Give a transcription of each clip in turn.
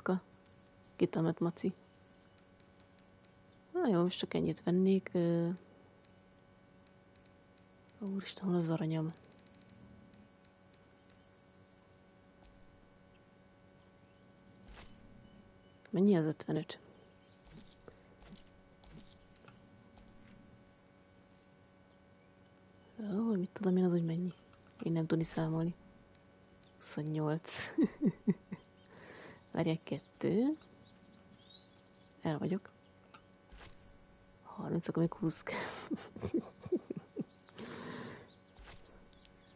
macska. Kitömött maci. Na jó, most csak ennyit vennék. Úristen, hol az aranyam? Mennyi az 55? Ó, mit tudom én az, hogy mennyi? Én nem tudni számolni. 28. Várják 2. El vagyok. 30, akkor még 20 kell.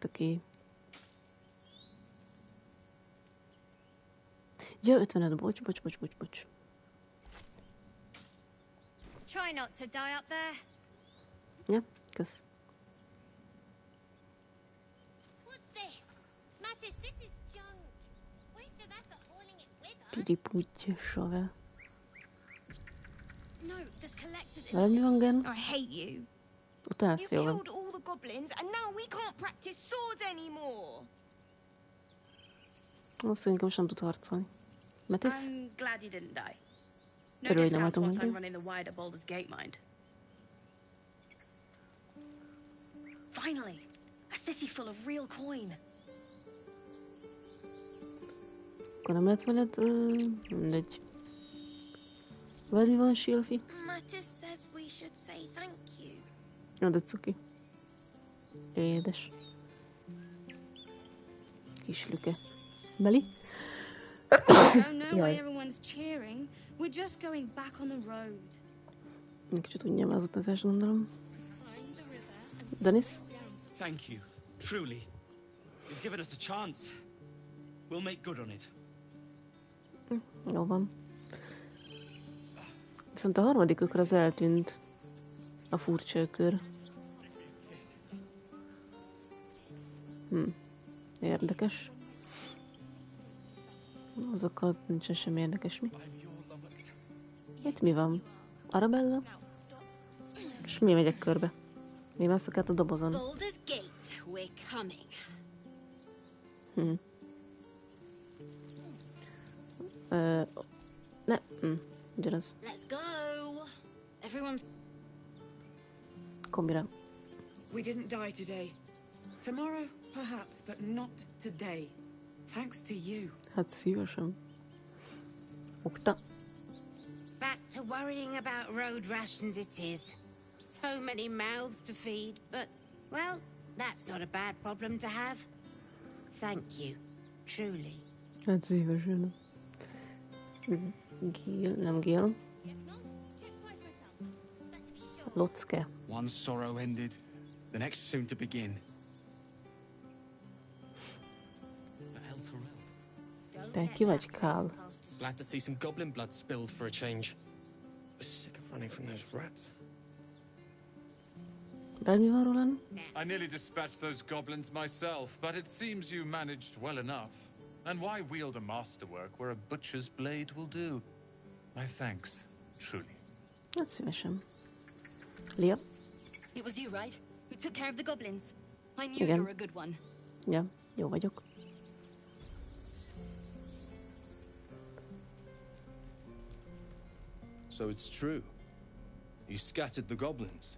Oké. Ja, 55, bocs. Try not to die up there. Ja, kösz. What's this? Mattis, this is junk. Waste of effort hauling it with us. Pidi-putty, shovel. No, there's collectors in Valami van, Gen? I hate you. Utálsz, jó van. Killed all the goblins and now we can't practice swords anymore. Azt mondjuk, most nem tud harcolni. Mattis? I'm glad you didn't die. No Örülj, nem discount álltam once I'm meg. running the wider Baldur's Gate mind. Finally, a city full of real coin. Akkor nem lehet veled? Mindegy. Veled mi van, Silfi? Mattis says we should say thank you. Na, de cuki. Édes. Kis lüke. Beli? I don't know why Jaj. everyone's cheering. We're just going back on the road. Egy kicsit unnyam az utazás, gondolom. Dennis? Thank you, truly. You've given us a chance. We'll make good on it. Jó van. Viszont a harmadikukra az eltűnt. A furcsa ökör. Érdekes. Azokkal nincsen semmi érdekes, mi? Itt mi van? Arabella? És mi megyek körbe? Mi mászok át a dobozon? Balder's Gate, we're coming. Ne, ugyanaz. Let's go. Everyone's Kombira. We didn't die today. Tomorrow, perhaps, but not today. Thanks to you. Hát szívesen. Okta. Back to worrying about road rations it is. So many mouths to feed, but, well, that's not a bad problem to have. Thank you, truly. Hát szívesen. Gil, nem Gil. Locke. One sorrow ended, the next soon to begin. Te ki vagy, Kál? Glad to see some goblin blood spilled for a change. Was sick of running from those rats. Bármi van, Roland? I nearly dispatched those goblins myself, but it seems you managed well enough. And why wield a masterwork where a butcher's blade will do? My thanks, truly. Hát szívesen. Lia? It was you, right? Who took care of the goblins? I knew Igen. you were a good one. Ja, jó vagyok. So it's true. You scattered the goblins.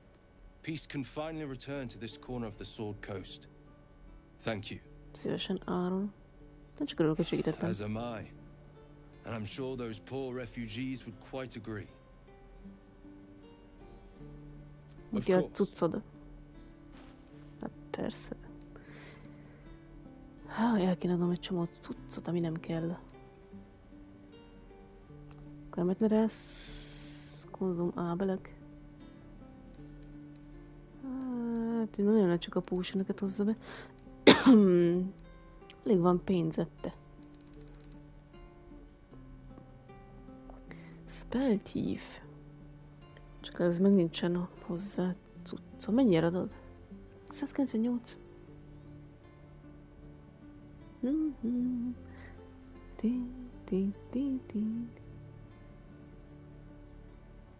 Peace can finally return to this corner of the Sword Coast. Thank you. Szívesen, Aaron. Nem csak örülök, hogy segítettem. As am I. And I'm sure those poor refugees would quite agree. Of Ki a course. cuccod? Hát persze. El kéne adnom egy csomó cuccot, ami nem kell. Akkor nem lehetne rész, konzum ábelek. Hát én nagyon csak a potionokat hozza be. Elég van pénzette. Spell Thief. Csak ez meg nincsen hozzá cucca. Mennyire adod? 198.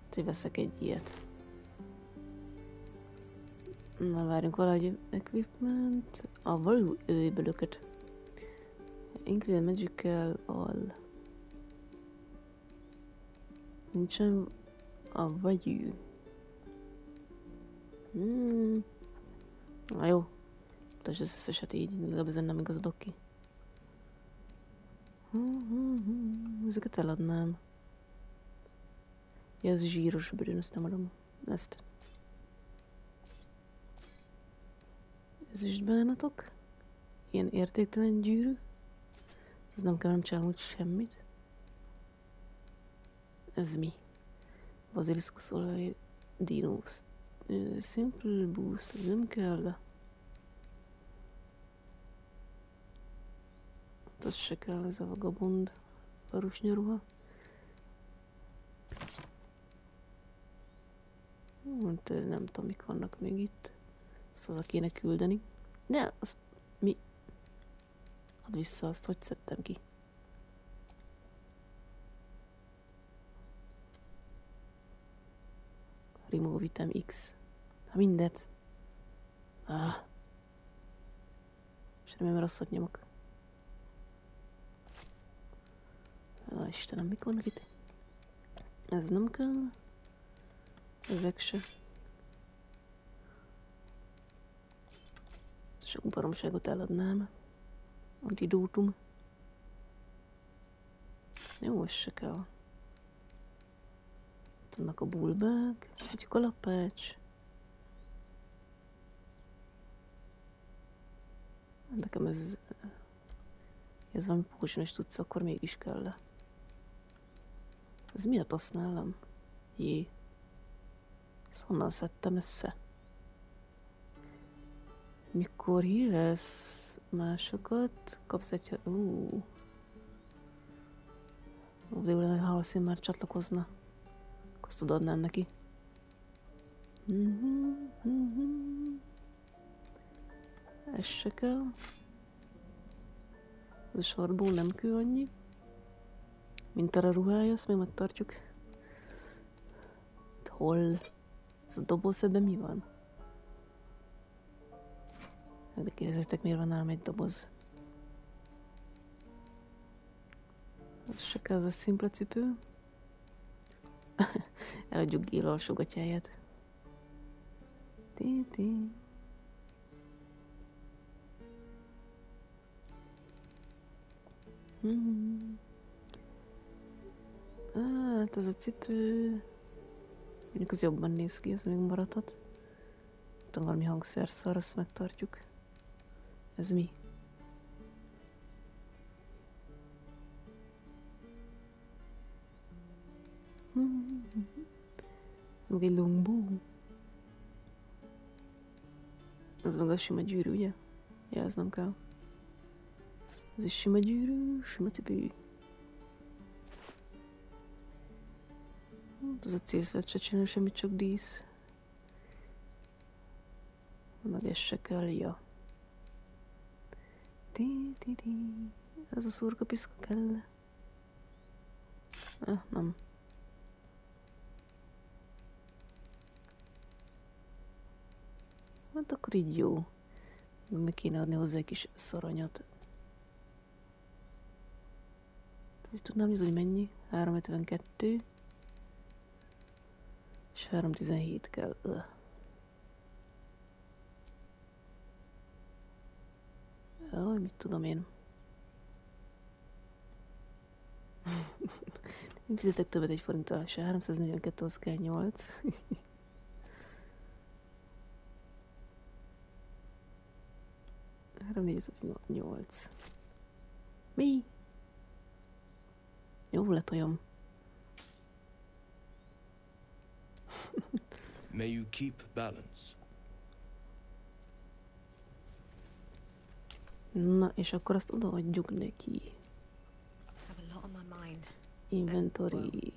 Úgyhogy veszek egy ilyet. Na várjunk, valahogy equipment. A valóbölöket. Increase magical all. Nincsen a vagyű. Na jó. Mutasd az összeset így, legalább ezen nem igazodok ki. Ezeket eladnám. Ja, ez zsíros bőrön, ezt nem adom. Ezt. Ezüstbánatok. Ilyen értéktelen gyűrű. Ez nem kell, nem csinálom úgy semmit. Ez mi? Baziliszkusz olaj, dinos. Simple boost, ez nem kell. Az se kell, ez a vagabond varusnyaruha. Hát nem tudom, mik vannak még itt. Ezt haza kéne küldeni. Ne, azt mi? Add vissza azt, hogy szedtem ki. Remove item X. Ha mindet. És remélem rosszat nyomok. Istenem, mik vannak itt? Ez nem kell. Ezek se. Sok baromságot eladnám. Antidótum. Jó, ez se kell. Itt vannak a bulbák. Egy kalapács. Nekem ez valami potions tudsz, akkor mégis kell. Ez miért osz nálam? Jé. Ezt honnan szedtem össze? Mikor híresz másokat, kapsz egy... De jó lenne, ha Halszín már csatlakozna. Akkor azt adnám neki. Ez se kell. Ez a sorból nem kő annyi. Mint arra ruhája, azt még megtartjuk. Hol? Ez a doboz, ebben mi van? De kérdezzetek, miért van nálam egy doboz? Ez se kell, ez a szimpla cipő. Eladjuk Gél alsógatyáját. Ti. Hát ez a cipő... Mondjuk az jobban néz ki, ez még maradhat. Tudom, valami hangszerszar, azt megtartjuk. Ez mi? Ez meg egy longbow. Ez meg a sima gyűrű, ugye? Ja, ez nem kell. Ez is sima gyűrű, sima cipő. Az a célszert se csinál semmit, csak dísz. Meg ez se kell, ja. Ti. Ez a szurka piszka kell. Nem. Hát akkor így jó. Meg kéne adni hozzá egy kis szaranyat. Így tudnám nézni, hogy mennyi? 352. És 317 kell. Jaj, mit tudom én. Nem fizetek többet egy forinttal se. 342-hoz kell 8. Nyolc. Mi? Jó, letoljam. May you keep balance. Na, és akkor azt odaadjuk neki. Inventory.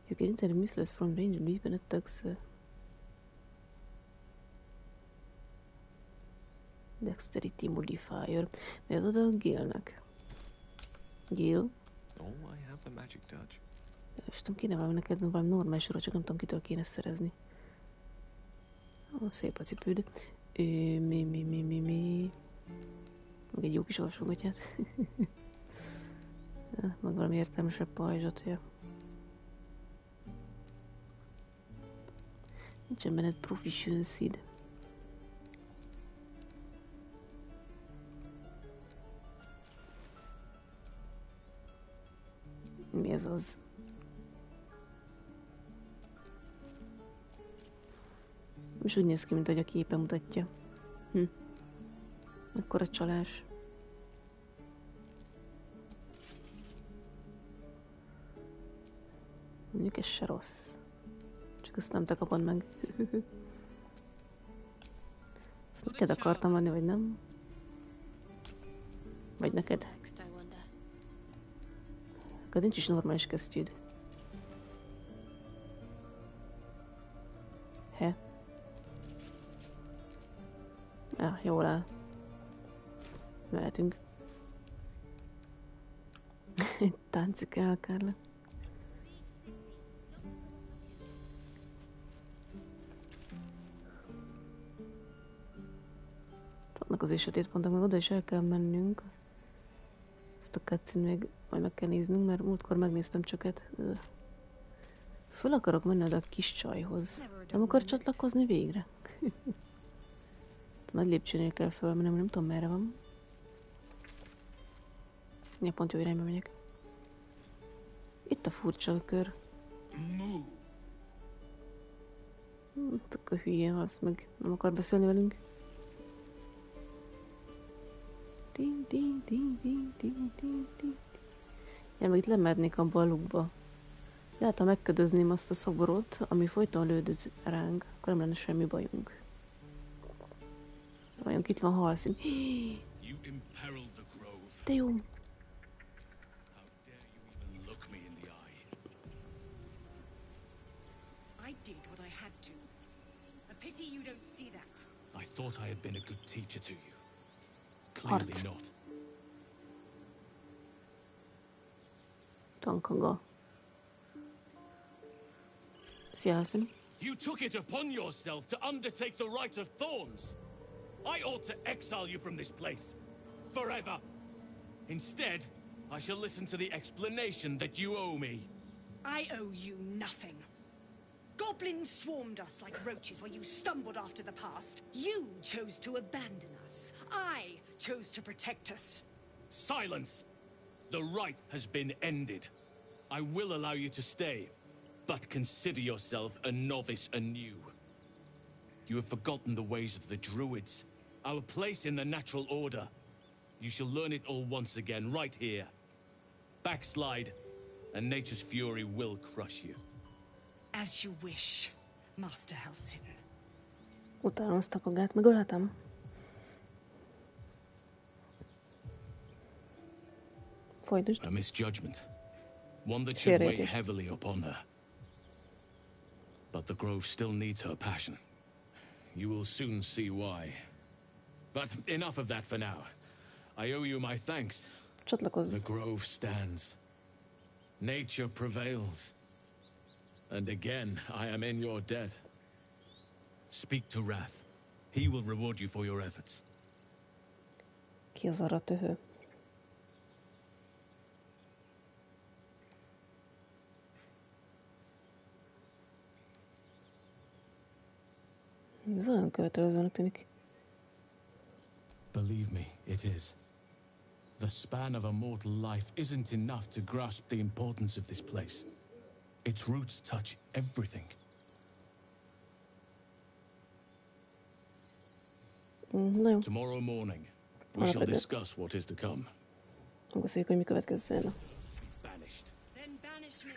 You can insert missiles from range and weapon attacks. Dexterity modifier. Mert oda a Gélnek. Gél. Oh, I have the magic touch. És tudom, kéne valami neked, valami normális sorra, csak nem tudom, kitől kéne szerezni. Szép a cipőd. Mi. Meg egy jó jó kis alsógatyát. Meg valami értelmesebb pajzsot, ja. Nincsen benned proficiency-d. Mi ez az? És úgy néz ki, mint hogy a képe mutatja. Mekkora csalás. Mondjuk ez se rossz. Csak azt nem te kapod meg. Ezt neked akartam adni, vagy nem? Vagy neked? Akkor nincs is normális kesztyűd. He? Ja, jól áll. Mehetünk. Táncik el, Kárla. Vannak az sötét pontok, meg oda is el kell mennünk. Ezt a cutscene még majd meg kell néznünk, mert múltkor megnéztem csöket. Föl akarok menni oda a kis csajhoz. Nem akar csatlakozni végre? A nagy lépcsőnél kell fölmennem, nem tudom merre van. Ja, pont jó irányba megyek. Itt a furcsa kör. Akkor hülye, azt meg nem akar beszélni velünk. Én meg itt lemernék abba a lukba. Lehet, ha megködözném azt a szoborot, ami folyton lődöz ránk, akkor nem lenne semmi bajunk. Vajon itt van halszín. De jó. I thought I had been a good teacher to you. Clearly not. Tankaga. Szia, Halszín. You took it upon yourself to undertake the rite of thorns. I ought to exile you from this place. Forever. Instead, I shall listen to the explanation that you owe me. I owe you nothing. Goblins swarmed us like roaches when you stumbled after the past. You chose to abandon us. I chose to protect us. Silence! The rite has been ended. I will allow you to stay, but consider yourself a novice anew. You have forgotten the ways of the druids, our place in the natural order. You shall learn it all once again, right here. Backslide, and nature's fury will crush you. As you wish, Master Halsin. Utálom azt a kagát, megölhetem? Folytasd. A misjudgment. One that should weigh heavily upon her. But the Grove still needs her passion. You will soon see why. But enough of that for now. I owe you my thanks. Csatlakozz. The Grove stands. Nature prevails. And again, I am in your debt. Speak to Wrath. He will reward you for your efforts. Ki az arra töhő? Ez olyan követelőzőnek tűnik. Believe me, it is. The span of a mortal life isn't enough to grasp the importance of this place. Its roots touch everything. Tomorrow morning, we shall discuss what is to come. Beszéljük, hogy mi következzen. Banished. Then banish me.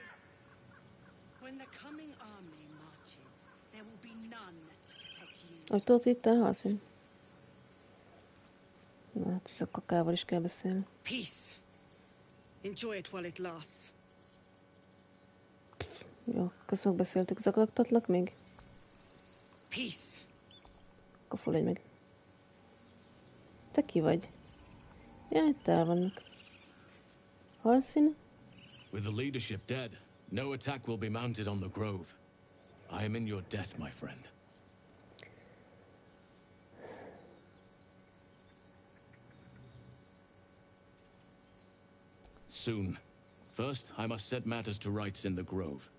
When the coming army marches, there will be none to protect you. Hogy tudod, itt el, Halszín? Na, hát ezt a kakával is kell beszélni. Peace. Enjoy it while it lasts. Jó, azt megbeszéltük, zaklattatlak még? Peace. Akkor fulladj meg. Te ki vagy? Ja, itt el vannak. Halszín? With the leadership dead, no attack will be mounted on the Grove. I am in your debt, my friend. soon. First, I must set matters to rights in the grove.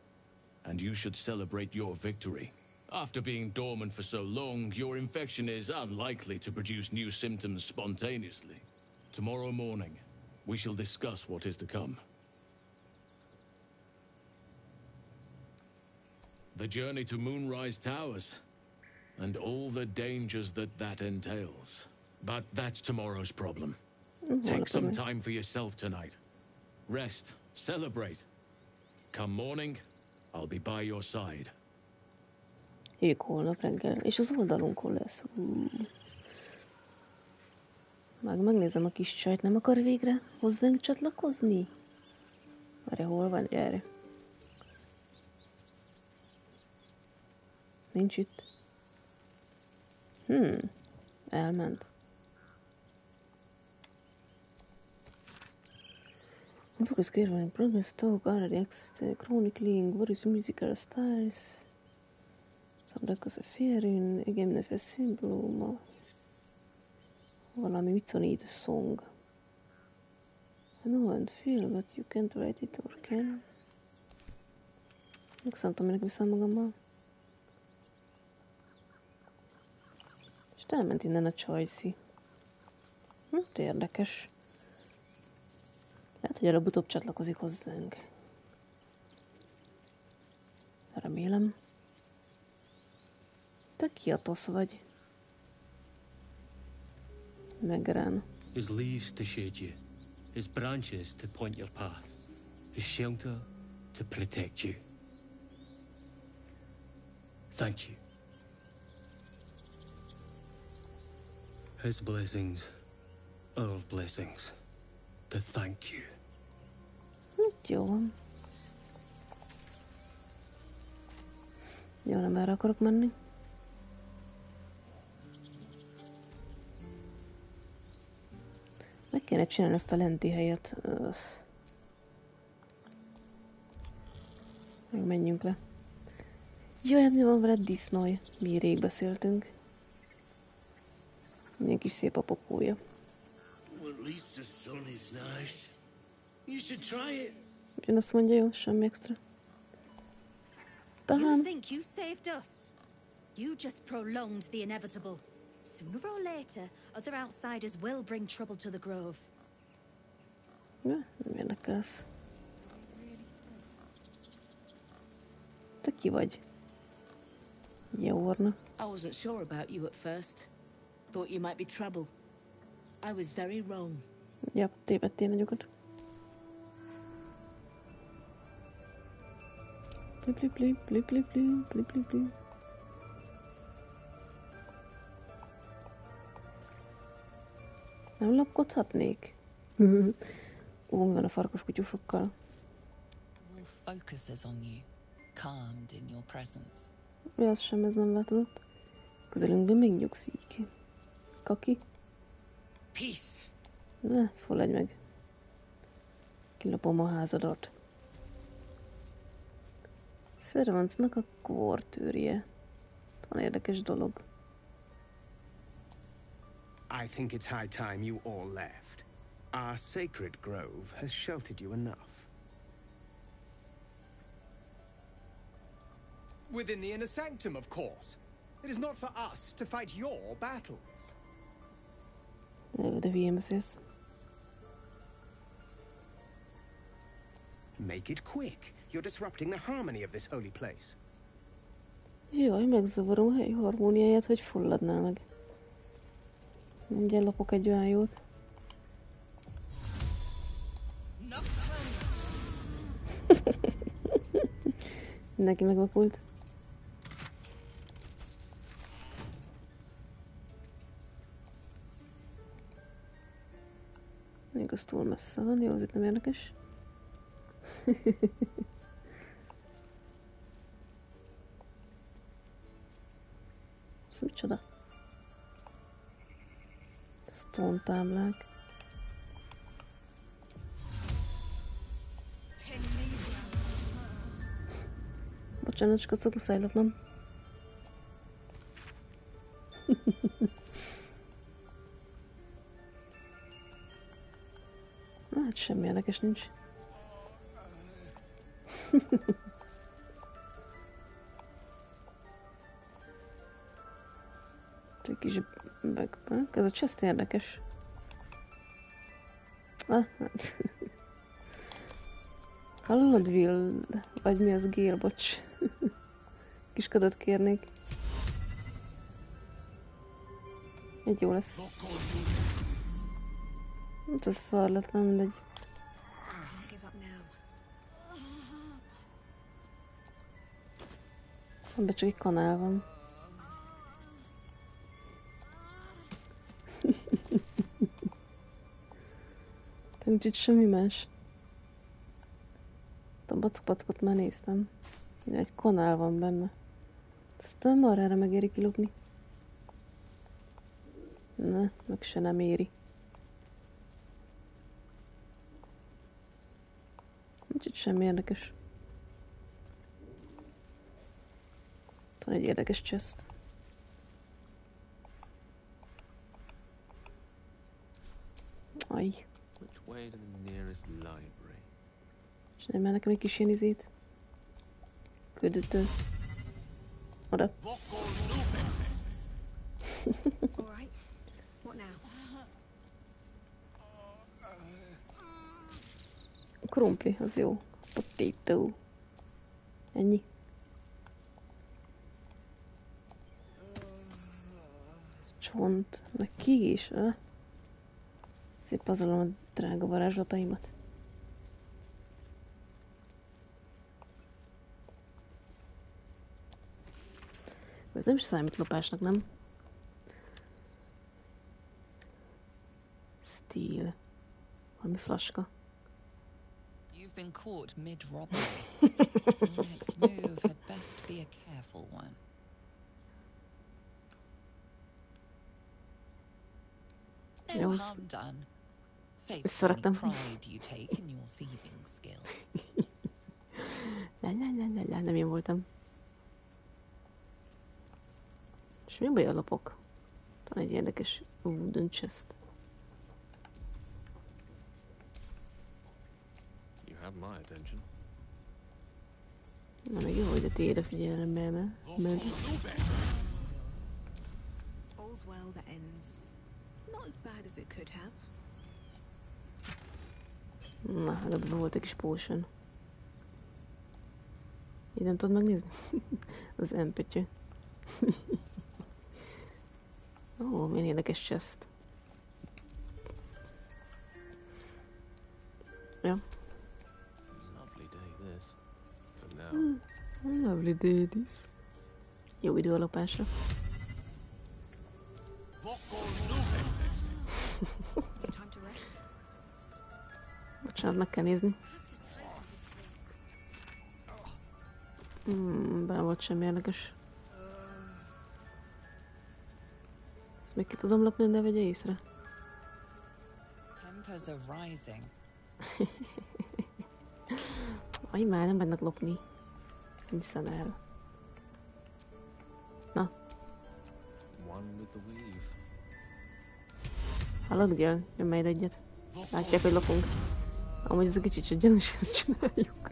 And you should celebrate your victory. After being dormant for so long, your infection is unlikely to produce new symptoms spontaneously. Tomorrow morning, we shall discuss what is to come. The journey to Moonrise Towers, and all the dangers that entails. But that's tomorrow's problem. Take some time for yourself tonight. Rest, celebrate. Come morning, I'll be by your side. Jövök holnap reggel, és az oldalunkon lesz. Megnézem a kis csajt, nem akar végre hozzánk csatlakozni? Várja, hol van? Gyere. Nincs itt. Elment. Progress Gearline, Progress Talk, RDX, Chronicling, what is musical styles? Fabrekas a férjön, igen, mindenféle szimbóluma. Valami mit need a song. I know and feel, but you can't write it or can. Megszántam, minek viszem magammal. És elment innen a Csajci. Érdekes. Lehet, hogy előbb-utóbb csatlakozik hozzánk. Remélem. Te kiatosz vagy. Megrán. His leaves to shade you, his branches to point your path, his shelter to protect you. Thank you. His blessings, our blessings, to thank you. Jó van. Jó, nem erre akarok menni. Meg kéne csinálni ezt a lenti helyet. Meg menjünk le. Jaj, mi van veled disznój? Mi rég beszéltünk. Milyen kis szép a popója. Ugyan azt mondja, jó, semmi extra. You think you saved us? You just prolonged the inevitable. Sooner or later, other outsiders will bring trouble to the grove. Ja, nem érdekelsz. Te ki vagy? Jórna. I wasn't sure about you at first. Thought you might be trouble. I was very wrong. Ja, tévedtél nagyokat. Blip, blip, blip, blip, blip, blip, blip, blip, blip. Nem lapkodhatnék? Mi van a farkas kutyusokkal? Wolf focuses on you, calmed in your presence. Az sem, ez nem változott. Közelünkben még nyugszik. Kaki? Peace. Ne, fogadj meg. Kilapom a házadat. Szervancnak a kórtőrje. Van érdekes dolog. I think it's high time you all left. Our sacred grove has sheltered you enough. Within the inner sanctum, of course. It is not for us to fight your battles. De hülyén beszélsz. Make it quick. You're disrupting the harmony of this holy place. Jaj, megzavarom a hely harmóniáját, hogy fulladnál meg. Mindjárt lapok egy olyan jót. Mindenki megvakult. Még az túl messze van, jó, az itt nem érdekes. Ez micsoda? Stone táblák. Bocsánat, csak a muszáj lopnom. Hát semmi érdekes nincs. Egy kis backpack. Ez a chest érdekes. Ah, hát. Hallod, Will? Vagy mi az, Gél, bocs. Kis ködöt kérnék. Egy jó lesz. Hát ez szar lett, nem mindegy. Ebben csak egy kanál van. Nincs itt semmi más. Ezt a bacpackot már néztem. Egy kanál van benne. Aztán marhára megéri kilopni. Ne, meg se nem éri. Nincs itt semmi érdekes. Van egy érdekes chest. Aj. És nem már nekem egy kis ilyen izét. Küldöztől. Oda. Krumpli, az jó. Potato. Ennyi. Csont. Meg ki is, Szép pazarolom a drága varázslataimat. Ez nem is számít lopásnak, nem? Steal. Valami flaska. You've been caught mid-robbery. Your next move had best be a careful one. No harm done. Save any pride you take in your thieving skills. Nem én voltam. És mi a baj a lapok? Van egy érdekes wooden chest. You have my attention. Na meg jó, hogy a tiéd a figyelembe, mert... All's well that ends. Not as bad as it could have. Na, legalább volt egy kis potion. Így nem tudod megnézni? Az empetye. Ó, milyen érdekes chest. Ja. Lovely day this. For now. Lovely day this. Jó idő a lopásra. Bocsánat, meg kell nézni. Bár volt semmi érdekes. Ezt még ki tudom lopni, de vegye észre. Tempers are rising. Aj, már nem mennek lopni. Nem hiszem el. Na. Hallod, Gil? Jön majd egyet. Látják, hogy lopunk. Amúgy ez a kicsit csak gyanús, ezt csináljuk.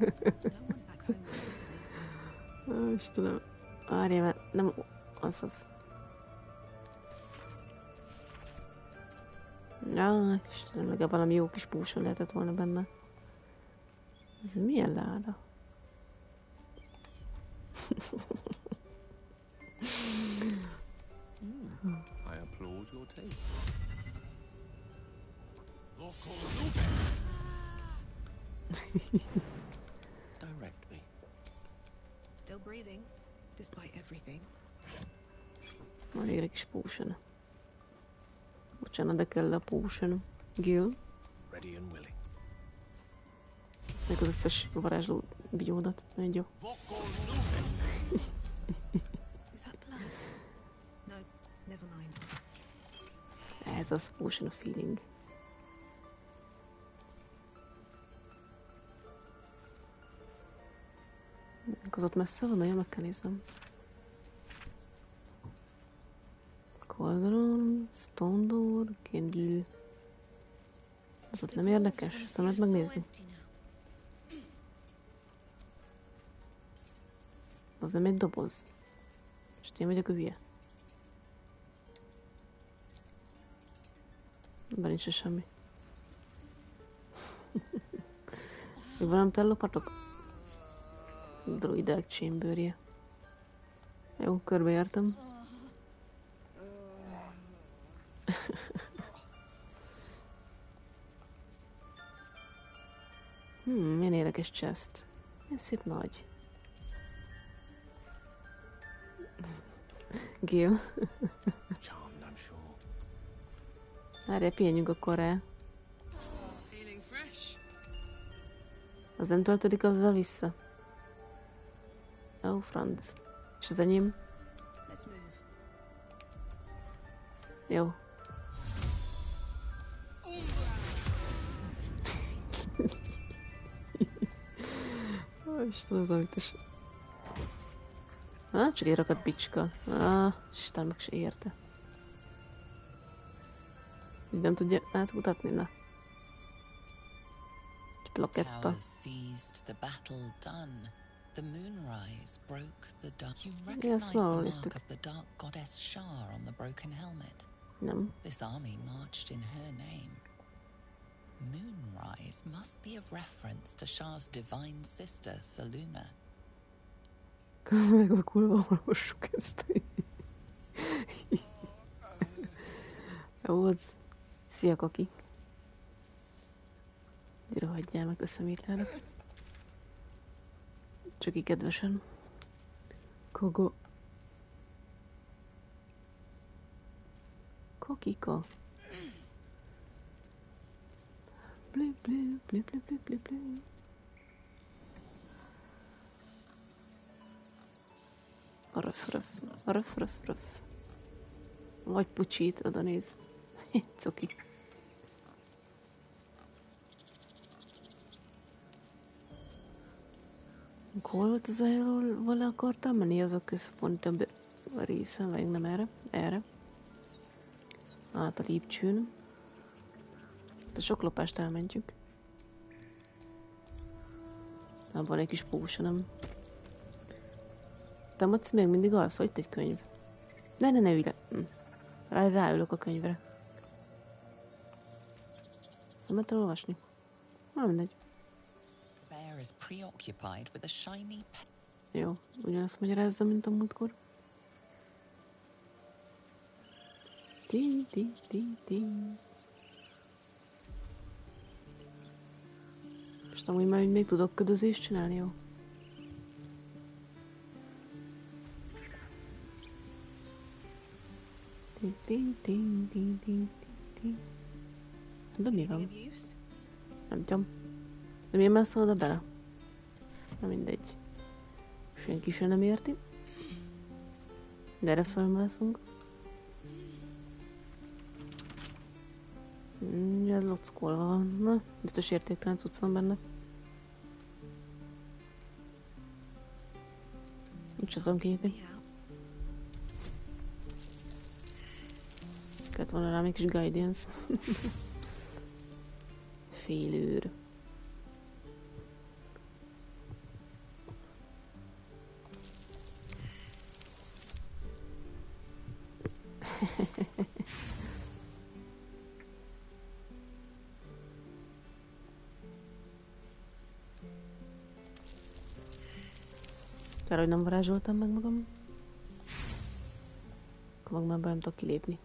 Istenem. Várjál, mert nem... Az. Ja, Istenem, legalább valami jó kis púson lehetett volna benne. Ez milyen láda? I applaud your taste. Direct me. Still breathing, despite everything. Van egy kis potion. Bocsánat, de kell a potion. Gil. Ready and willing. Aztán az összes varázsló biódat. Egy jó. Never mind. Ez az potion of feeling. Az ott messze van, nagyon meg kell néznem. Cauldron, Stone Door, Kindle. Az ott nem érdekes? Tanult megnézni. Az nem egy doboz. És én vagyok a hülye. Ebben nincs semmi. Még van, nem tellopatok? Druidák chamberje. Jó, körbejártam. Milyen érdekes chest. Ez szép nagy. Gil. Várjál, pihenjünk akkor rá. Az nem töltődik azzal vissza? Ó, franc. És az enyém? Jó. Ó, Isten, az avitos. Csak egy rakat bicska. Isten, meg se érte. Így nem tudja átmutatni, na. Egy plaketta. Towers seized, the battle done. The moonrise broke the dark. You recognize the mark of the dark goddess Shar on the broken helmet? No. This army marched in her name. Moonrise must be a reference to Shar's divine sister, Saluna. Meg a kurva olvassuk ezt. Jó, szia, Koki. Gyere, hagyjál meg a szemétlára. Csak így kedvesen. Kogo. Kokika. Blü, blü, blü, blü, blü, blü, blü. Röf, röf, röf, röf, röf. Vagy pucsít, oda néz. Coki. Hol volt az a hely, ahol vala akartam menni? Az a központabb részen, vagy nem erre? Erre. Át a lépcsőn. Ezt a sok lopást elmentjük. Van egy kis pósonom. Te Maci még mindig alsz, hogy egy könyv. Ne ülj le. Ráülök a könyvre. Ezt nem lehet olvasni? Mindegy. Bear is preoccupied with a shiny Jó, ugyanazt magyarázza, mint a múltkor. És amúgy már még tudok ködözést csinálni, jó? De mi van? Nem tudom. De miért mászol oda bele? Na mindegy. Senki sem nem érti. De erre felmászunk. Ez lockolva van. Na, biztos értéktelen cucc van benne. Nincs tudom kinyitni. Kellett volna rám egy kis guidance. Fél őr. Kár, hogy nem varázsoltam meg magam. Akkor meg már nem tudok kilépni.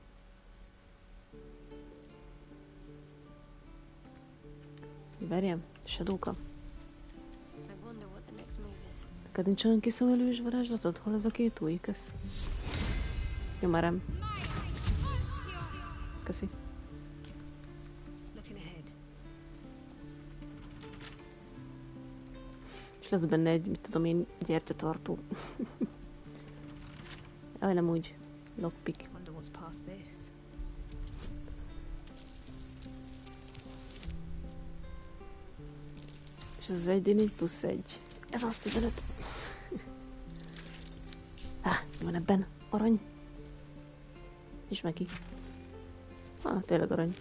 Verjem? Shadowka? Neked nincs olyan kiszemelős varázslatod? Hol az a két új? Kösz. Jó, már nem. Köszi. És lesz benne egy, mit tudom én, gyertyatartó. Jaj, nem úgy. Lockpick. És ez az 1D4 plusz 1. Ez az 15. Mi van ebben? Arany. És meg ki. Tényleg arany.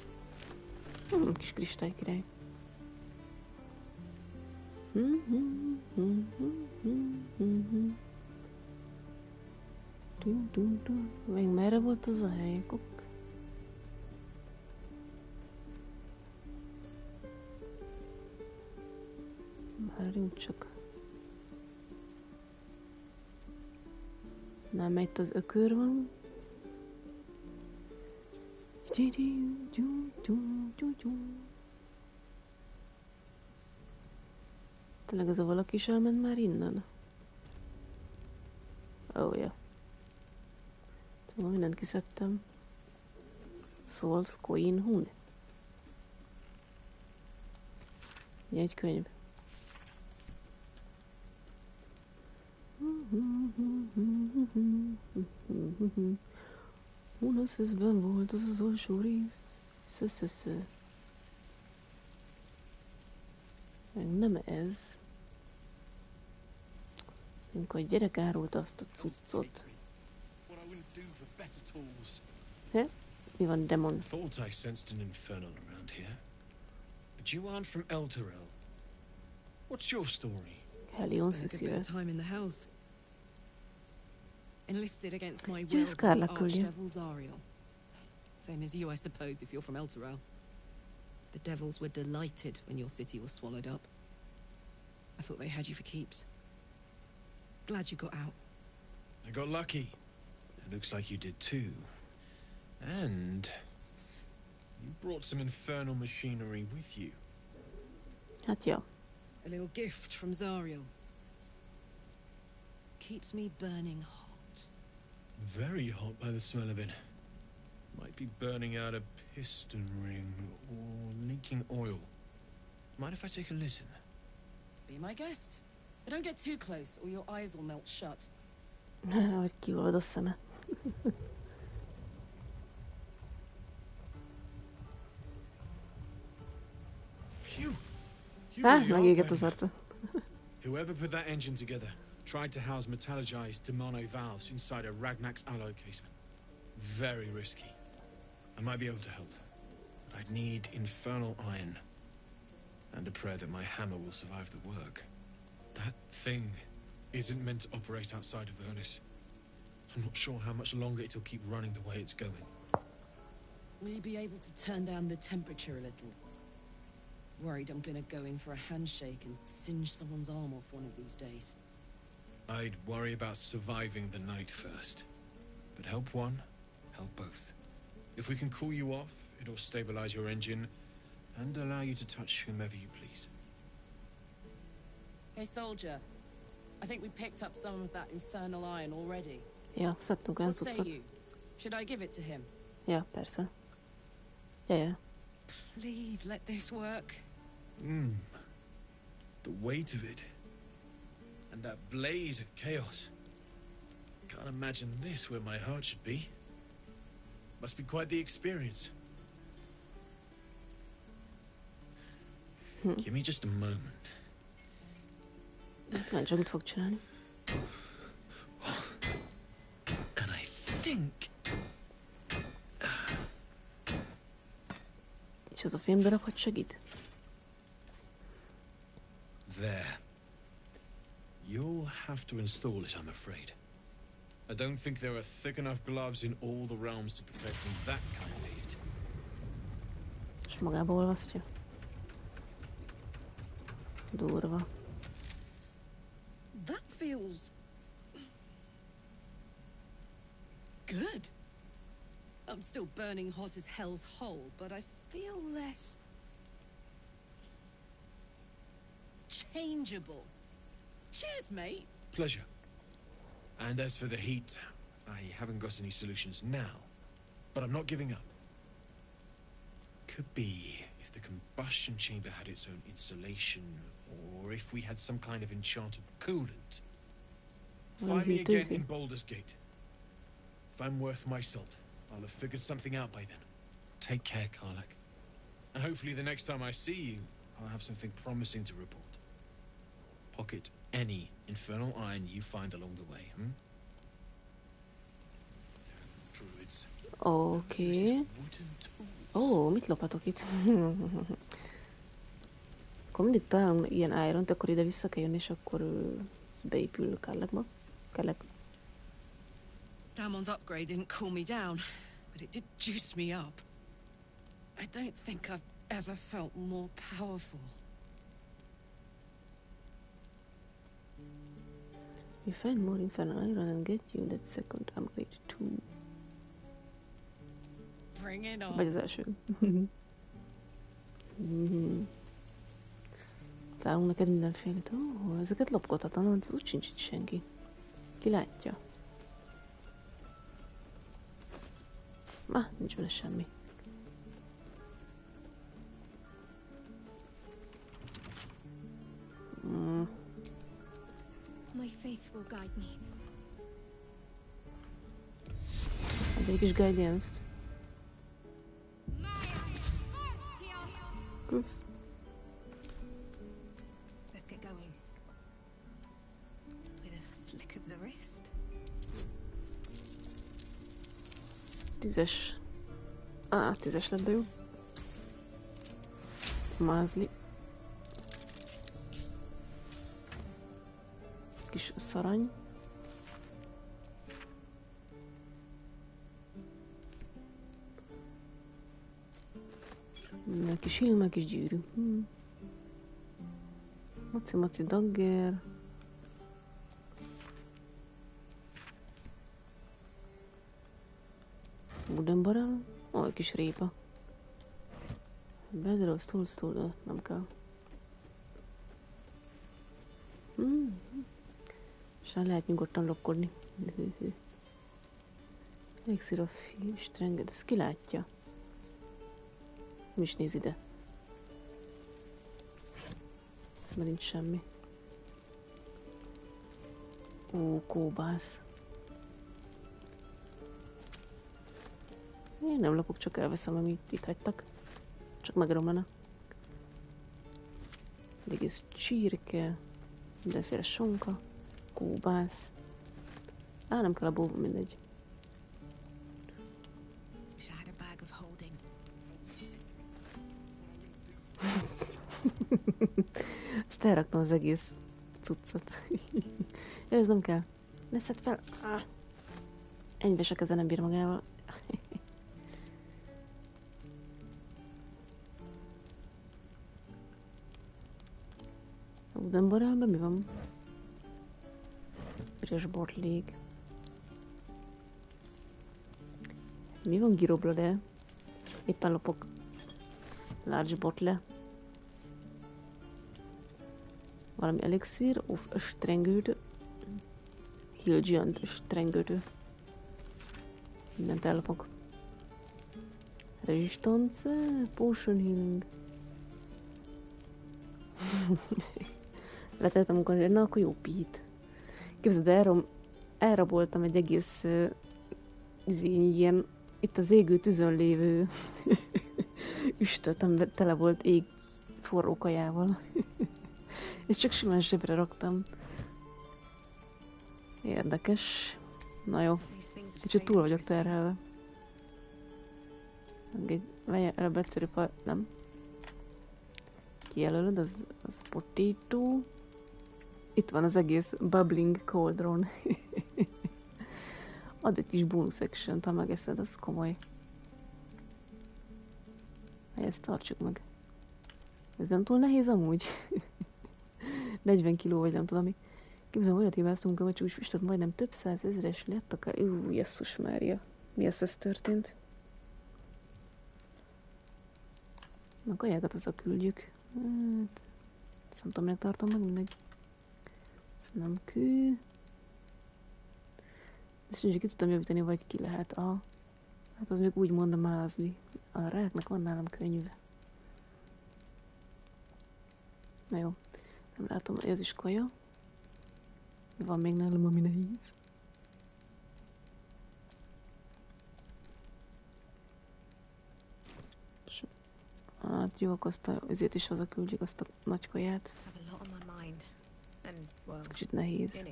Kis kristálykirály. Még merre volt az a hely? Várjunk csak. Nem, itt az ökör van. Tényleg ez a valaki is elment már innen? Ó, ja. Tudom, mindent kiszedtem. Souls Coin Hun. Egy könyv. Unasszben volt az az alsó rész. Szö. Meg nem ez. Amikor a gyerek árulta azt a cuccot. He? Mi van, demon? Thought I sensed an infernal around here. But you aren't from Elturel. What's your story? Hellions Spent a is good bit here. of time in the hells. Enlisted against my will Just by Carla the Cullion. Archdevil Zariel. Same as you, I suppose, if you're from Elturel. The devils were delighted when your city was swallowed up. I thought they had you for keeps. Glad you got out. I got lucky. It looks like you did too. And you brought some infernal machinery with you. Hát ja. A little gift from Zariel. Keeps me burning hot. Very hot by the smell of it. Might be burning out a piston ring or leaking oil. Mind if I take a listen? Be my guest. But don't get too close, or your eyes will melt shut. Hogy kiolvad a szeme. Phew. You Há, really are megégett az clever. arca. Whoever put that engine together tried to house metallurgized demono valves inside a Ragnak's alloy casement. Very risky. I might be able to help, but I'd need infernal iron. And a prayer that my hammer will survive the work. That thing isn't meant to operate outside of Ernest. I'm not sure how much longer it'll keep running the way it's going. Will you be able to turn down the temperature a little? Worried I'm gonna go in for a handshake and singe someone's arm off one of these days. I'd worry about surviving the night first. But help one, help both. If we can cool you off, it'll stabilize your engine and allow you to touch whomever you please. Hey, soldier. I think we picked up some of that infernal iron already. Ja, szedtünk olyan What say cuccot. you? Should I give it to him? Ja, persze. Ja. Please let this work. The weight of it. And that blaze of chaos. Can't imagine this where my heart should be. Must be quite the experience. Give me just a moment. Már csak mit fog csinálni. And I think... És ez a fémdarab, hogy segít? There. You'll have to install it, I'm afraid. I don't think there are thick enough gloves in all the realms to protect from that kind of heat. És magába olvasztja. Durva. That feels... good. I'm still burning hot as hell's hole, but I feel less... changeable. Cheers, mate. Pleasure. And as for the heat, I haven't got any solutions now, but I'm not giving up. Could be if the combustion chamber had its own insulation, or if we had some kind of enchanted coolant. Find me again in Baldur's Gate. If I'm worth my salt, I'll have figured something out by then. Take care, Karlak. And hopefully the next time I see you, I'll have something promising to report. Pocket any infernal iron you find along the way, Oké. Ó, mit lophatok itt? Akkor mindig találunk ilyen iront, akkor ide vissza kell jönni, és akkor ez beépül Kellegbe. Damon's upgrade didn't cool me down, but it did juice me up. I don't think I've ever felt more powerful. You find more infernal iron and get you that second upgrade too. Bring it on. Vagy az első. Találunk neked mindenfélét. Ó, ezeket lopkodhatom, az úgy sincs itt senki. Ki látja? Nincs benne semmi. My faith will guide me. Hát egy kis guidance-t. Plusz. Let's get going. With a flick of the wrist. Tüzes. Tüzes lett, de jó. Mázli. Kis szarany. Kis hilme, kis gyűrű. Maci dagger. Wooden barrel. Egy kis répa. Bedroll, stool, nem kell. És lehet nyugodtan lopkodni. Elixir of strength, ezt ki látja? Nem is néz ide. Mert nincs semmi. Kóbász. Én nem lopok, csak elveszem, amit itt hagytak. Csak megromlana. Egész csirke. Mindenféle sonka. Kóbász. Nem kell a bó, mindegy. Ezt elraktam az egész cuccot. Ez nem kell. Ne szedd fel. Ennyibe se kezel nem bír magával. A Wooden barrelben mi van? Üres bortlék. Mi van giroblode? Éppen lopok. Large bottle. Valami elixir of strength. Heal giant strength. Mindent ellopok. Resistance, potion healing. Leteltem amikor, na akkor jó pít. Képzeld, elraboltam egy egész ilyen, itt az égő tüzön lévő üstöt, amiben tele volt ég forró kajával. És csak simán zsebre raktam. Érdekes. Na jó. Kicsit túl vagyok terhelve. Előbb egyszerű nem. Kijelölöd, az potato. Itt van az egész bubbling cauldron. Ad egy kis bonus action-t, ha megeszed, az komoly. Ezt tartsuk meg. Ez nem túl nehéz amúgy? 40 kiló vagy nem tudom mi. Képzelem, olyat hibáztunk, hogy úgy füstöt majdnem több százezeres lett akár. Jesszus Mária. Mi ez történt? Na, kajákat azzal küldjük. Hát, ezt nem tudom, minek tartom meg, mindegy. Ez nem kő. Ezt így ki tudtam javítani, vagy ki lehet. Hát az még úgy mondom mázni. A ráknak van nálam könyve. Na jó. Nem látom, ez is kaja. Van még nálam, ami nehéz. Hát jó, akkor ezért is hazaküldjük azt a nagy kaját. Ez kicsit nehéz.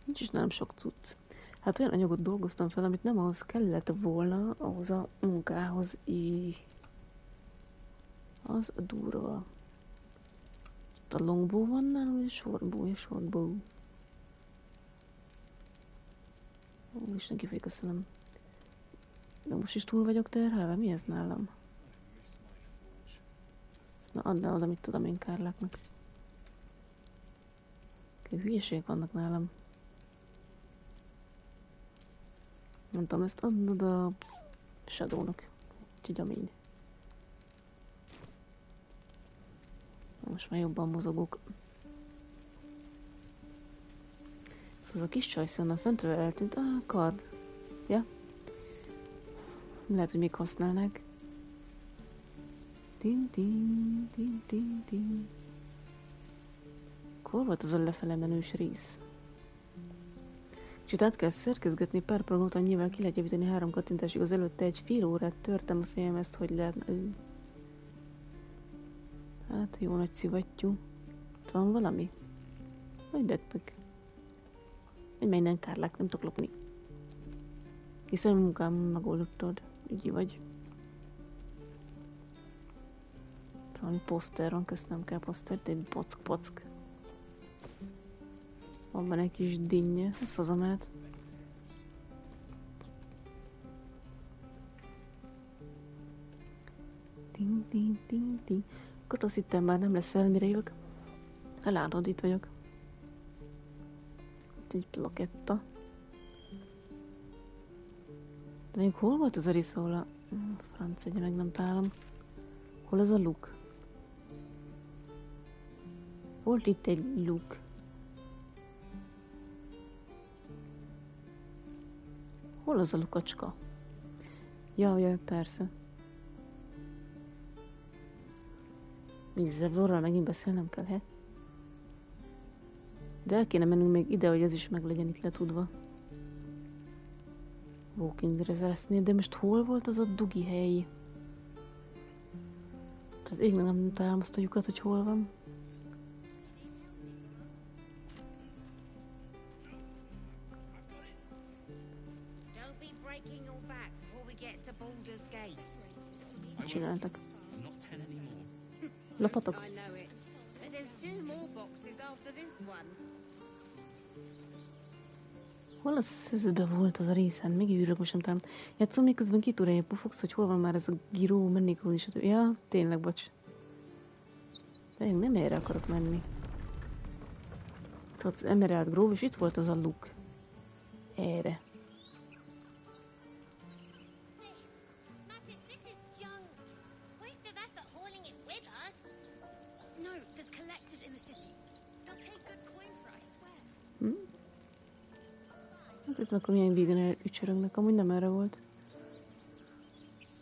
Nincs is nem sok cucc. Hát olyan anyagot dolgoztam fel, amit nem ahhoz kellett volna, ahhoz a munkához. Az durva. Itt a longbow van nálam, és shortbow. Ó, Isten kifeje, köszönöm. De most is túl vagyok terhelve? Mi ez nálam? Ezt már add el oda, mit tudom én Kárláknak. Hülyeségek vannak nálam. Nem tudom, ezt add oda Shadownak. Úgyhogy amény. Most már jobban mozogok. Szóval az a kis csajsz onnan föntről eltűnt. Kard. Ja. Lehet, hogy még használnák. Tin. Hol volt az a lefele menős rész? Kicsit át kell szerkezgetni pár programot, annyivel ki lehet javítani 3 kattintásig. Az előtte egy fél órát törtem a fejem, ezt hogy lehetne. Hát jó nagy szivattyú. Itt van valami? Vagy backpack? Egy minden Kárlák, nem tudok lopni. Hiszen a munkám megoldottad. Ügyi vagy. Valami poszter van, köszönöm kell poszter, de egy pock. Van benne egy kis dinnye, ez hazamát. Ting. Akkor azt hittem már nem lesz el, mire jövök. Látod, itt vagyok. Itt egy plaketta. De még hol volt az a rész, ahol a... franc egye, meg nem találom. Hol az a luk? Volt itt egy luk. Hol az a lukacska? Jaj, persze. Zevlorral megint beszélnem kell, he? De el kéne mennünk még ide, hogy ez is meg legyen itt letudva. Walking Reserve-nél, de most hol volt az a dugi hely? Az égnek nem találom azt a lyukat, hogy hol van. Mit csináltak? Lapatok? Hol a szözbe volt az a részen? Még űrök, most nem talán. Játszom, még közben 2 órája pufogsz, hogy hol van már ez a gíró, mennék róla is. Ja, tényleg, bocs. De én nem erre akarok menni. Itt volt az Emerald Grove, és itt volt az a luk. Erre. Hát akkor milyen vígan elücsörögnek, amúgy nem erre volt.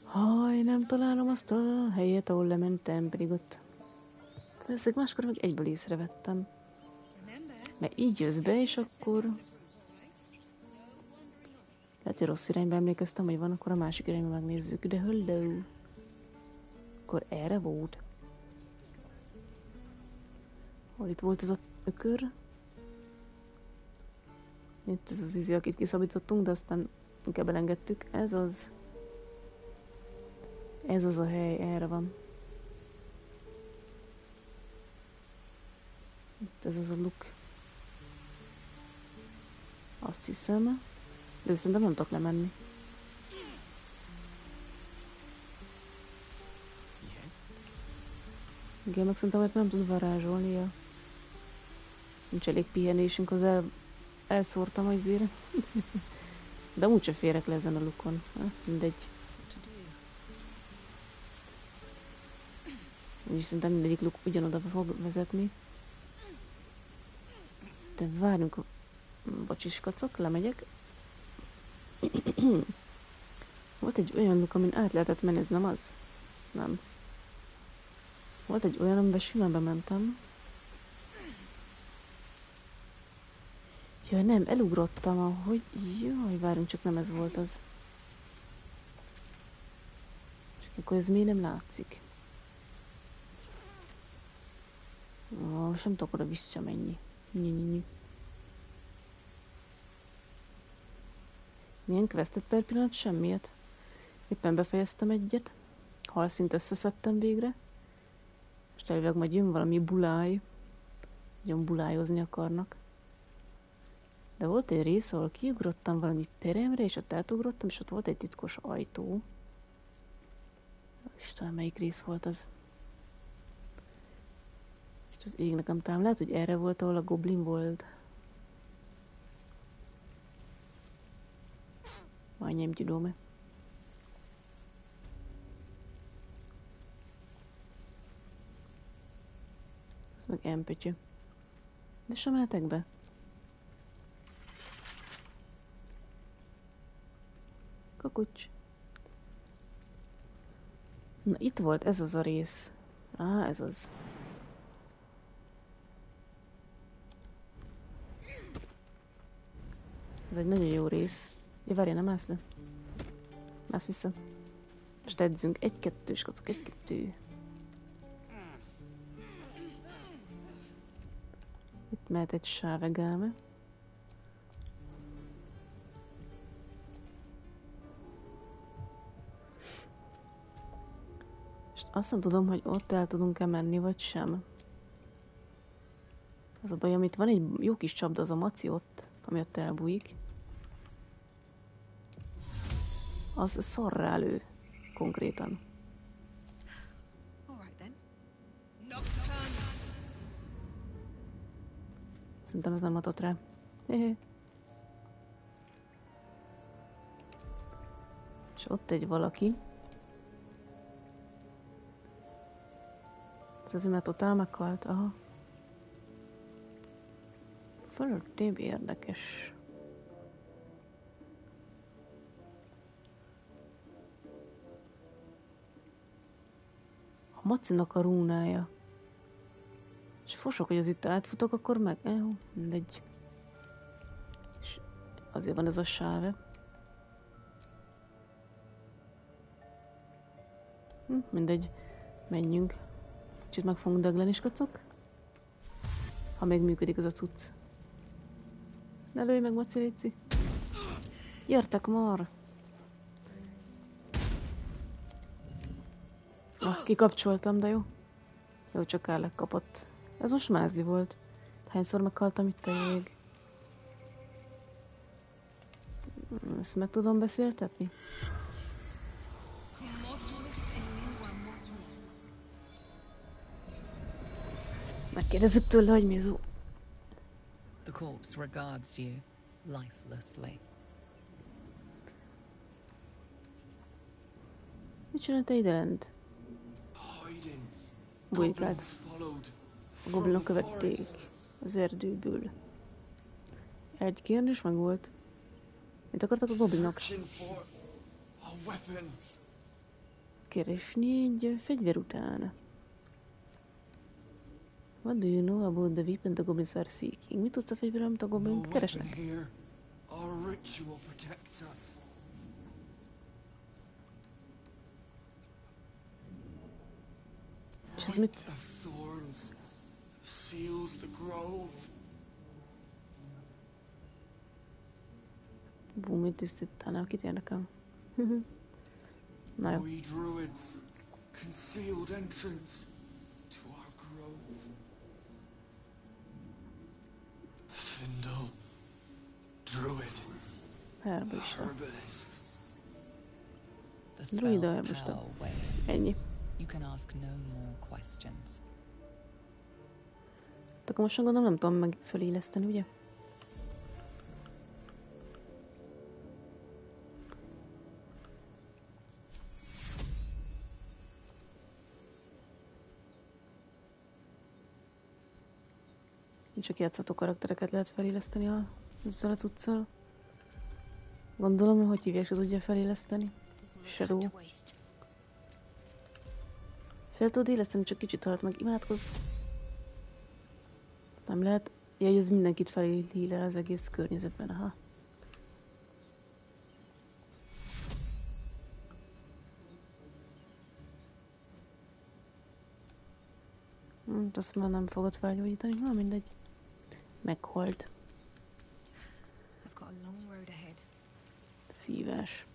Haj, nem találom azt a helyet, ahol lementem, pedig ott... Ezek máskor meg egyből észrevettem. Mert így jössz be, és akkor... Lehet, hogy rossz irányba emlékeztem, hogy van, akkor a másik irányba megnézzük. De hello! Akkor erre volt. Hol itt volt ez a ökör? Itt ez az izi, akit kiszabítottunk, de aztán inkább elengedtük. Ez az a hely, erre van. Itt ez az a luk. Azt hiszem. De szerintem nem tudok lemenni. Igen, meg szerintem nem tud varázsolni. Ja. Nincs elég pihenésünk, az elszórtam azért. De úgyse férek le ezen a lukon. Mindegy. És szerintem mindegyik luk ugyanoda fog vezetni. De várjunk. Bocsis kacok, lemegyek. Volt egy olyan luk, amin át lehetett menni, ez nem az? Nem. Volt egy olyan, amiben simán bementem. Jaj, nem, elugrottam, ahogy... Jaj, várjunk, csak nem ez volt az. Csak akkor ez miért nem látszik? Most nem tudok oda visszamenni. Milyen questet per pillanat? Semmiet. Éppen befejeztem egyet. Halszint összeszedtem végre. Most elvileg majd jön valami buláj. Nagyon bulájozni akarnak. De volt egy rész, ahol kiugrottam valami peremre, és ott átugrottam, és ott volt egy titkos ajtó. Istenem, melyik rész volt az? És az ég nekem tám. Lehet, hogy erre volt, ahol a goblin volt. Majd nem tudom. Ez meg empötyő. De sem mehetek be. Kakucs. Na itt volt ez az a rész. Á, ez az. Ez egy nagyon jó rész. Ja, várjál, nem állsz le? Mász vissza. Most edzünk. 1-2, skacok, 1-2. Itt mehet egy sávegáme. És azt nem tudom, hogy ott el tudunk-e menni, vagy sem. Az a baj, amit van egy jó kis csapda, az a maci ott, ami ott elbújik. Az szarrá lő, konkrétan. Szerintem ez nem adott rá. És ott egy valaki. Ez az, mert totál meghalt. Aha. Fölöttébb érdekes. A macinak a rúnája. És fosok, hogy az itt átfutok, akkor meg... mindegy. És azért van ez a sáve. Mindegy. Menjünk. Kicsit meg fogunk dögleni, skacok. Ha még működik az a cucc. Ne lőj meg, Maci, léci. Gyertek már! Kikapcsoltam, de jó. Jó, csak állek kapott. Ez most mázli volt. Hányszor meghaltam itt a jég? Ezt meg tudom beszéltetni? Megkérdezzük tőle, hogy Mizu. The corpse regards you lifelessly. Mit csinál te ide lent? Bujkált. A goblinok követték az erdőből. Egy kérdés meg volt. Mit akartak a goblinok? Keresni egy fegyver után. What do you know about the weapon the goblins are seeking? Mit tudsz a fegyverről, amit a goblink keresnek? És ez mit? Búmit tisztítana, kit érdekel? Na jó. Findle, druid, herbalist. Druida herbalista. Ennyi. You can ask no more questions. Akkor most gondolom nem tudom meg feléleszteni, ugye? Csak játszható karaktereket lehet feléleszteni ezzel a cuccal. Gondolom, hogy hívják, se tudja feléleszteni. Shadow. Fel tudod éleszteni, csak kicsit halt meg. Imádkozz! Nem lehet. Ja, ez mindenkit felélel az egész környezetben, aha. Azt már nem fogod felgyógyítani, na mindegy. Meghalt. Szívás.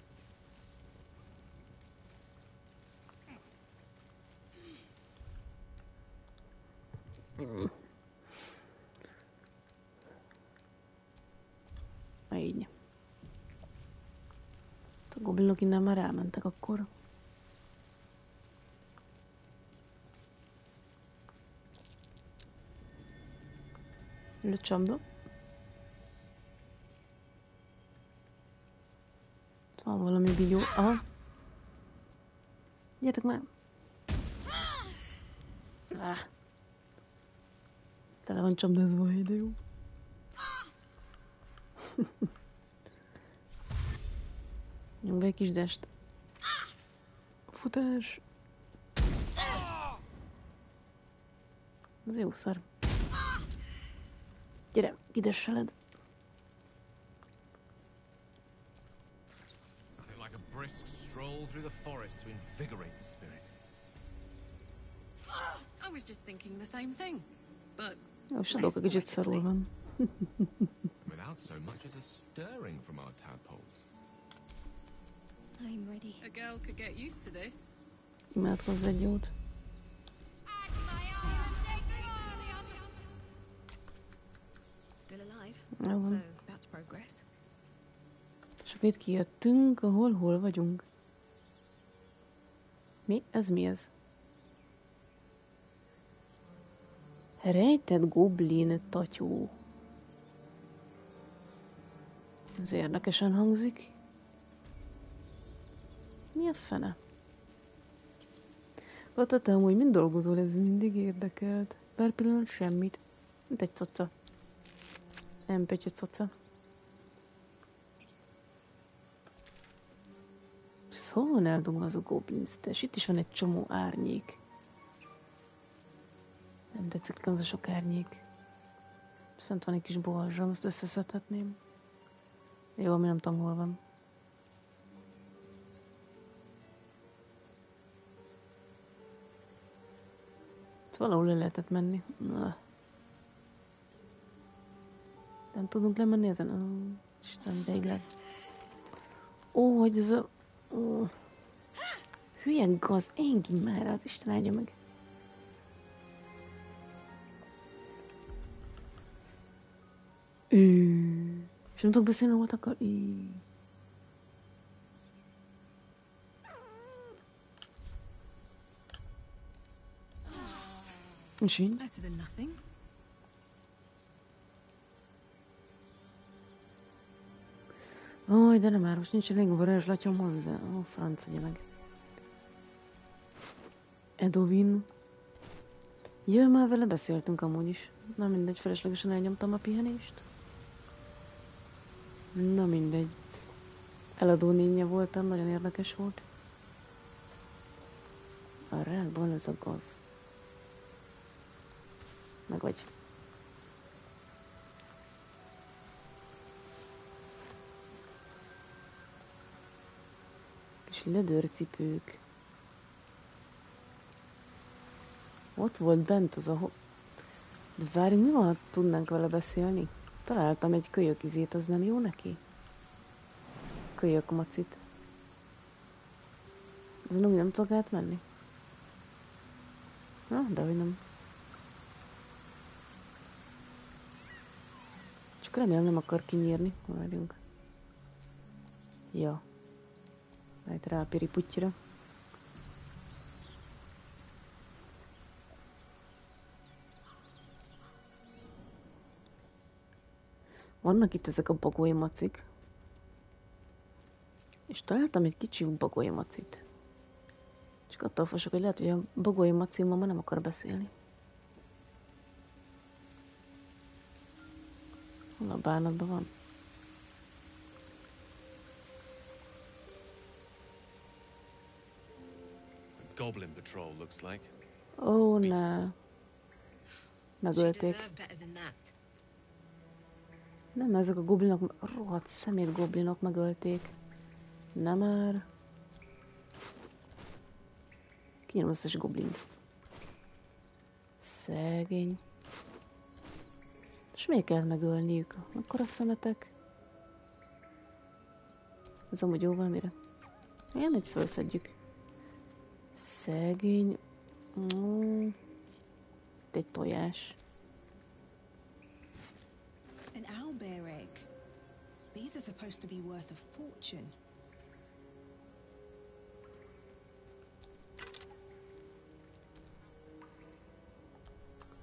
Így. A goblinok innen már elmentek akkor. Lecsapda. Van valami bigyó. Aha. Gyertek már. Tele van csapdázva a hely, de jó. Nyomd be egy kis dest. Futás. Ez jó szar. Gyere, kidesseled. Nothing like a brisk stroll through the forest to invigorate the spirit. I was just thinking the same thing, but Jó, Shadowka kicsit szarul van. Without so much as a stirring from our tadpoles. I'm ready. A girl could get used to this. Imádkozz egy jót. Still alive. Jó van. So that's progress. És akkor itt kijöttünk, hol vagyunk? Mi? Ez mi ez? Rejtett goblin tatyó. Ez érdekesen hangzik. Mi a fene? Te amúgy mind dolgozol, ez mindig érdekelt. Per pillanat semmit. Mint egy coca. Nem pötyö coca. Hol van eldugva az a goblinsztes? Itt is van egy csomó árnyék. Nem tetszik nekem az a sok árnyék. Itt fent van egy kis balzsam, azt összeszedhetném. Jó, ami nem tudom, hol van. Itt valahol le lehetett menni. Nem tudunk lemenni ezen? Ó, Isten, végleg. Ó, hogy ez a... Ó. Hülye gaz, engedj már, az Isten áldja meg. És nem tudok beszélni, hol akar? És így? Better than nothing. Ó, de nem már, most nincs elég varázs latyom hozzá. Ó, franc, adja meg. Edovin. Jö, már vele beszéltünk amúgy is. Na mindegy, feleslegesen elnyomtam a pihenést. Na mindegy. Eladó nénye voltam, nagyon érdekes volt. A rákban ez a gaz. Meg vagy. Kis ledőrcipők. Ott volt bent az a... De várj, mi van, ha tudnánk vele beszélni? Találtam egy kölyökizét, az nem jó neki? Kölyökmacit. Ezen úgy nem tudok átmenni? Na, dehogy nem. Csak remélem nem akar kinyírni. Várjunk. Ja. Majd rá a piriputtyira. Vannak itt ezek a bagoly macik. És találtam egy kicsi bagoly macit. Csak attól fosok, hogy lehet, hogy a bagoly maci ma nem akar beszélni. Hol a bánatban van? Goblin patrol looks like. Ó, ne. Megölték. Nem, ezek a goblinok, rohadt szemét goblinok megölték. Nem már. Kínom összes goblint. Szegény. És miért kell megölniük? Akkor a szemetek. Ez amúgy jó valamire. Ilyen, hogy felszedjük. Szegény... egy tojás. An owlbear egg. These are supposed to be worth a fortune.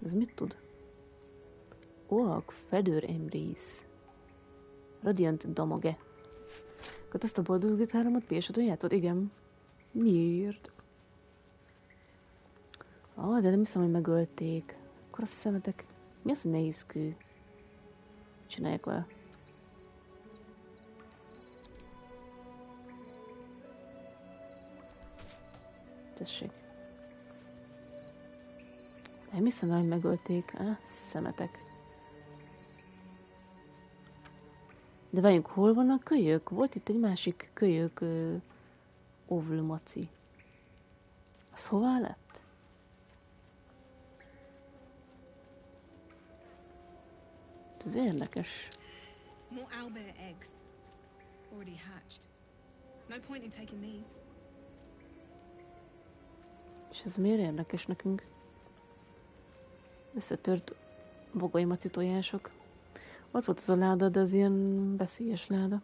Ez mit tud? Oak Feather Embrace. Radiant Damage. Hát ezt a Baldur's Gate 3-at PS5-ön játszott? Igen. Miért? De nem hiszem, hogy megölték. Akkor a szemetek... Mi az, hogy nehéz kő? Csinálják vele. Tessék. Nem hiszem el, hogy megölték. Szemetek. De várjunk, hol vannak kölyök? Volt itt egy másik kölyök ovlmaci. Az hová lett? Ez érdekes. More owlbear eggs. Already hatched. No point in taking these. És ez miért érdekes nekünk? Összetört bogai maci tojások. Ott volt az a láda, de az ilyen veszélyes láda.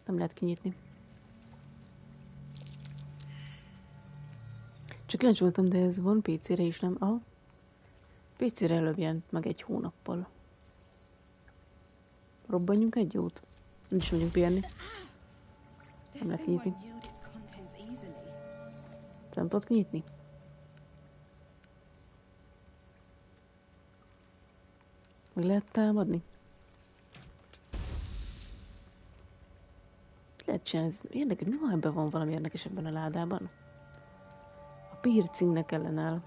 Nem lehet kinyitni. Csak kíváncsi voltam, de ez van PC-re is, nem? Aha. PC-re előbb jelent meg egy hónappal. Robbanjunk egy jót? Nem is megyünk pihenni. Nem lehet kinyitni. Te nem tudod kinyitni? Meg lehet támadni? Lehet csinálni, ez érdekes, mi van, ebben van valami érdekes ebben a ládában? A piercingnek ellenáll.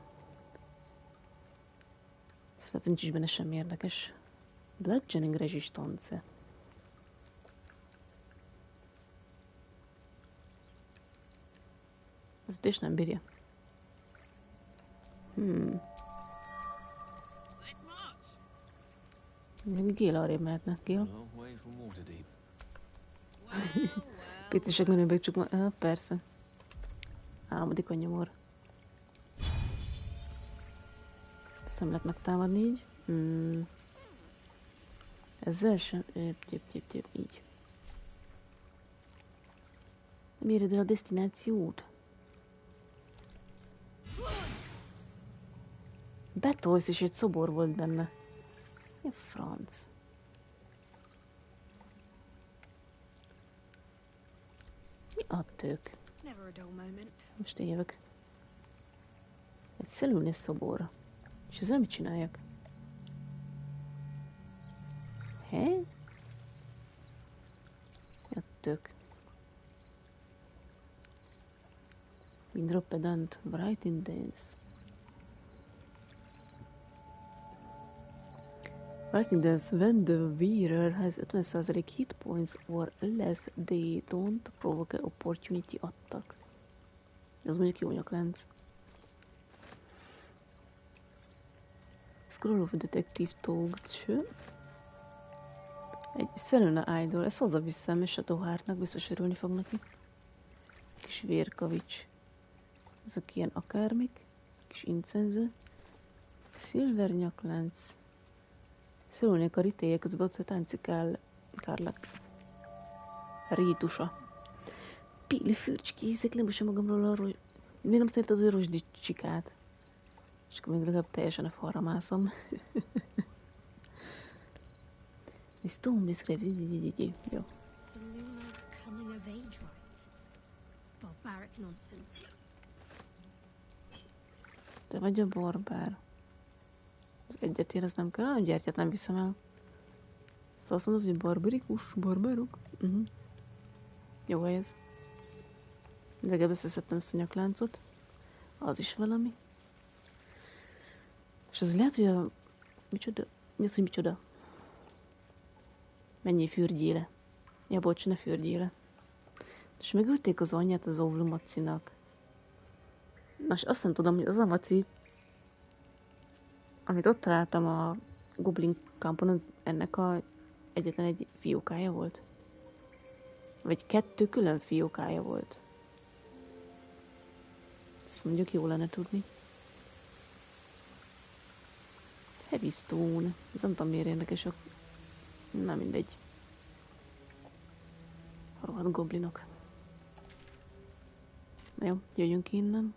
Szóval nincs is benne semmi érdekes. Bludgeoning resistance. Az ütés nem bírja. Még Gél arrébb mehetne. Gél? Picisek menőből csak ma... persze. Álmodik a nyomor. Ezt nem lehet megtámadni így. Ezzel sem... így. Nem éred el a desztinációt? Betolsz, és egy szobor volt benne. Mi a franc? Mi a tök? Most én jövök. Egy szelülni szobor. És ezzel mit csináljak? Hé? Mi a tök? Mindrop pedant, bright in dance. Writing this, when the wearer has 50% hit points or less, they don't provoke an opportunity attack. Ez mondjuk jó nyaklánc. Scroll of Detective Talk. Egy Selena Idol. Ezt hazaviszem, és a Dohártnak biztos örülni fog neki. Kis vérkavics. Ezek ilyen akármik. Kis incenző. Silver nyaklánc. Szülnék a ritélyek közben ott, hogy táncikál Kárlak rítusa. Pili fürcskézek, nem is magamról arról, hogy miért nem szereted az rozsdi csikát. És akkor még legalább teljesen a falra mászom. És Stone describes, jó. Coming of age rites. Barbaric nonsense. Te vagy a barbár. Az egyet ér, az nem kell. A gyertyát nem viszem el. Szóval azt mondod, hogy barbarikus, barbárok? Jó hely ez. Legalább összeszedtem ezt a nyakláncot. Az is valami. És az lehet, hogy a... Micsoda? Mi az, hogy micsoda? Mennyi fürdjéle. Ja, bocs, ne fürdjéle. És megölték az anyját az Ovlu Macinak. Na, és azt nem tudom, hogy az a maci, amit ott találtam a Goblin Campon, az ennek a egyetlen egy fiókája volt. Vagy 2 külön fiókája volt. Ezt mondjuk jó lenne tudni. Heavy Stone. Ez nem tudom miért érdekes a... Na mindegy. Rohadt goblinok. Na jó, jöjjünk innen.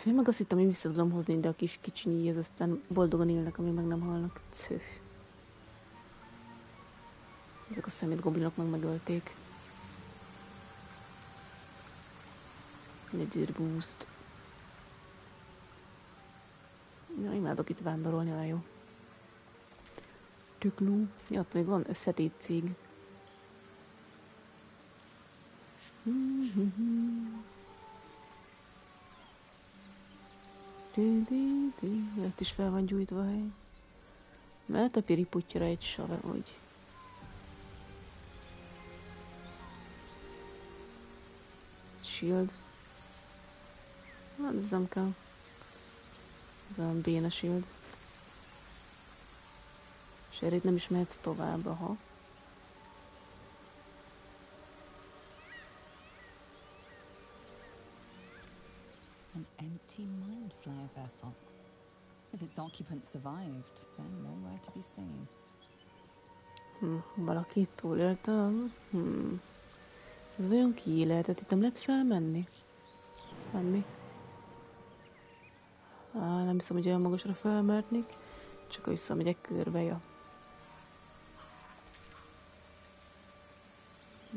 Én meg azt hittem, hogy vissza tudom hozni ide a kis kicsinyéhez, aztán boldogan élnek, amíg meg nem halnak. Cöh. Ezek a szemét goblinok meg megölték. Egy boost. Ja, imádok itt vándorolni, olyan jó. Tüklú. Ja, ott még van összetét cég. Ott is fel van gyújtva a hely. Mert a piriputtyra egy saver, úgy. Shield. Hát ez nem kell. Ez a béna shield. És erre itt nem is mehetsz tovább, aha. An empty mind flare vessel. If its occupant survived, they're nowhere to be seen. Valaki túlélte? Ez vajon kiéletett? Itt nem lehet felmenni? Semmi. Nem hiszem, hogy olyan magasra felmernék. Csak visszamegyek körbe, ja.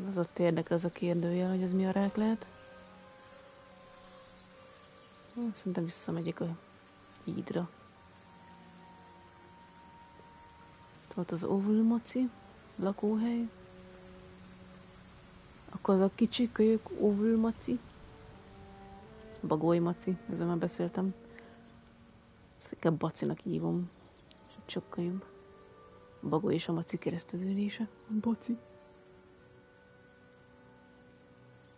Az ott érdekel az a kérdőjel, hogy ez mi a rák lehet. Szerintem visszamegyek a hídra. Itt volt az óvulmaci lakóhely. Akkor az a kicsi kölyök óvulmaci. Bagolymaci, ezzel már beszéltem. Ezt inkább Bacinak hívom. Sokkal jobb. A Bagoly és a Maci kereszteződése. Baci.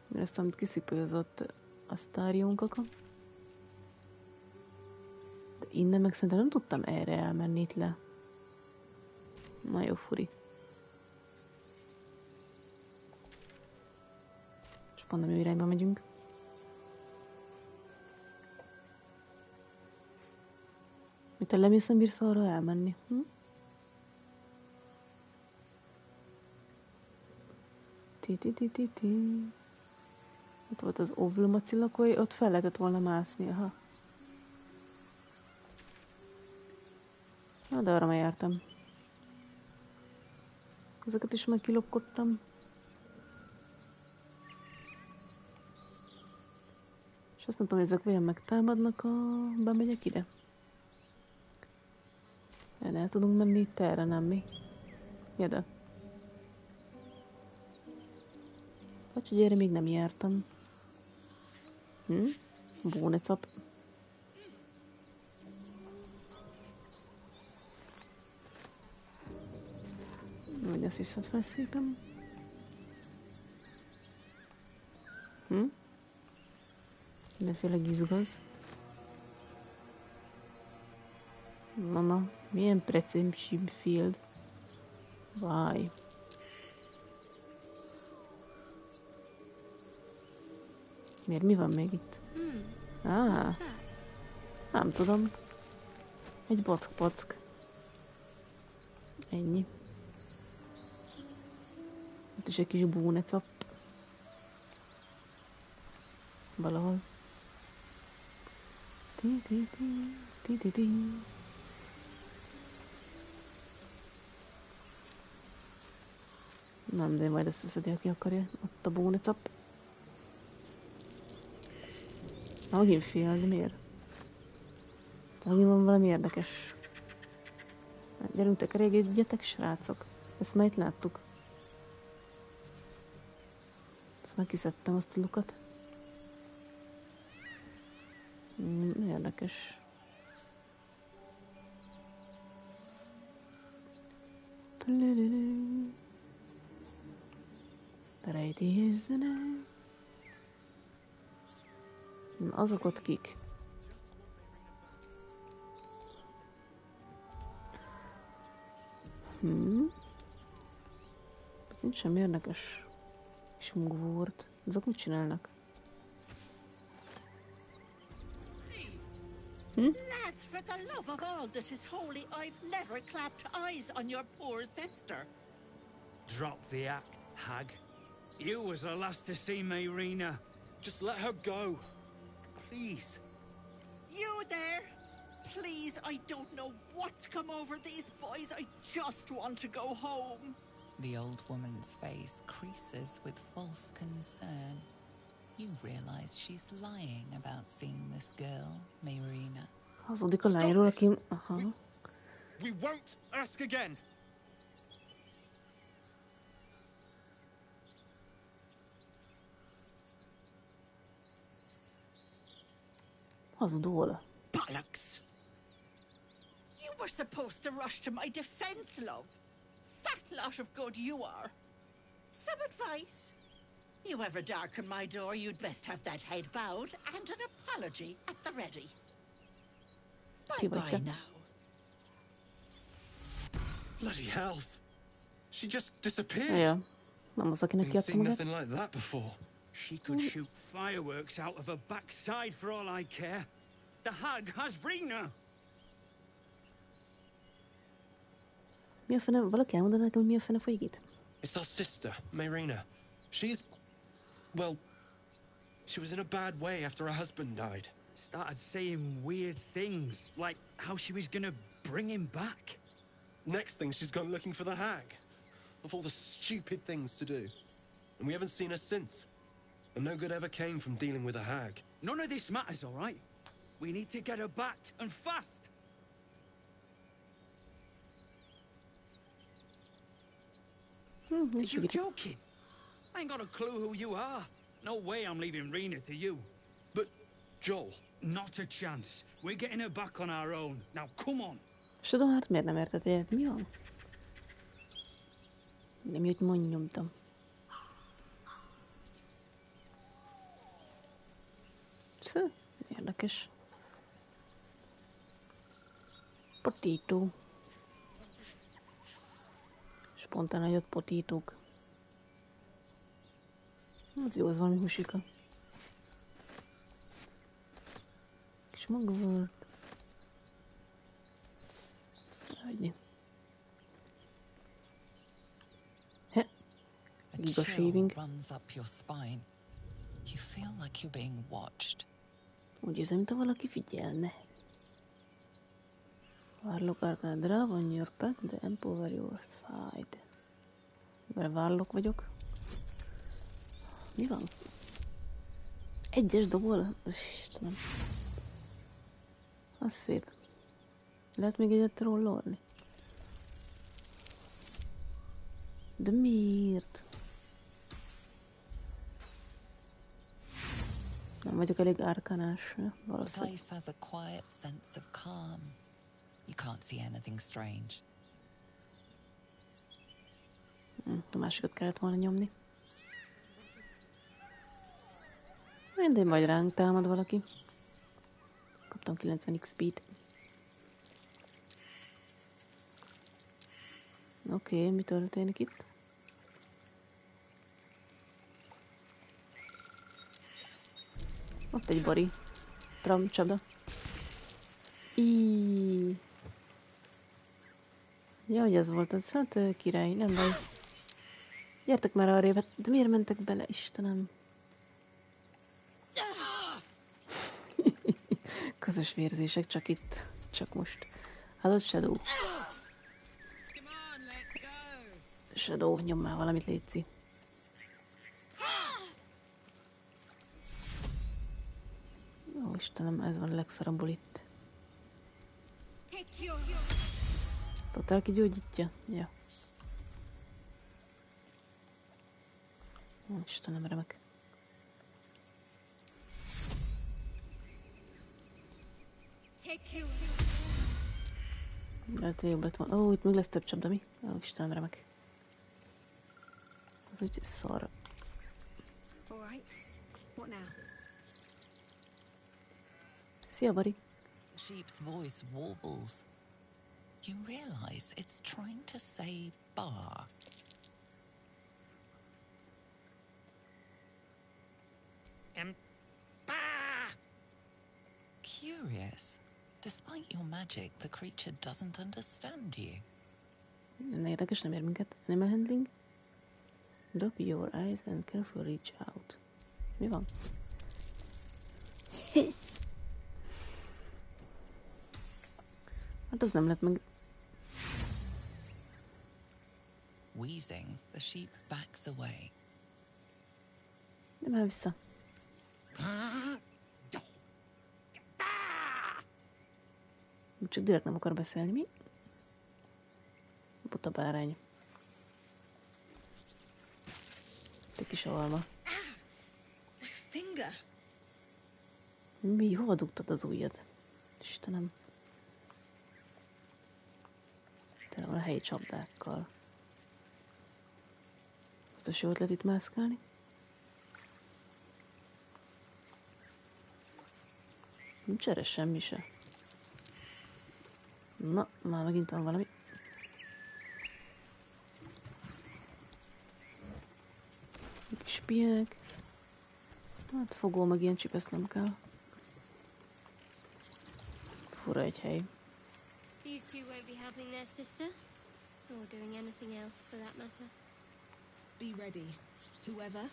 Mert ezt, amit kiszipőzott a sztárjónkaka. De innen meg szerintem nem tudtam erre elmenni itt le. Na jó, furi. És pont nem jó irányba megyünk. Mit te lemész, nem bírsz arra elmenni? Ott volt az óvulmaci lakói, ott fel lehetett volna mászni, aha. Na, de arra már jártam. Ezeket is megkilopkodtam. És azt nem tudom, hogy ezek vajon megtámadnak, bemegyek ide. El tudunk menni itt erre, nem mi? Jede. Vagy hogy erre még nem jártam. Bónecap. Vagy azt viszont fel szépen. Mindenféle gizgaz. Na, milyen precímsív field. Vaj. Miért? Mi van még itt? Nem tudom. Egy bock-bock. Ennyi. Ott is egy kis búnecap. Valahol. Nem, de majd ezt összedi, aki akarja. Ott a bónecap. Megint field, miért? Megint van valami érdekes. Gyerünk, tekerégedjetek, srácok. Ezt már itt láttuk. Ezt már kiszedtem, azt a lukat. Érdekes. Rejti zene. Azok ott kik? Nincs semmi érdekes. Smugvort. Azok mit csinálnak? Lads, for the love of all that is holy, I've never clapped eyes on your poor sister. Drop the act, hag. You was the last to see Mayrina. Just let her go. Please. You there? Please, I don't know what's come over these boys. I just want to go home. The old woman's face creases with false concern. You realize she's lying about seeing this girl, Mayrina. Hazudik a lányról, aki... Aha. We won't ask again. Hazudol. Bollocks! You were supposed to rush to my defense, love. Fat lot of good you are. Some advice? You ever darken my door, you'd best have that head bowed and an apology at the ready. Bye-bye now. Bloody hells. She just disappeared. Ja. Nem az, akinek I've seen magát. nothing like that before. She could shoot fireworks out of her backside for all I care. The hag has Rina. Mi a fene? Valaki elmondaná nekem, hogy mi a fene folyik itt? It's our sister, Mayrina. She's... well... she was in a bad way after her husband died. Started saying weird things, like how she was gonna bring him back. Next thing, she's gone looking for the hag. Of all the stupid things to do. And we haven't seen her since. And no good ever came from dealing with a hag. None of this matters, all right? We need to get her back, and fast. Are you joking? I ain't got a clue who you are. No way I'm leaving Rina to you. But, Joel... Not a chance. We're getting her back on our own. Now, come on. És tudom, hát miért nem érted egyet? Mi van? Nem jött, nyomtam. Szóval, érdekes. Potító. Spontán nagyot potítók. Az jó, az valami húsika. Kis maga volt. Hagyni. A chill runs up your spine. You feel like you're being watched. Úgy érzem, mintha valaki figyelne. Warlock Arcana Draw on your pack, the empower your side. Mert Warlock vagyok. Mi van? Egyes dobol? Istenem. Az szép. Lehet még egyet rollolni? De miért? Nem vagyok elég árkanás, valószínűleg. The place has a quiet sense of calm. You can't see anything strange. A másikat kellett volna nyomni. Mindegy, majd ránk támad valaki. Kaptam 90 XP-t. Oké, mi történik itt? Ott egy bari. Tramcsapda. Ja, hogy ez volt az. Hát király, nem baj. Gyertek már arrébb, de miért mentek bele, Istenem? Közös vérzések csak itt, csak most. Hallod, Shadow? Shadow, nyom már valamit, létszi. Ó, Istenem, ez van a legszarabbul itt. Totál kigyógyítja? Ja. Ó, Istenem, remek. Lehet, hogy jobbet van. Ó, itt még lesz több csapda, mi? Ó, Istenem, remek. Az úgy szar. Szia, Bari. Sheep's voice warbles. You realize it's trying to say bar. Curious. Despite your magic, the creature doesn't understand you. Érdekes, nem ér minket. Animal handling. Drop your eyes and carefully reach out. Mi van? Hát az nem lett meg. Wheezing, the sheep backs away. De már vissza. Csak direkt nem akar beszélni, mi? Buta bárány. Te kis alma. My finger. Mi? Hova dugtad az ujjad? Istenem. Tele van a helyi csapdákkal. Biztos jó ötlet itt mászkálni? Nincs erre semmi se. Na, már megint van valami. Kis piák. Hát fogó meg ilyen csipesz nem kell. Fura egy hely. These two won't be helping their sister, or doing anything else for that matter. Be ready. Whoever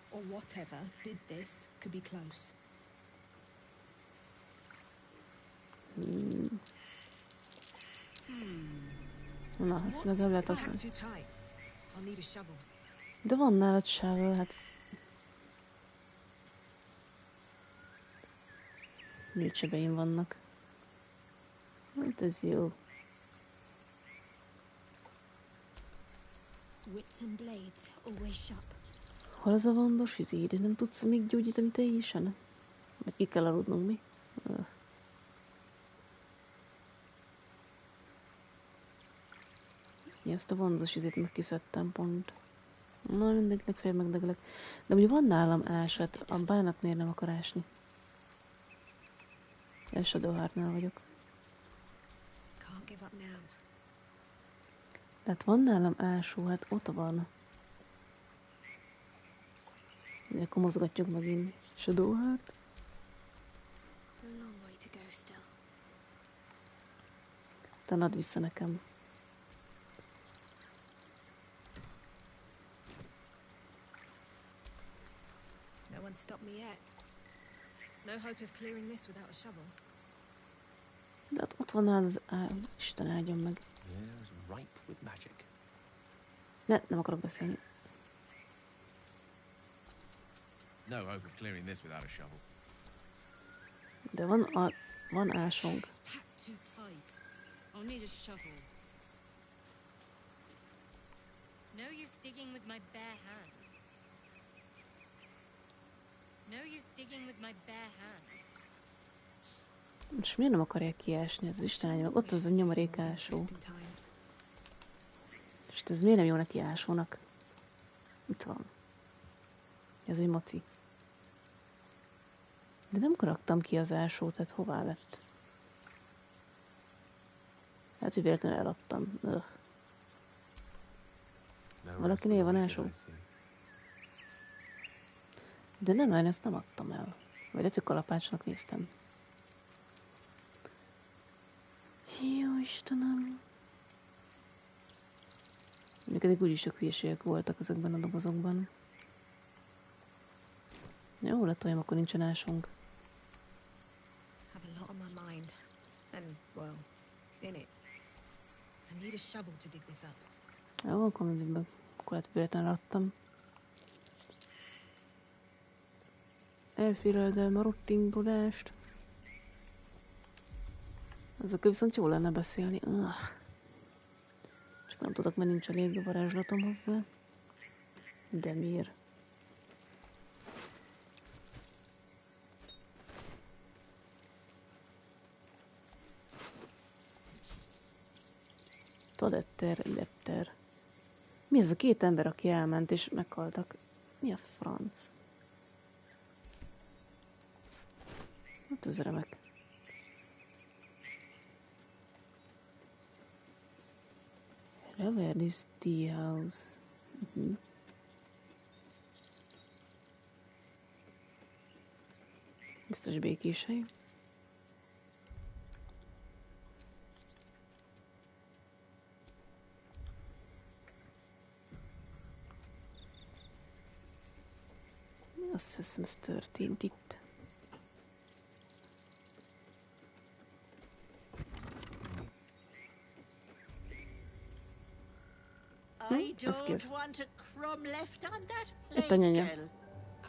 or whatever did this could be close. Na, ezt legalább lehet használni. Too tight. I'll need a shovel. De van nálad shovel, hát... Nyílcsebeim vannak. Hát ez jó. Wits and blades, always sharp. Hol az a vandos izéd? Nem tudsz még gyógyítani teljesen? Vagy ki kell aludnunk, mi? Ezt a vonzos izét meg kiszedtem pont. Na mindegy, legfeljebb megdeglek. De ugye van nálam ásat, a bánatnél nem akar ásni. Shadowheartnál vagyok. Can't give up now. Tehát van nálam ásó, hát ott van. De akkor mozgatjuk megint Shadowheart. A long way to go still. Te add vissza nekem. No one stopped me yet. No hope of clearing this without a shovel. De hát ott van az Isten áldjon meg. Ripe with magic. Ne, nem akarok beszélni. No hope of clearing this without a shovel. De van ásónk. Packed too tight. I'll need a shovel. No use digging with my bare hands. No use digging with my bare hands. És miért nem akarják kiásni az Isten áldja meg? Ott az a nyomorék ásó. És ez miért nem jó neki ásónak? Itt van. Ez egy maci. De nem raktam ki az ásót, tehát hová lett? Hát, hogy véletlenül eladtam. Valakinél van ásó? De nem, én ezt nem adtam el. Vagy lehet, hogy kalapácsnak néztem. Jó Istenem. Neked úgyis csak hülyeségek voltak ezekben a dobozokban. Jó, letoljam, akkor nincsen ásunk. Have a lot on my mind. And, well, in it. I need a shovel to dig this up. Jó, akkor mindig meg. Akkor lehet véletlenül adtam. Elféleldem a rottingodást. Ezekkel viszont jó lenne beszélni. Csak nem tudok, mert nincs elég a varázslatom hozzá. De miért? Letter. Mi ez a két ember, aki elment és meghaltak? Mi a franc? Hát ez remek. Reverdy's Tea House. Biztos békés hely. Azt hiszem, ez történt itt. I don't want a crumb left on that Itt a plate, nyanya. girl.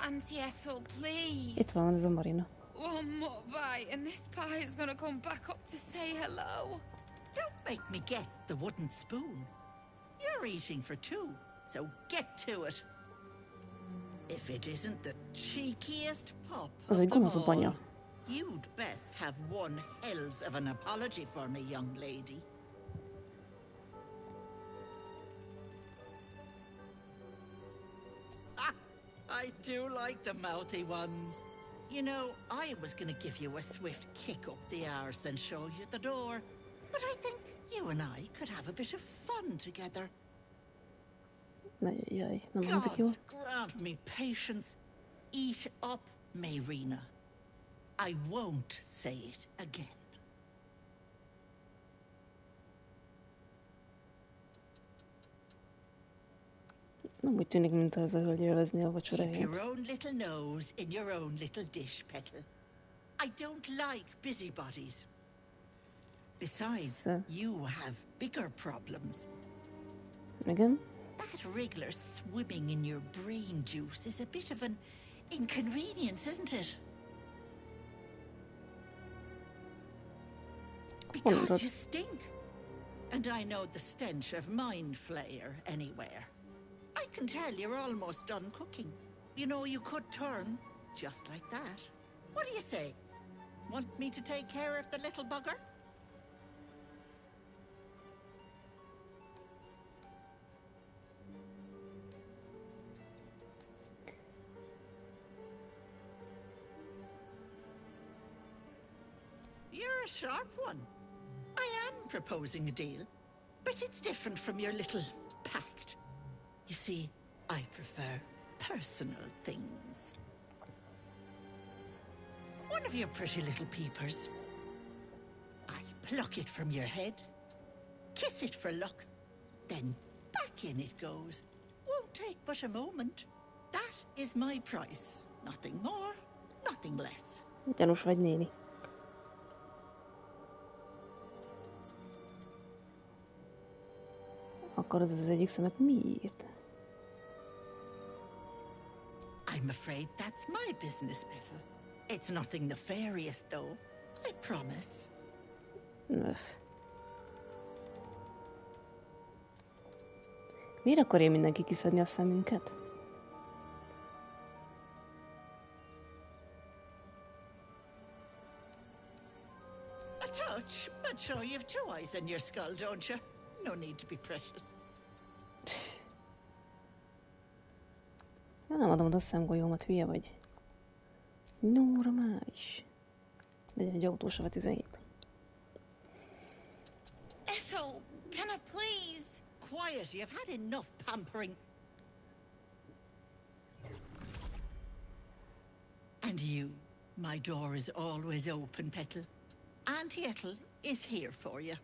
Auntie Ethel, please. Itt van ez a Marina. One more bite and this pie is gonna come back up to say hello. Don't make me get the wooden spoon. You're eating for two, so get to it. If it isn't the cheekiest pop Az egy of them gonosz banya. all, you'd best have one hells of an apology for me, young lady. Ah, I do like the mouthy ones. You know, I was gonna give you a swift kick up the arse and show you the door. But I think you and I could have a bit of fun together. Jaj, nem hangzik jól. God grant me patience. Eat up, Mayrina. I won't say it again. Nem úgy tűnik, mint ez a hölgy élvezni a Keep vacsoráját. your own little nose in your own little dish, Petal. I don't like busybodies. Besides, you have bigger problems. Igen? That wriggler swimming in your brain juice is a bit of an inconvenience, isn't it? Because you stink. And I know the stench of mind flayer anywhere. I can tell you're almost done cooking. You know, you could turn just like that. What do you say? Want me to take care of the little bugger? You're a sharp one. I am proposing a deal, but it's different from your little pact. You see, I prefer personal things. One of your pretty little peepers. I pluck it from your head, kiss it for luck, then back in it goes. Won't take but a moment. That is my price. Nothing more, nothing less. Gyanús vagy, néni. Akarod az egyik szemet? Miért? I'm afraid that's my business, Petal. It's nothing nefarious, though. I promise. Miért akarja mindenki kiszedni a szemünket? A touch, but sure you've two eyes in your skull, don't you? No need to be precious. Nem adom oda a szemgolyómat, hülye vagy. Normális. Legyen egy autós a 17. Ethel, can I please? Quiet, you've had enough pampering. And you, my door is always open, Petal. Auntie Ethel is here for you.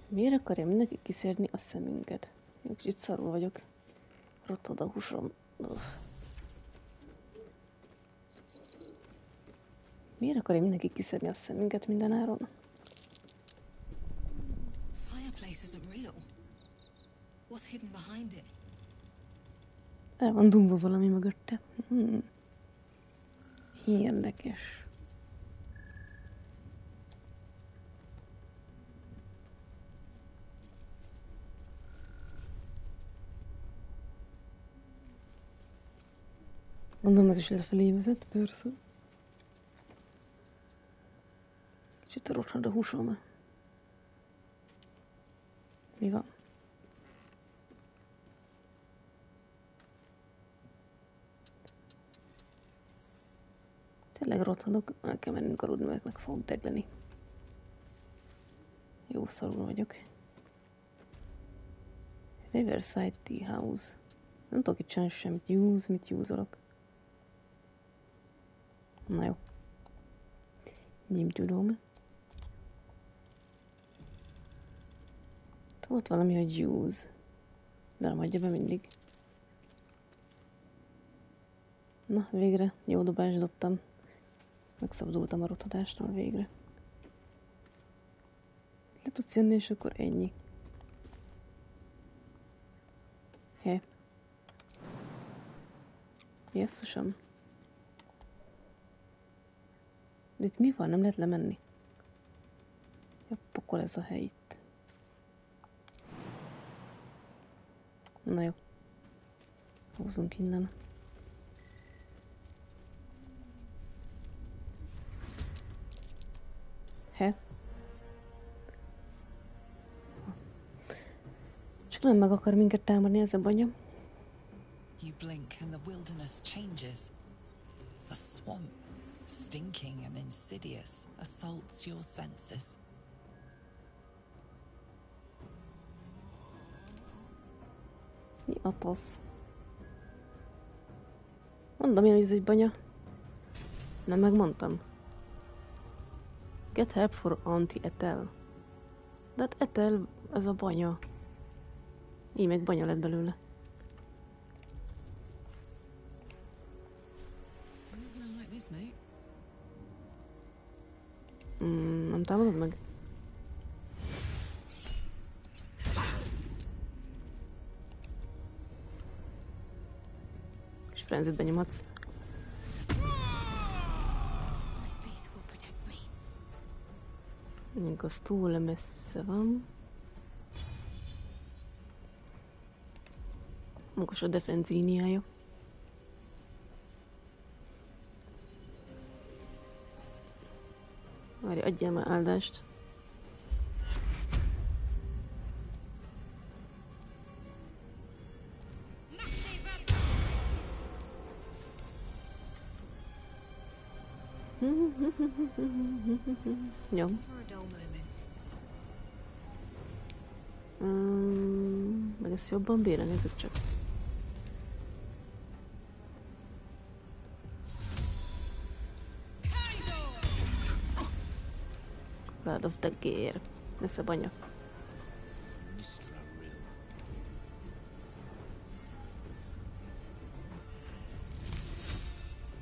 Miért akarja mindenki kiszedni a szemünket? Én kicsit szarul vagyok. Rottad a húsom. Miért akarja mindenki kiszedni a szemünket mindenáron? Fireplace isn't real. What's hidden behind it? El van dugva valami mögötte. Érdekes. Gondolom ez is lefelé vezet, persze. Kicsit rothad a húsom. Mi van? Tényleg rothadok, el kell mennünk aludni, mert meg fogok degleni. Jó szarul vagyok. Riverside Tea House. Nem tudok itt csinálni semmit. Mit use-olok. Na jó. Nem tudom. Ott valami, hogy use. De nem adja be mindig. Na, végre. Jó dobást dobtam. Megszabadultam a rothatástól végre. Le tudsz jönni, és akkor ennyi. Hé. Jesszusom. De itt mi van? Nem lehet lemenni. Ja, pokol ez a hely itt. Na jó. Húzzunk innen. He? Csak nem meg akar minket támadni ez a banya. You blink and the wilderness changes. A swamp, stinking and insidious, assaults your senses. Mi a tosz? Mondom én, hogy ez egy banya. Nem megmondtam. Get help for anti-etel. De hát etel, ez a banya. Így meg banya lett belőle. Nem támadod meg? És frenzit benyomhatsz. Mondjuk az túl messze van. Munkos a defenzíniája. Várj, adjál már áldást. Jó. Meg ezt jobban bírja, nézzük csak. Cloud of the Gear. Ez a banya.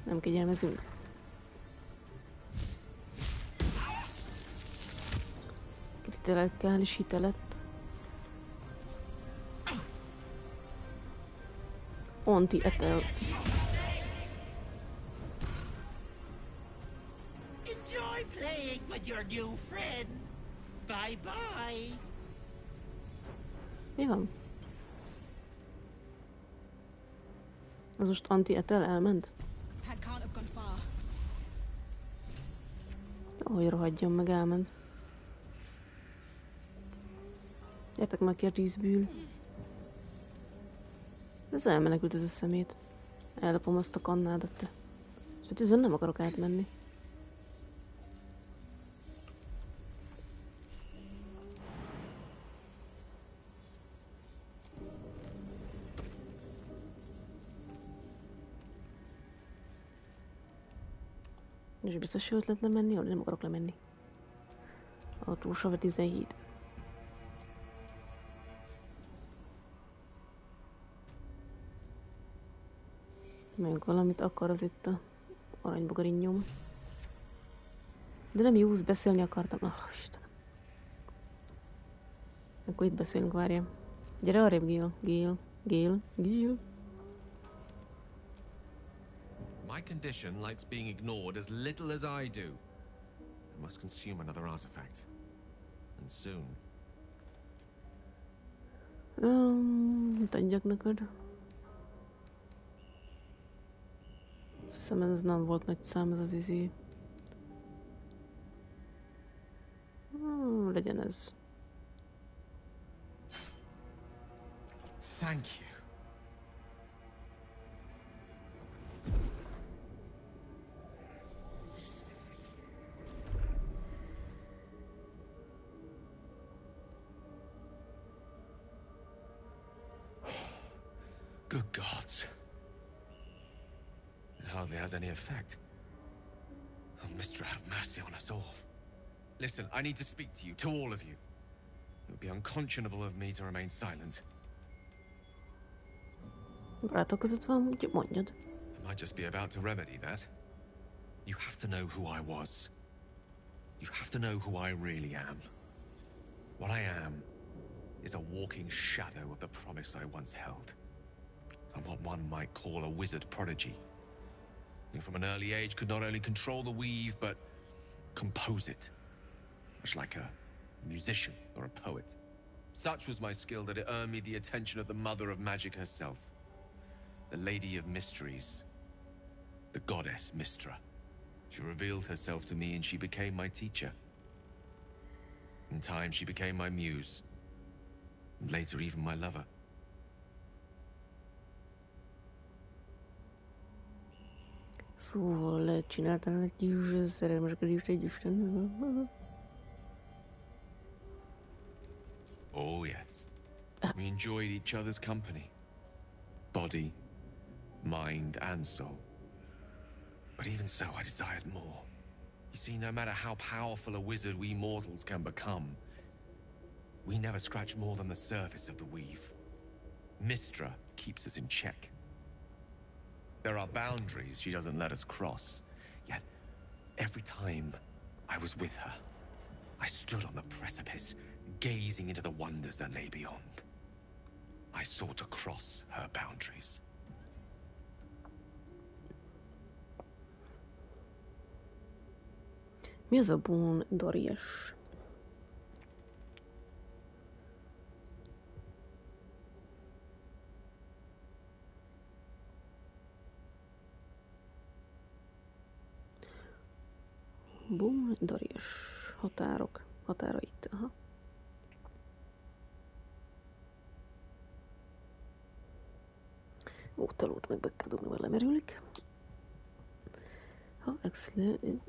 Nem kegyelmezünk. Kritikális hitelet. Anti-etel. Enjoy playing with your new friends. Bye-bye. Mi van? Az most anti-etel elment? Ahogy rohadjon meg, elment. Gyertek meg ki a tűzbűl. Ez elmenekült ez a szemét. Ellopom azt a kannádat, te. És a tűzön nem akarok átmenni. És biztos jó ötlet lemenni, oda nem akarok lemenni. A túlsó 17. Meg valamit akar az itt a aranybogarinyom. De nem Júz, beszélni akartam. Istenem. Akkor itt beszélünk, várjál. Gyere arrébb, Gil. My condition likes being ignored as little as I do. I must consume another artifact. And soon. Mit adjak neked? Azt hiszem, ez nem volt nagy szám, ez az izé. Legyen ez. Thank you. Good gods. It hardly has any effect. Oh, Mistra, have mercy on us all. Listen, I need to speak to you, to all of you. It would be unconscionable of me to remain silent. Barátok között van, úgyhogy mondjad. I might just be about to remedy that. You have to know who I was. You have to know who I really am. What I am is a walking shadow of the promise I once held. I'm what one might call a wizard prodigy. Who from an early age could not only control the weave, but compose it. Much like a musician or a poet. Such was my skill that it earned me the attention of the mother of magic herself. The Lady of Mysteries. The goddess Mistra. She revealed herself to me and she became my teacher. In time she became my muse. And later even my lover. Szóval csináltál egy kis szerelmeskedést egy istennel. Oh yes. We enjoyed each other's company. Body, mind, and soul. But even so, I desired more. You see, no matter how powerful a wizard we mortals can become, we never scratch more than the surface of the weave. Mistra keeps us in check. There are boundaries she doesn't let us cross. Yet, every time I was with her, I stood on the precipice, gazing into the wonders that lay beyond. I sought to cross her boundaries. Mi az a Baldur? Baldur határok, határait, aha. Ó, talót meg be kell dobni, mert lemerülik. Ha, excellent.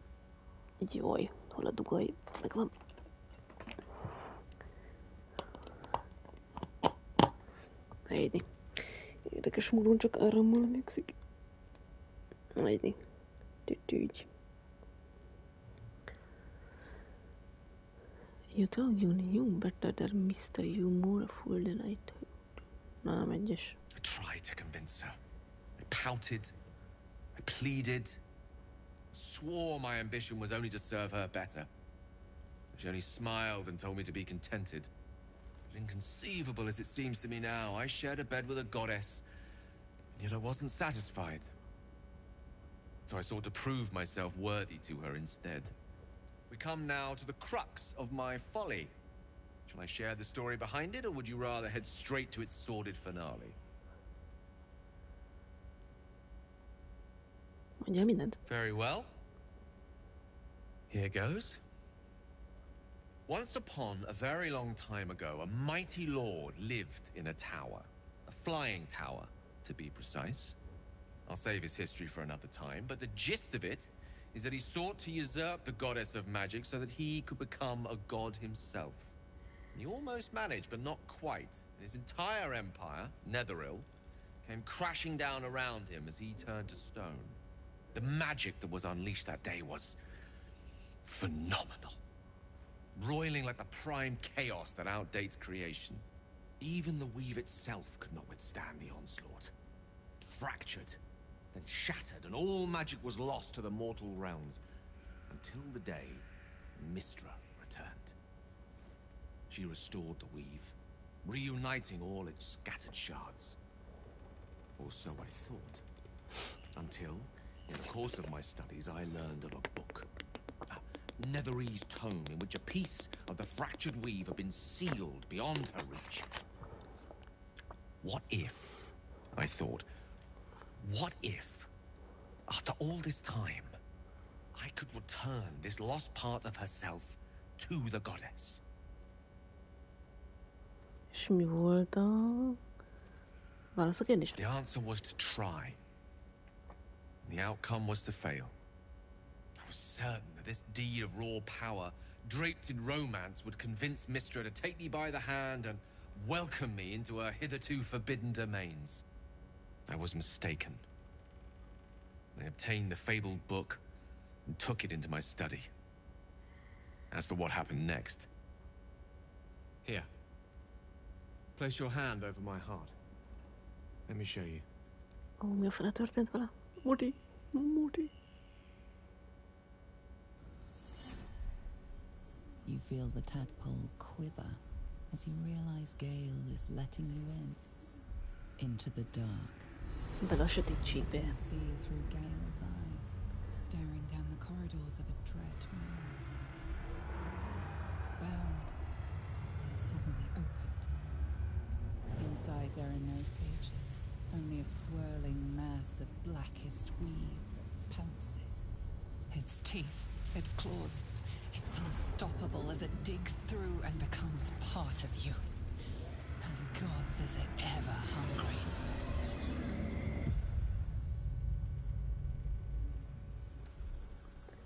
Jaj, hol a dugaj? Megvan. Egyni. Érdekes módon csak árammal működik. Egyni. Tütügy. You thought you knew better than Mr. You more fool than I told. Nem, egyes. I tried to convince her. I pouted. I pleaded. Swore my ambition was only to serve her better. She only smiled and told me to be contented. But inconceivable as it seems to me now, I shared a bed with a goddess, and yet I wasn't satisfied. So I sought to prove myself worthy to her instead. We come now to the crux of my folly. Shall I share the story behind it, or would you rather head straight to its sordid finale? Mondja mindent. Very well. Here goes. Once upon a very long time ago, a mighty lord lived in a tower. A flying tower, to be precise. I'll save his history for another time, but the gist of it is that he sought to usurp the goddess of magic so that he could become a god himself. He almost managed, but not quite. His entire empire, Netheril, came crashing down around him as he turned to stone. The magic that was unleashed that day was phenomenal. Roiling like the prime chaos that outdates creation. Even the weave itself could not withstand the onslaught. It fractured, then shattered, and all magic was lost to the mortal realms. Until the day Mistra returned. She restored the weave, reuniting all its scattered shards. Or so I thought. Until, in the course of my studies, I learned of a book. A Netherese tome in which a piece of the fractured weave had been sealed beyond her reach. What if, I thought, what if, after all this time, I could return this lost part of herself to the goddess? És mi volt a válasz a kérdésre? The answer was to try. The outcome was to fail. I was certain that this deed of raw power, draped in romance, would convince Mistra to take me by the hand and welcome me into her hitherto forbidden domains. I was mistaken. I obtained the fabled book and took it into my study. As for what happened next... Here. Place your hand over my heart. Let me show you. Ó, mi a fele történt vele? Mudi. You feel the tadpole quiver as you realize Gale is letting you in. Into the dark. Bele a sötétségbe. You see through Gale's eyes, staring down the corridors of a dread memory. Bound and suddenly opened. Inside there are no pages, only a swirling mass of blackest weave that pounces. Its teeth, its claws, it's unstoppable as it digs through and becomes part of you. And gods, is it ever hungry.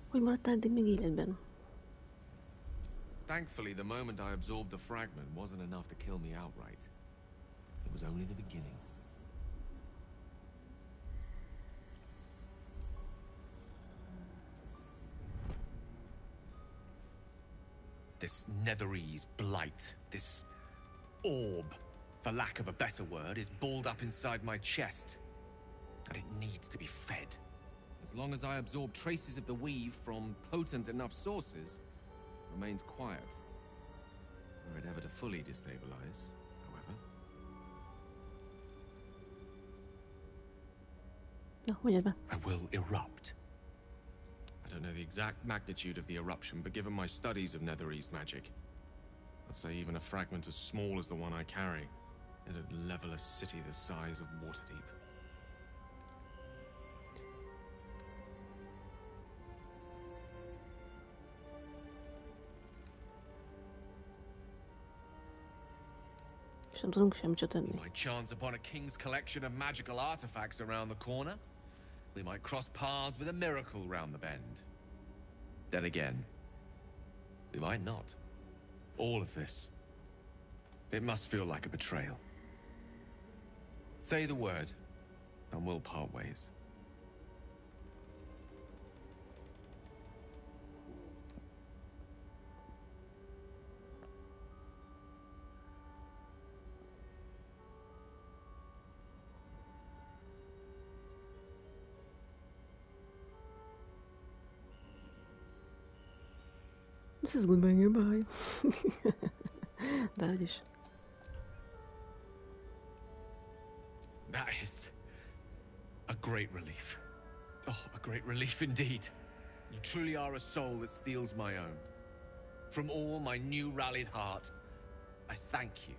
Hogy maradtál eddig még életben? Thankfully, the moment I absorbed the fragment wasn't enough to kill me outright. It was only the beginning. This Netherese blight, this orb, for lack of a better word, is balled up inside my chest. And it needs to be fed. As long as I absorb traces of the weave from potent enough sources, it remains quiet. Were it ever to fully destabilize, however. Na, mondjad be. I will erupt. I don't know the exact magnitude of the eruption, but given my studies of Netherese magic, I'd say even a fragment as small as the one I carry, it'd level a city the size of Waterdeep. És nem tudunk semmit tenni. We might chance upon a king's collection of magical artifacts around the corner. We might cross paths with a miracle round the bend. Then again, we might not. All of this. It must feel like a betrayal. Say the word, and we'll part ways. This is goodbye. De hogy is. That is a great relief. Oh, a great relief indeed. You truly are a soul that steals my own. From all my new rallied heart, I thank you.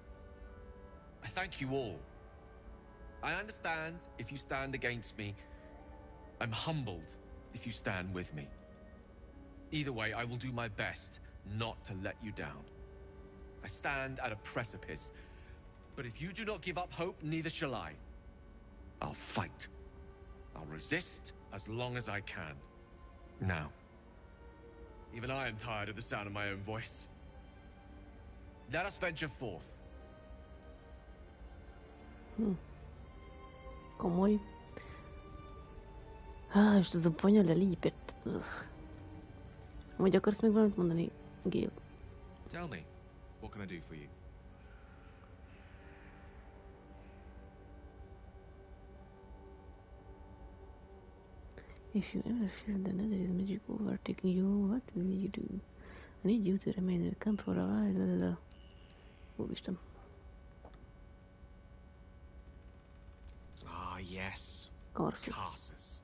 I thank you all. I understand if you stand against me. I'm humbled if you stand with me. Either way, I will do my best not to let you down. I stand at a precipice, but if you do not give up hope, neither shall I. I'll fight. I'll resist as long as I can. Now, even I am tired of the sound of my own voice. Let us venture forth. Komoly. És ez a banya lelépett. Vagy akarsz még valamit mondani, Gale? Tell me, what can I do for you? If you ever feel the Netherese magic overtaking you, what will you do? I need you to remain in the camp for a while. Úristen. Ah, yes. Karsus. Karsus.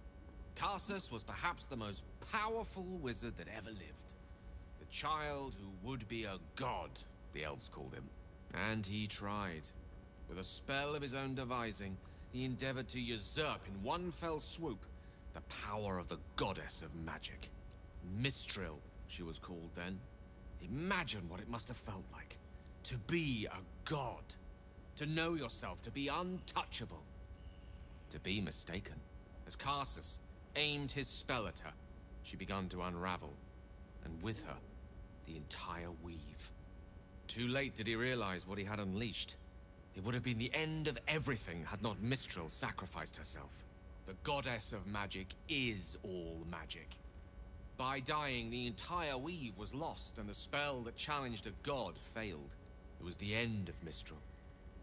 Karsus was perhaps the most powerful wizard that ever lived. The child who would be a god, the elves called him. And he tried. With a spell of his own devising, he endeavored to usurp in one fell swoop the power of the goddess of magic. Mistral, she was called then. Imagine what it must have felt like. To be a god. To know yourself, to be untouchable. To be mistaken. As Karsus aimed his spell at her, she began to unravel, and with her, the entire weave. Too late did he realize what he had unleashed. It would have been the end of everything had not Mistral sacrificed herself. The goddess of magic is all magic. By dying, the entire weave was lost, and the spell that challenged a god failed. It was the end of Mistral,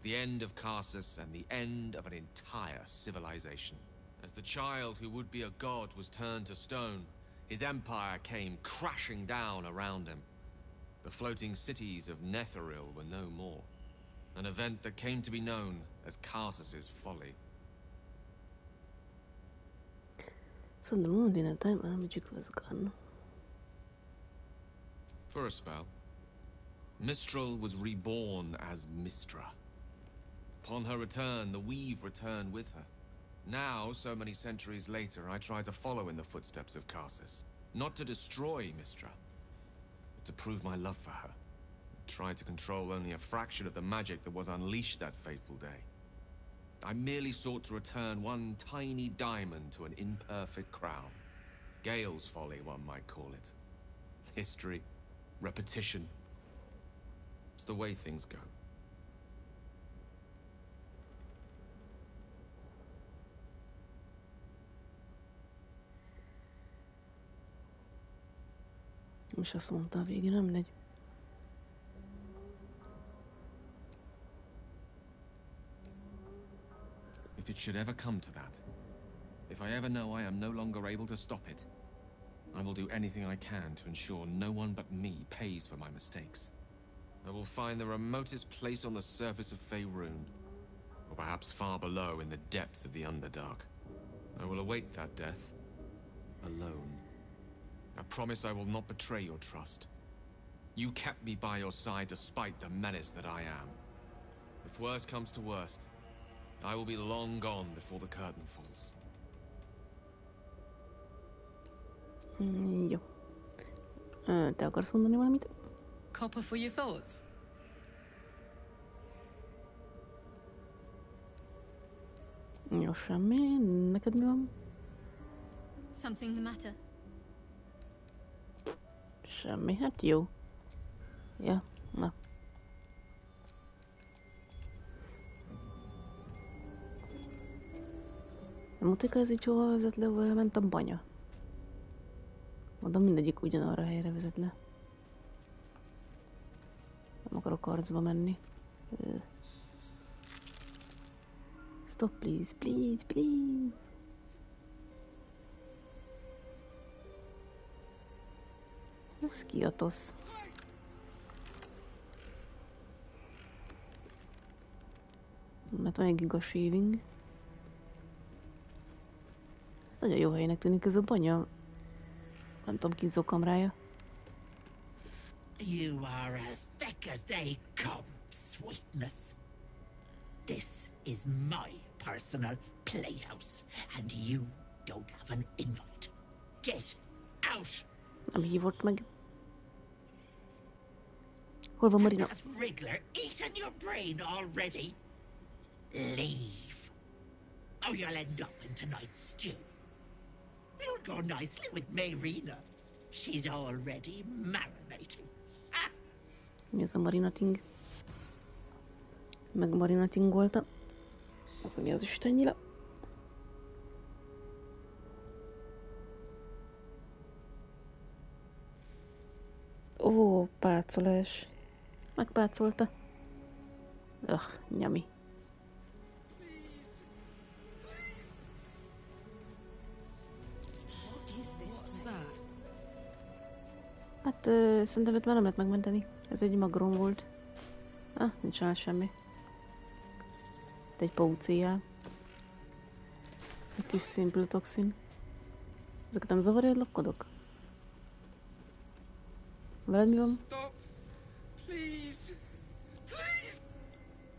the end of Karsus, and the end of an entire civilization. As the child who would be a god was turned to stone, his empire came crashing down around him. The floating cities of Netheril were no more. An event that came to be known as Karsus's folly. So the moon in a time when magic was gone. For a spell, Mistral was reborn as Mistra. Upon her return, the weave returned with her. Now, so many centuries later, I try to follow in the footsteps of Karsus. Not to destroy Mistra, but to prove my love for her. I tried to control only a fraction of the magic that was unleashed that fateful day. I merely sought to return one tiny diamond to an imperfect crown. Gale's folly, one might call it. History, repetition. It's the way things go. És azt mondta a végén, nem megy. If it should ever come to that, if I ever know I am no longer able to stop it, I will do anything I can to ensure no one but me pays for my mistakes. I will find the remotest place on the surface of Faerun, or perhaps far below in the depths of the Underdark. I will await that death, alone. I promise I will not betray your trust. You kept me by your side despite the menace that I am. If worst comes to worst, I will be long gone before the curtain falls. Jó. Te akarsz mondani valamit? Copper for your thoughts? Jó, semmi. Neked mi van? Something the matter? Semmi, hát jó. Ja, na. A mutika ez így hova vezet le, hova ment a banya? Mondom, mindegyik ugyanarra a helyre vezet le. Nem akarok arcba menni. Stop, please, please, please. Ez ki a tosz? Mert van egy giga shaving. Ez nagyon jó helynek tűnik, ez a banya. Nem tudom, ki zokamrája. You are as thick as they come, sweetness. This is my personal playhouse, and you don't have an invite. Get out! Nem hívott meg. Hol van Marina? Has that wriggler eaten your brain already? Leave. Or you'll end up in tonight's stew. You'll go nicely with Marina. She's already marinating. Mi ez a Marina Ting? Meg Marina Tingolta. Az mi az istennyila? Ó, pácolás. Megpácolta. Nyami. Hát szerintem őt már nem lehet megmenteni. Ez egy magron volt. Nincs rá semmi. Egy pauciál. Egy kis simple toxin. Ezeket nem zavarja, hogy lakkodok? Veled mi van? Stop! Please! Please!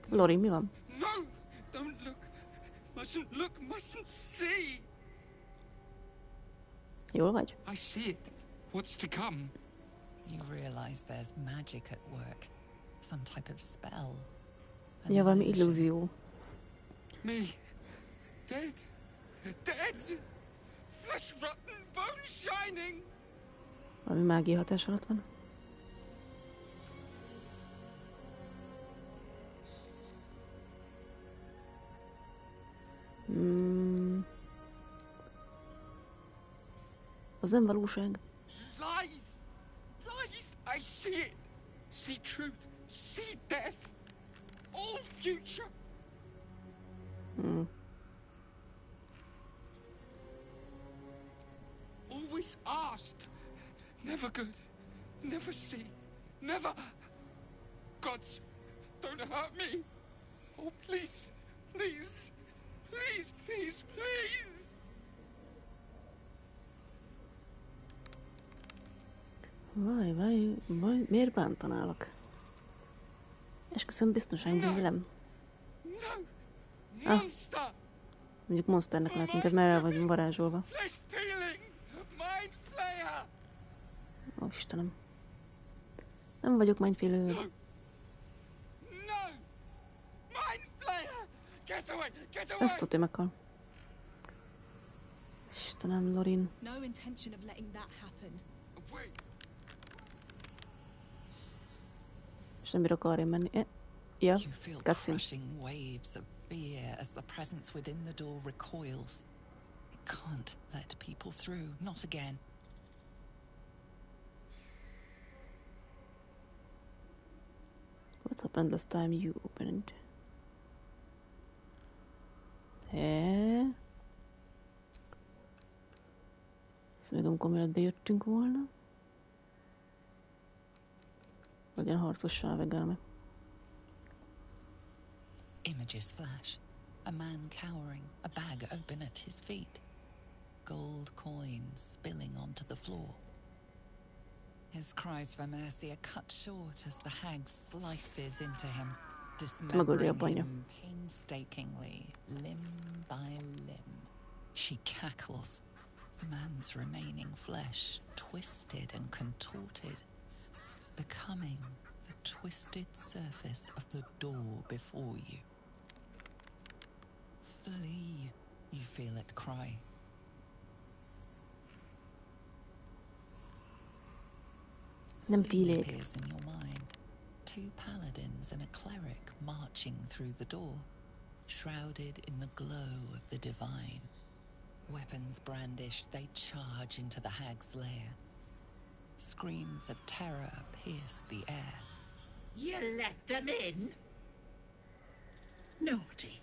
Lori, mi van? No! Don't look! Mustn't look! Mustn't see! Jól vagy? I see it. What's to come? You realize there's magic at work. Some type of spell. Ja, valami illúzió. Me. Dead. Dead! Flesh rotten, bone shining! Valami mágia hatás alatt van. Az nem valóság. Lies! Lies! I see it! See truth! See death! All future! Always asked. Never good. Never see. Never. Gods, don't hurt me. Oh, please. Please. Please, please, please. Vaj, miért bántanálak? Esküszöm, biztonságban velem. Ah, mondjuk monsternek lehet minket, mert el vagyunk varázsolva. Ó, Istenem. Nem vagyok mindfélő. Ezt tudja meghal. Istenem, Lorin. No intention of letting that happen. És nem bírok arra menni. Ja, You feel cutscene. crushing waves of fear as the presence within the door recoils. It can't let people through, not again. What happened last time you opened? Ez még amikor mielőtt bejöttünk volna. Legyen harcossá vegelme. Images flash. A man cowering, a bag open at his feet. Gold coins spilling onto the floor. His cries for mercy are cut short as the hag slices into him, dismembering him painstakingly, limb by limb. She cackles, the man's remaining flesh twisted and contorted, becoming the twisted surface of the door before you. Flee, you feel it cry. Nem félek. Appears in your mind. Two paladins and a cleric marching through the door, shrouded in the glow of the divine. Weapons brandished, they charge into the hag's lair. Screams of terror pierce the air. You let them in? Naughty.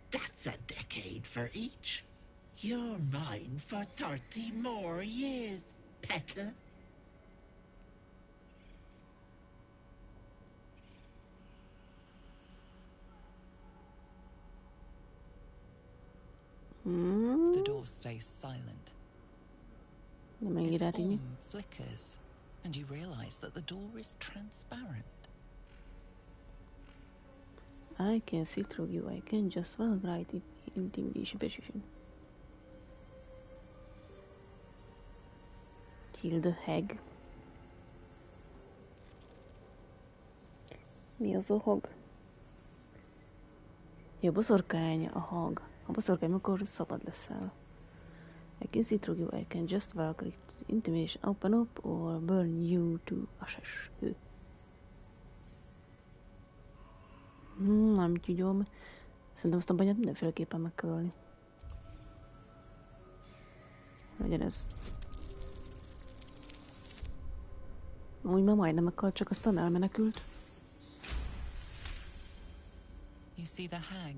That's a decade for each. You're mine for 30 more years, Petal. The door stays silent. Its form flickers, and you realize that the door is transparent. I can see through you. I can just well write it in intimidation position. Kill the hag. Mi az a hag? Ja, boszorkány a hag. Ha boszorkány, akkor szabad leszel. I can see through you. I can just walk it. Intimidation, open up or burn you to ashes. Nem tudom. Szerintem azt a banyát mindenféleképpen meg kell ölni. Legyen ez. Úgy már majdnem meghalt, csak aztán elmenekült. You see the hag.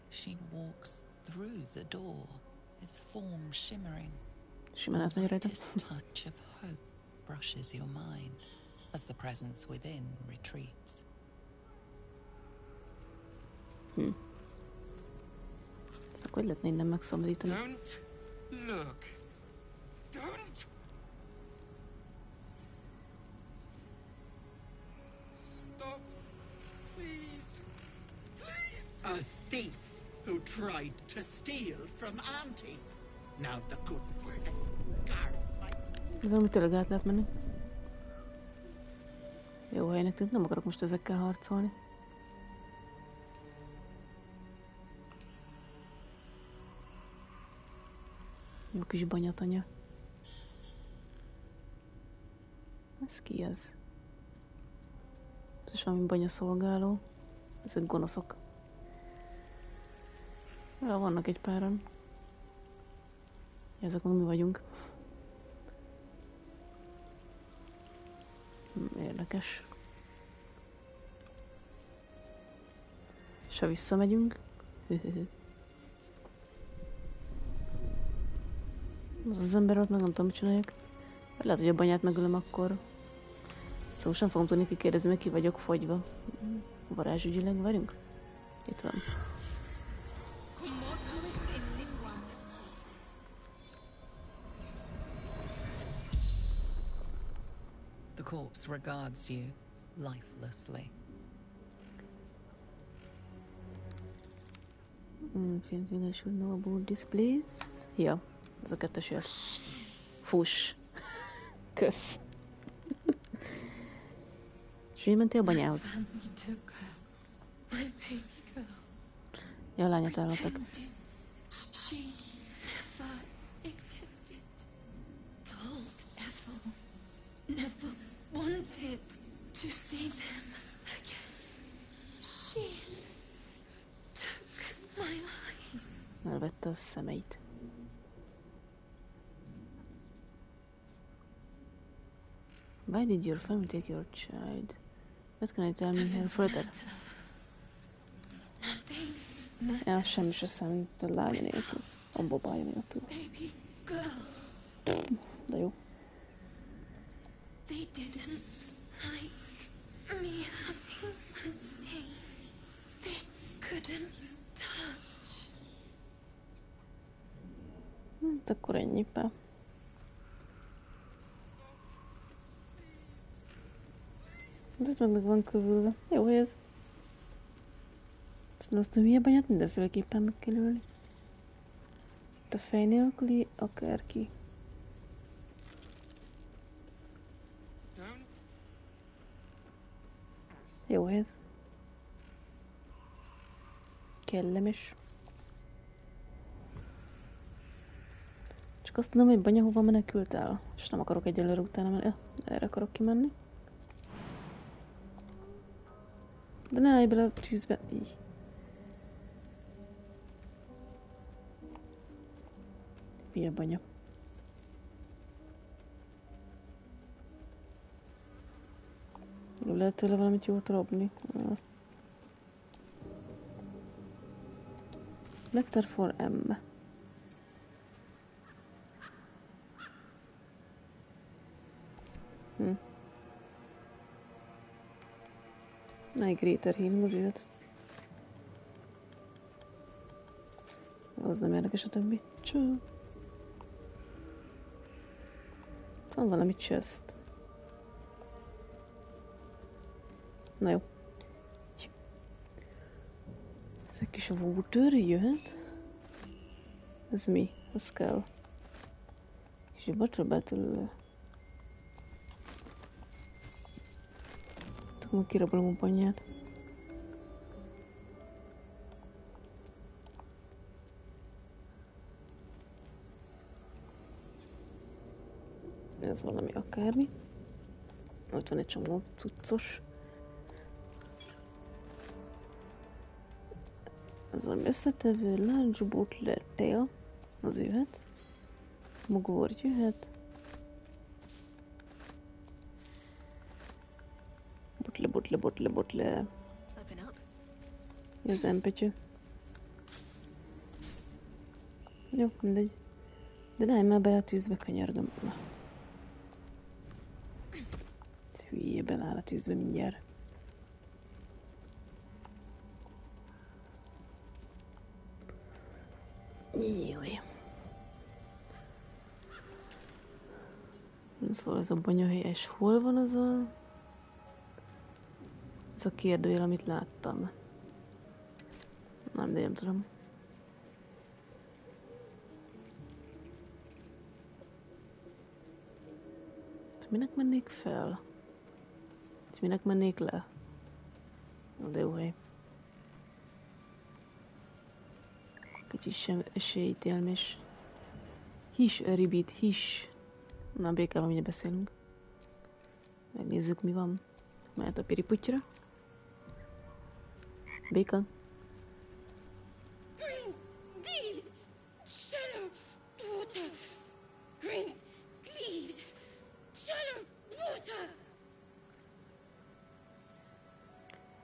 She walks through the door, its form shimmering. The lightest touch of hope brushes your mind as the presence within retreats. Ezt akkor lehetne innen megszabadítani. Don't look. Don't. Stop. Please. Please. A thief who tried to steal from Auntie. Now the good guards like... Ez ami tényleg át lehet menni. Jó helynek tűnt, nem akarok most ezekkel harcolni. Jó kis banyatanya. Ez ki ez? Ez is valami banyaszolgáló. Ezek gonoszok. Ja, vannak egy páran. Ezek meg mi vagyunk. Érdekes. És ha visszamegyünk... Az ember ott meg nem tudom, mit csináljak. Lehet, hogy a banyát megölöm akkor. Szóval sem fogom tudni kikérdezni, meg ki vagyok fogyva. Varázsügyileg várjunk? Itt van. The corpse regards you lifelessly. I should know about this place. Ja, ez a kettes jel. Fuss. Kösz. És mi mentél a banyához? Ja, a lányát elhaltak. She never existed. Told Ethel. Never wanted to see them again. She took my eyes. Elvette a szemeit. Why did your family take your child? What can I tell me here further? Ja, semmi se számít a lánya nélkül. A babája nélkül. De jó. They didn't like me having something they couldn't touch. Hát akkor ennyi pá. Ez meg van kövülve. Jó, hogy ez. Aztán azt a hülye banyát mindenféleképpen meg kell ölni. Itt a fej nélküli, akárki. Jó ez. Kellemes. Csak azt tudom, hogy banya hova menekült el. És nem akarok egyelőre utána menni. Erre akarok kimenni. De ne állj bele a tűzbe. Így. Mi a banya? Jó, lehet tőle valamit jót robni. Nectar for M. Egy greater healing az jöhet. Az nem érdekes a többi. Cső. Van valami chest. Na jó. Ez egy kis water jöhet. Ez mi? Az kell. És egy water battle. Akkor kirabolom a banyát. Ez valami akármi. Ott van egy csomó cuccos. Ez valami összetevő, large butler tail. Az jöhet. Mogor jöhet. Botle. Ez empötyő. Jó, mindegy. De ne már bele a tűzbe, kanyargom. Na. Hülyé beláll a tűzbe mindjárt. Jaj. Szóval ez a banyahelyes. Hol van az a... Ez a kérdőjel, amit láttam. Nem, de nem tudom. Minek mennék fel? Minek mennék le? De jó hely. Kicsit sem esélytélmes. His, ribit, his. Na, békával mindjárt beszélünk. Megnézzük, mi van. Mehet a piriputyra. Béka. Green leaves, shallow water. Green leaves, shallow water.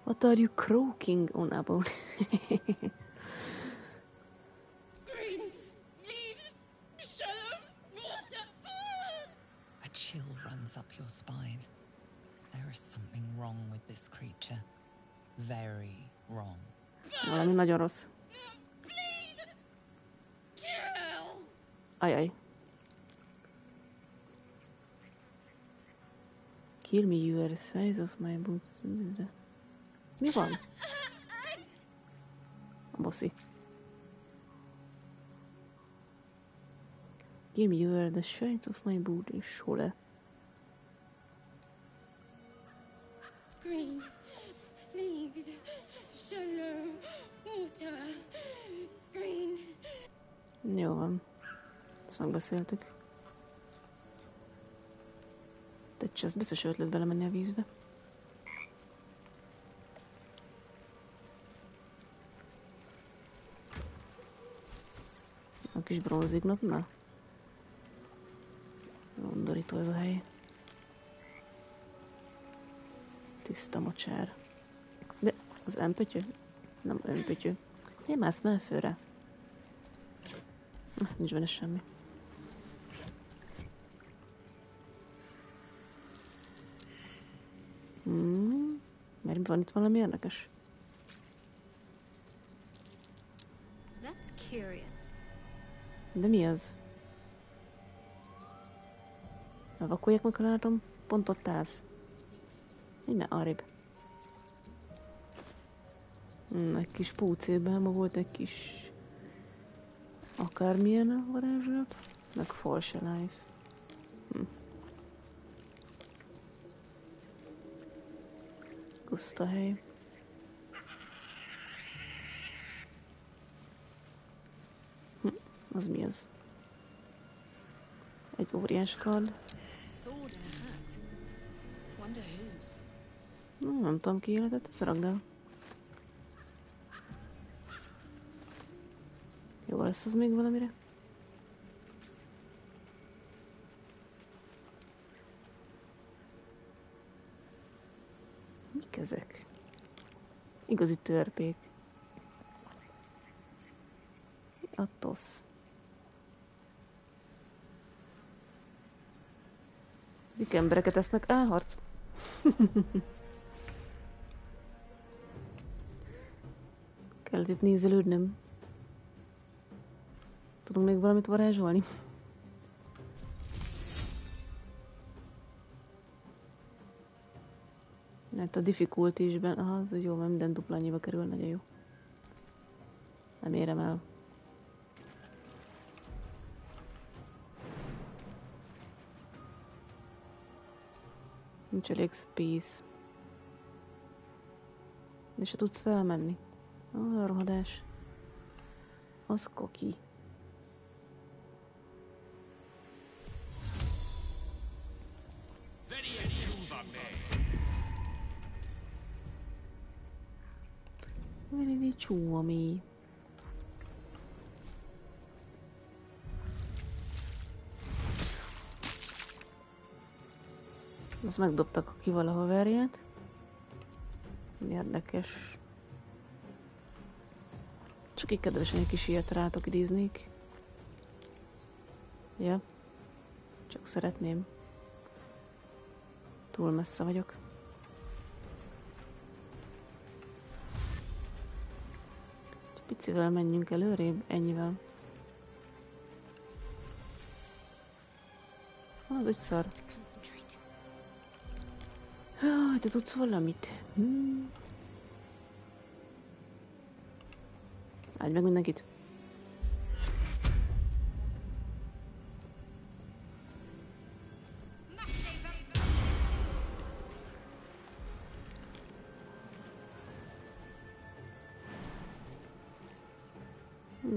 What are you croaking on about? A chill runs up your spine. There is something wrong with this creature. Very wrong. Valami nagyon rossz. Ajaj. Kill me, you are the size of my boots. Mi van? A bosszi. Kill me, you are the size of my boot. És hol-e? Green leaves, shallow water, green. Jó van. Ezt megbeszéltük. De ez biztos ötlet belemenni a vízbe. A kis bronzignap, na? Undorító ez a hely. Tiszta mocsár. De az empötyő? Nem empötyő. Nem állsz már fölre. Nincs benne semmi. Mert van itt valami érdekes? That's curious. De mi az? Vakuljak meg, ha látom, pont ott állsz. Így már arrébb. Egy kis púcében ma volt egy kis... akármilyen varázslat. Meg false life. Guszta hely. Az mi az? Egy óriás kard. Nem tudom ki életet, ez ragd el. Jó lesz az még valamire? Mik ezek? Igazi törpék. Attosz. Mik embereket esznek? Harc. Kellett itt nézelődnöm. Tudunk még valamit varázsolni? Hát a difficulty-ben, aha, az jó, mert minden dupla annyiba kerül, nagyon jó. Nem érem el. Nincs elég space. De se tudsz felmenni. A rohadás. Az koki. Very csúmi. Azt megdobtak ki valahol verjét. Érdekes. Csak így kedvesen egy kis ilyet rátok idéznék. Ja. Csak szeretném. Túl messze vagyok. Csak picivel menjünk előrébb, ennyivel. Az úgy szar. Te tudsz valamit? Áldj meg mindenkit.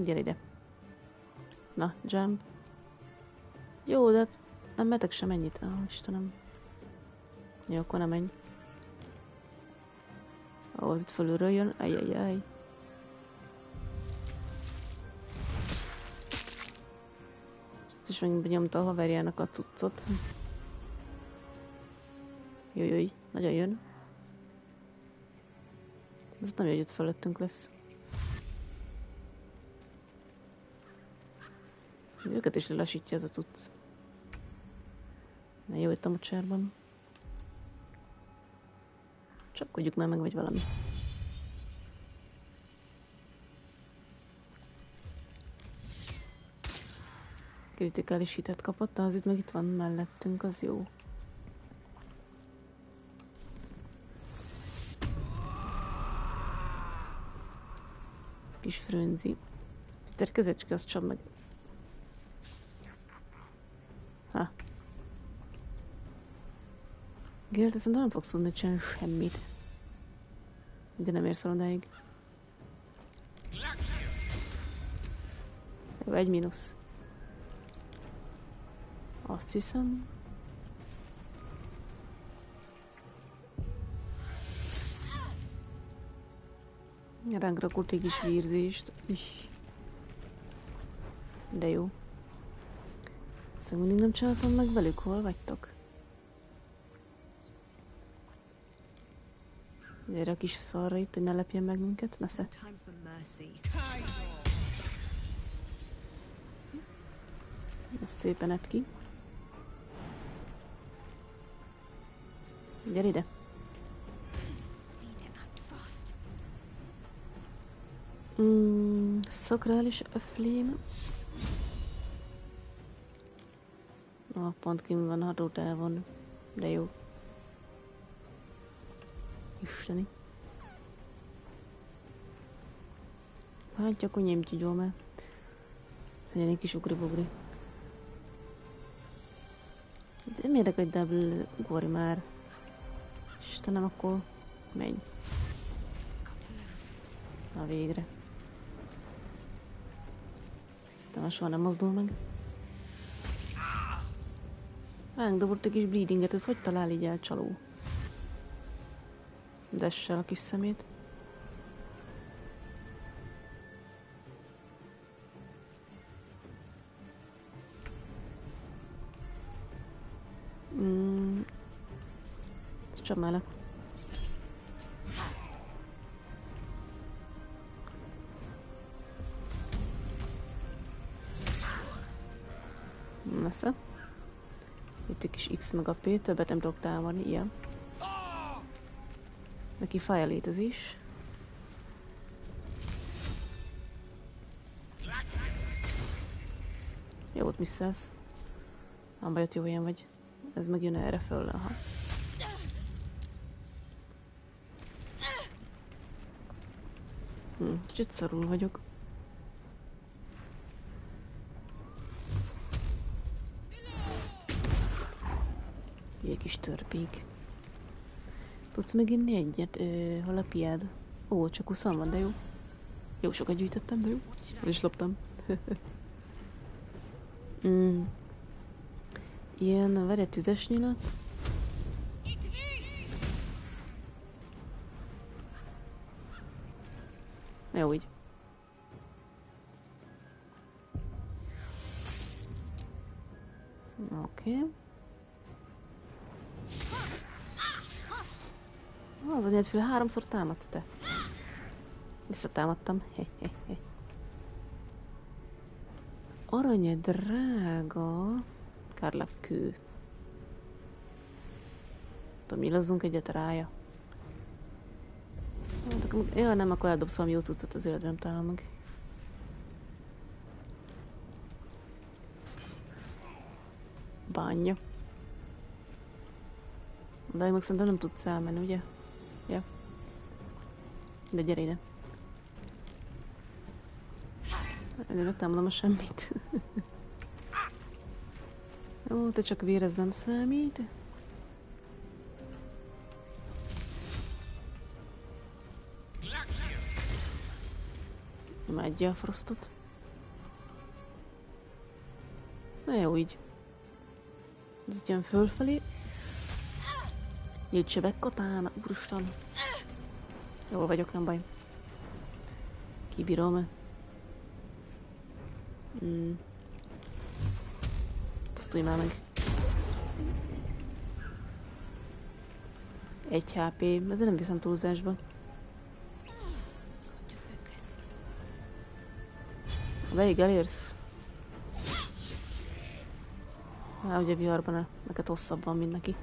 Gyere ide. Na, jump. Jó, de hát nem metek sem ennyit. Istenem. Jó, akkor nem menj. Ahhoz itt fölülről jön. Ajjajjaj. Ez is megint benyomta a haverjának a cuccot. Jaj, nagyon jön. Ez nem jó, hogy itt fölöttünk lesz. Őket is lelassítja ez a cucc. Na jó, itt a mocsárban. Csapkodjuk már meg, vagy valami. Kritikális hitet kapott, az itt meg itt van mellettünk, az jó. Kis frönzi. Mr. Kezecske, azt csap meg. Ha. Gélt, szerintem nem fogsz tudni csinálni semmit. De nem érsz odáig. Jó, 1 mínusz. Azt hiszem. Ránk rakott egy kis vírzést. De jó. Szóval mindig nem csináltam meg velük, hol vagytok? Gyere a kis szarra itt, hogy ne lepjen meg minket, nesze. Ez szépen edd ki. Gyere ide. Szakrális öflém. Pont kim van hatótávon. De jó. Isteni. Hát akkor nem tudom, mert legyen egy kis ugri-bugri. Nem érdekel, hogy double ugorj már. Istenem, akkor menj. Na végre. Aztán soha nem mozdul meg. Ránk dobott egy kis bleedinget, ez hogy talál így el csaló? Dessel a kis szemét. Csap már le. Nesze. Itt egy kis X meg a P, többet nem tudok támadni, ilyen. Neki fáj a létezés. Jó, ott misszelsz. Nem baj, ott jó ilyen vagy. Ez meg jön erre föl, aha. Kicsit szarul vagyok. Egy kis törpék. Tudsz meginni egyet? Hol a piád? Ó, csak 20 van, de jó. Jó, sokat gyűjtöttem, de jó. El is loptam. Ilyen, várj egy tüzes nyilat. Jó, így. Oké. Az anyádféle 3-szor támadsz te. Visszatámadtam. Arany drága. Kárlapkő. Tudom, nyilazzunk egyet rája. Ja, nem, akkor eldobsz valami jó cuccot, az életben nem talál meg. Bánja. De meg szerintem nem tudsz elmenni, ugye? Ja. De gyere ide. Előre támadom a semmit. Jó, te csak vérez nem számít. Imádja a frostot. Na jó, így. Ez itt jön fölfelé. Nyíltsebek katána, úristen. Jól vagyok, nem baj. Kibírom-e? Pusztulj már meg. 1 HP, ezzel nem viszem túlzásba. Ha végig elérsz. Hát ugye viharban neked hosszabb van, mint neki.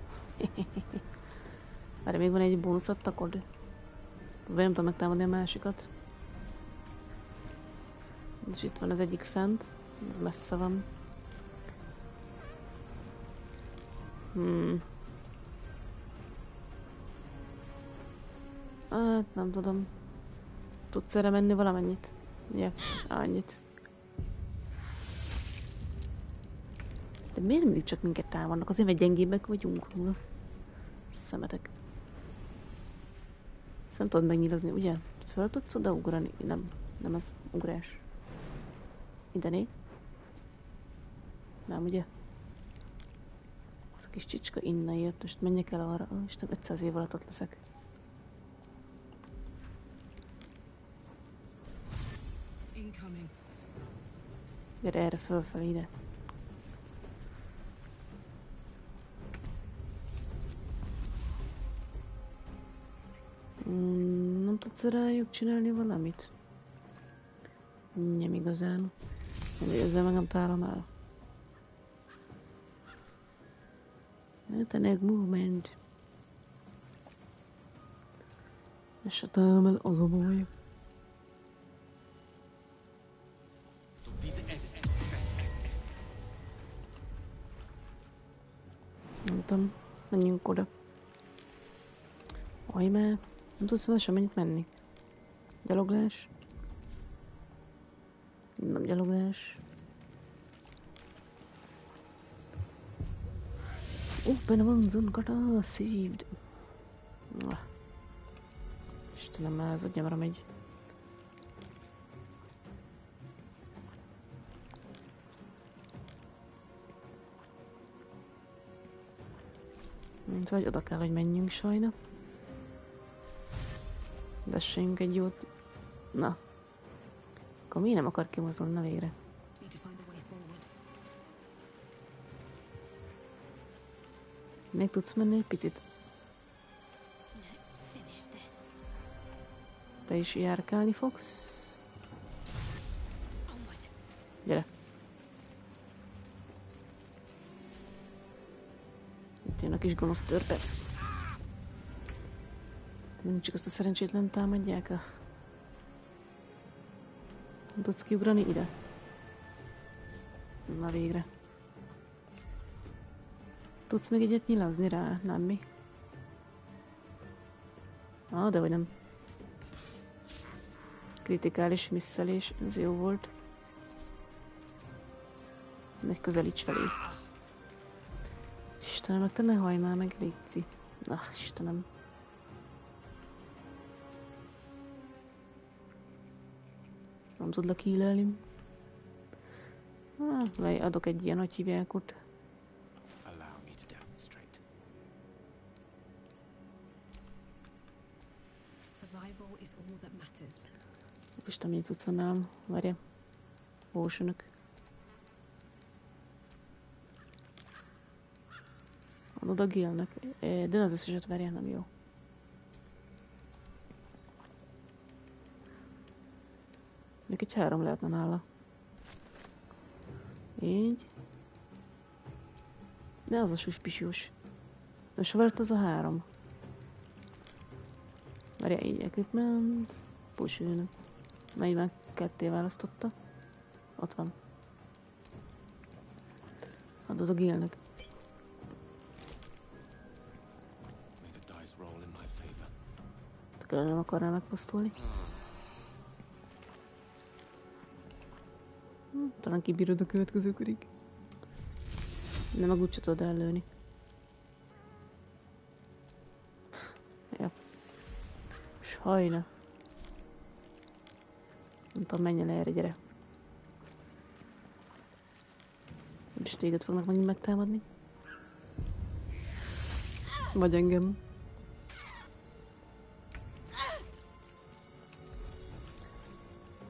Várj, még van egy bónusz attakod. Az baj, nem tudom megtámadni a másikat. És itt van az egyik fent. Ez messze van. Hát nem tudom. Tudsz erre menni valamennyit? Ja, annyit. De miért mindig csak minket támadnak? Azért, mert gyengébbek vagyunk. Szemetek. Ezt nem tudod megnyilazni, ugye? Föl tudsz odaugrani? Nem ez ugrás. Ide né? Nem, ugye? Az a kis csicska innen jött, most menjek el arra. Isten, 500 év alatt ott leszek. Gyere erre fölfelé ide. Nem tudsz rájuk csinálni valamit? Nem igazán. Ezzel meg nem találom el. Eltenek movement. És se találom el, az a baj. Nem tudom, menjünk oda. Ajmá, nem tudsz lassan mennyit menni. Gyaloglás. Nem gyaloglás. Benne van zonkata, szívd. Istenem, már ez a gyamra megy. Mint vagy oda kell, hogy menjünk sajna. Vesseljünk egy jót. Na. Akkor miért nem akar kimozdulni, na végre? Még tudsz menni egy picit? Te is járkálni fogsz? Gyere. Itt jön a kis gonosz törpe. Mindig csak azt a szerencsétlen támadják. Nem tudsz kiugrani ide? Na végre. Tudsz még egyet nyilazni rá? Nem mi? De vagy nem. Kritikális misszelés, ez jó volt. Meg közelíts felé. Istenem, meg te ne hajj már meg, légy. Na, Istenem. Nem tudlak hílelni. Adok egy ilyen, hogy hívják ott. Isten, mit tudsz nálam? Várja. Ósönök. Oda Gilnek. De az összeset várja, nem jó. Még egy 3 lehetne nála. Így. De az a suspicious. És hol lett az a 3? Várja, így equipment. Push-ülnök. Mely már ketté választotta. Ott van. Adod a Gilnek. Tőle nem akarnál megposztolni. Talán kibírod a következő körig. De meg úgy se tudod ellőni. Ja. És hajna. Nem tudom, menj el erre, gyere. És téged fognak megint megtámadni. Vagy engem.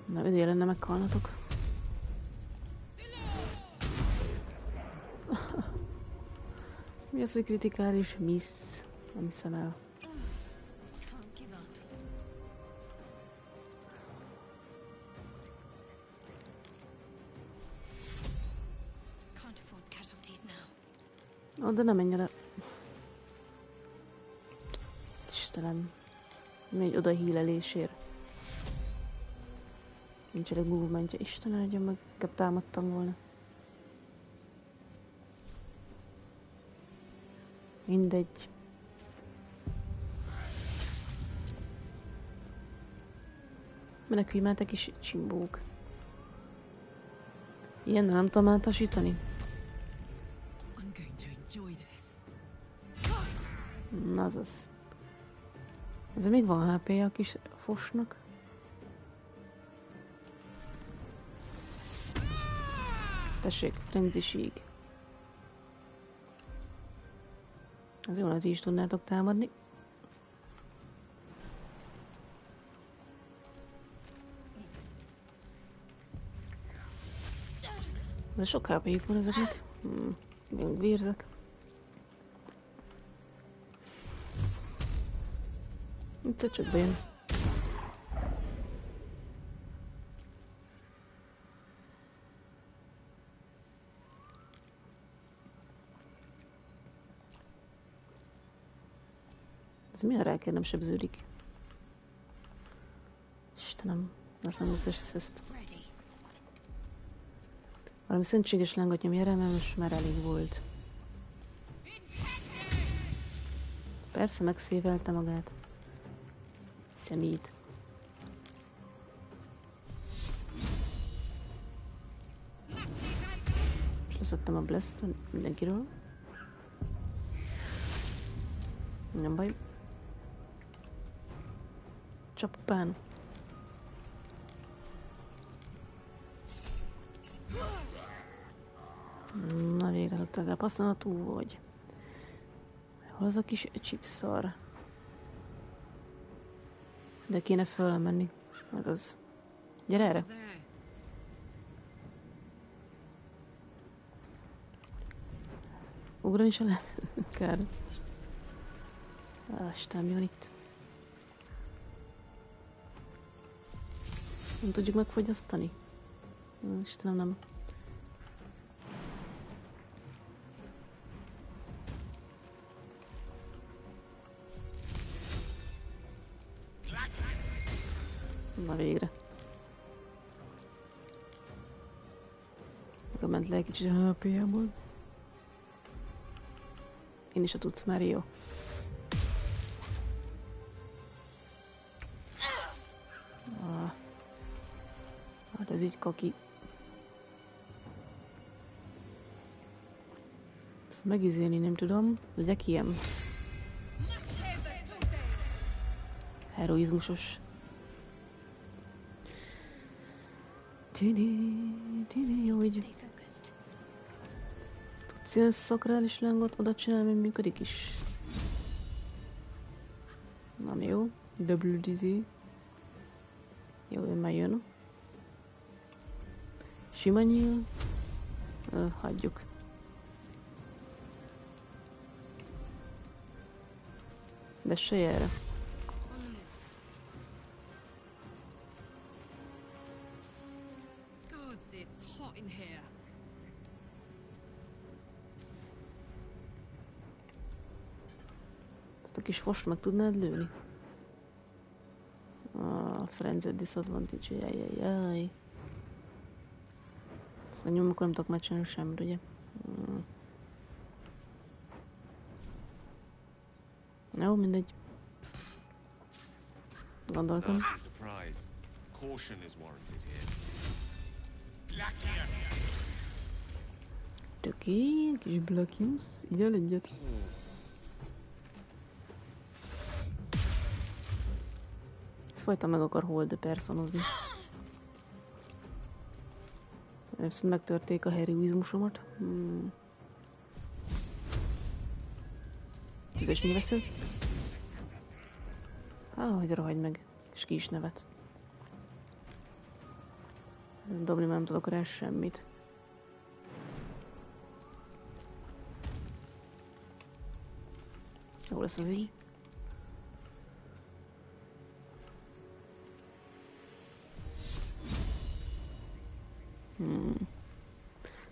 Na, ideje lenne meghalnatok. Mi az, hogy kritikális miss? Nem hiszem el. Oda nem menj el. Istenem. Megy oda hílelésért. Nincs elég movementje. Isten áldja meg, inkább támadtam volna. Mindegy. Menekülj már, te kis csimbók. Ilyennel nem tudom átasítani? Na azaz. Azért még van HP-ja a kis fosnak. Tessék, frenziség. Az jól, hogy ti is tudnátok támadni. Ez sok HP-jük van ezeknek. Még vérzek. Egyszer csak bejön. Ez milyen ráker nem sebződik? Istenem, azt nem összes szözt. Valami szentséges lángot nyomj erre, mert most már elég volt. Persze megszévelte magát. Szemét. És leszettem a blast mindenkiről. Nem baj. Csapán. Na végre legalább használható vagy. Hol az a kis csipszar? De kéne fölmenni. Azaz. Gyere erre! Ugrani se lehet? Kár. Isten, mi van itt? Nem tudjuk megfogyasztani? Istenem, nem. Na végre. Megment le egy kicsit a HP-jából. Én is a tudsz már, jó. Hát ez így kaki. Ezt megizélni nem tudom. Legyek ilyen. Heroizmusos. Tini, jó így. Tudsz ilyen szakrális lángot oda csinálni, hogy működik is? Nem jó. Double dizzy. Jó, ő már jön. Sima nyíl. Hagyjuk. De se erre. Ezt a kis fost meg tudnád lőni? Frenzy disadvantage, jaj. Ezt megnyomom, akkor nem tudok már csinálni semmit, ugye? Jó, mindegy. Gondoltam. Töké, kis Blackius, így el egyet. Ez folyton meg akar hold personozni. Viszont megtörték a heroizmusomat. Tízes nyilvesző. Hogy rohagy meg. És ki is nevet. Dobni már nem tudok rá semmit. Jó lesz az így.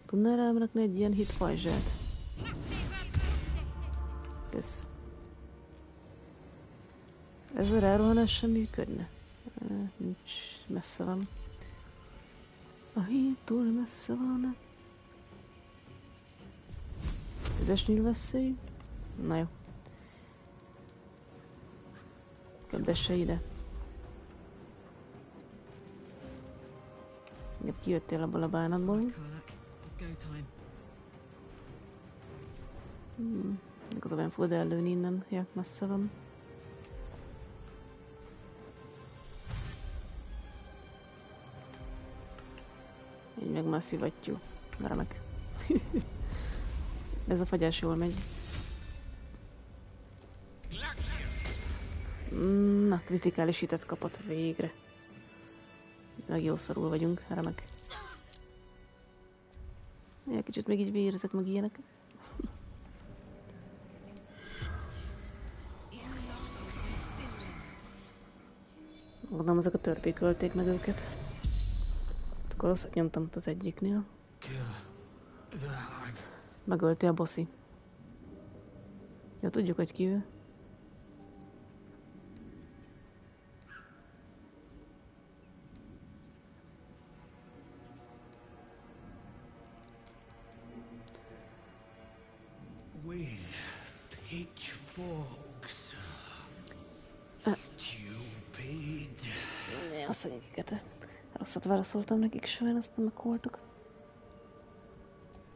Tudnál rám rakni egy ilyen hit pajzsát? Ez a rárohanás sem működne. Nincs, messze van. A híd túl messze van. 10-es nyílveszély. Na jó. Köbdesse ide. Inkább kijöttél abból a bánatból. Igazából nem fogod ellőni innen, jak messze van. Így meg már szivattyú. Remek. Ez a fagyás jól megy. Na, kritikális hitet kapott végre. Meg jó szarul vagyunk, remek. Ja, kicsit még így vérzek, meg ilyenek. Gondolom, ezek a törpék ölték meg őket. Akkor rosszat nyomtam ott az egyiknél. Megölti a bossi. Jó, tudjuk, hogy ki ő. With pitchforks. Stupid. A szegényeket. Rosszat válaszoltam nekik, sajnálom, aztán megholtuk.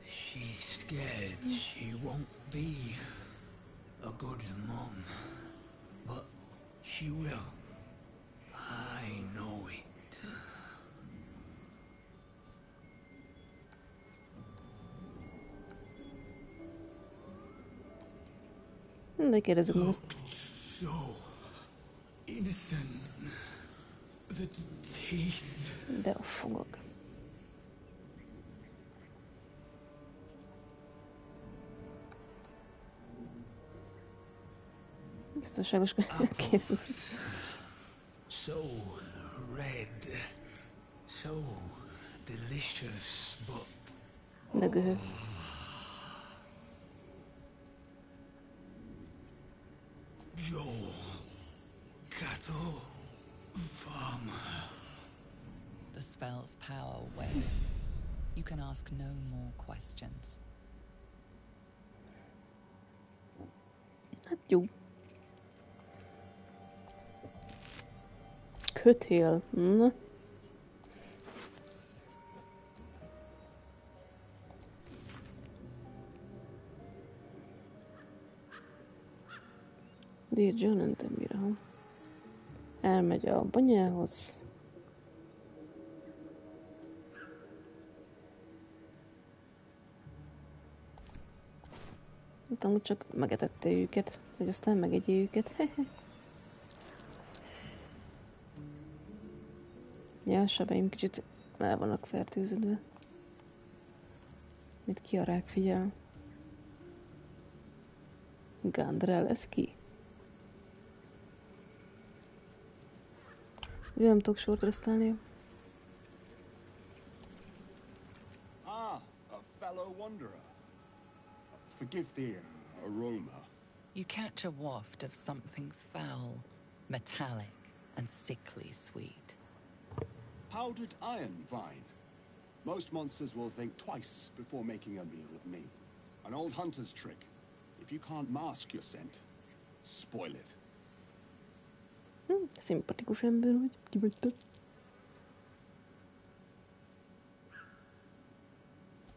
She's scared she won't be a good mom, but she will. I know it. De kérdezzük meg azt. So innocent. The teeth. De a fogok. Biztonságos készül. So red. So delicious, but... Dögöhő. Joel. Cattle. Farmer. The spell's power wanes. You can ask no more questions. Hát jó. Kötél. Na. Dear John, nem tudom mire, ha. Elmegy a banyához. Hát amúgy csak megetette őket, hogy aztán megegye őket. Ja, a sebeim kicsit el vannak fertőződve. Mit ki a rák figyel? Gandrel, ez ki? Nem tudok sort resztálni. Ah, a fellow wanderer. Forgive the aroma. You catch a waft of something foul, metallic, and sickly sweet. Powdered iron vine. Most monsters will think twice before making a meal of me. An old hunter's trick. If you can't mask your scent, spoil it. Szimpatikus ember vagy, ki vagy te?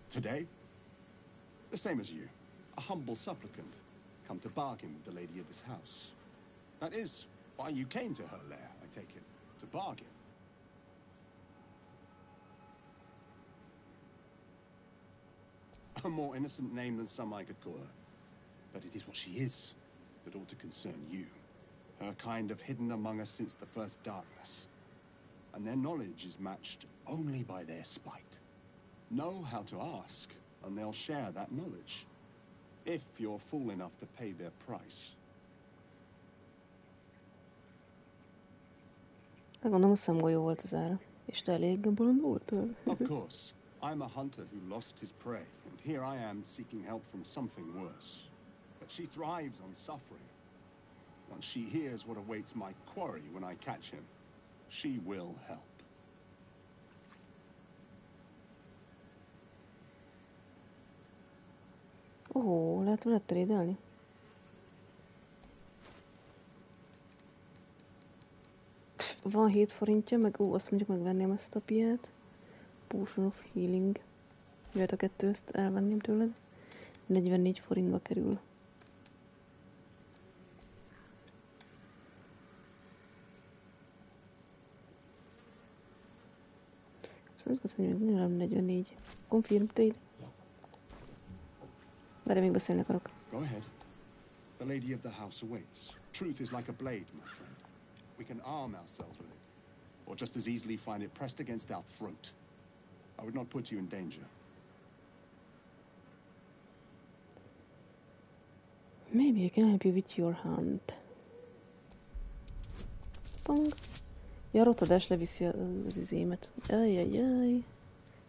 Today, the same as you. A humble supplicant, come to bargain with the lady of this house. That is why you came to her lair, I take it, to bargain. A more innocent name than some I could call her. But it is what she is that ought to concern you. Her kind have hidden among us since the first darkness. And their knowledge is matched only by their spite. Know how to ask, and they'll share that knowledge. If you're fool enough to pay their price. Gondolom, a szemgolyó volt az ára. És te elég bolond voltál? Of course. I'm a hunter who lost his prey, and here I am seeking help from something worse. But she thrives on suffering. Once she hears what awaits my quarry when I catch him, she will help. Lehet vele trédelni? Van 7 forintja, meg azt mondjuk megvenném ezt a piát. Potion of Healing. Jöhet a kettő, ezt elvenném tőled. 44 forintba kerül. Szóval azt mondjuk, hogy 44. Confirm trade. Várj, még beszélni akarok. Go ahead. The lady of the house awaits. Truth is like a blade, my friend. We can arm ourselves with it, or just as easily find it pressed against our throat. I would not put you in danger. Maybe I can help you with your hunt. Pong. Ja, a rotadás leviszi az izémet. Ajajaj.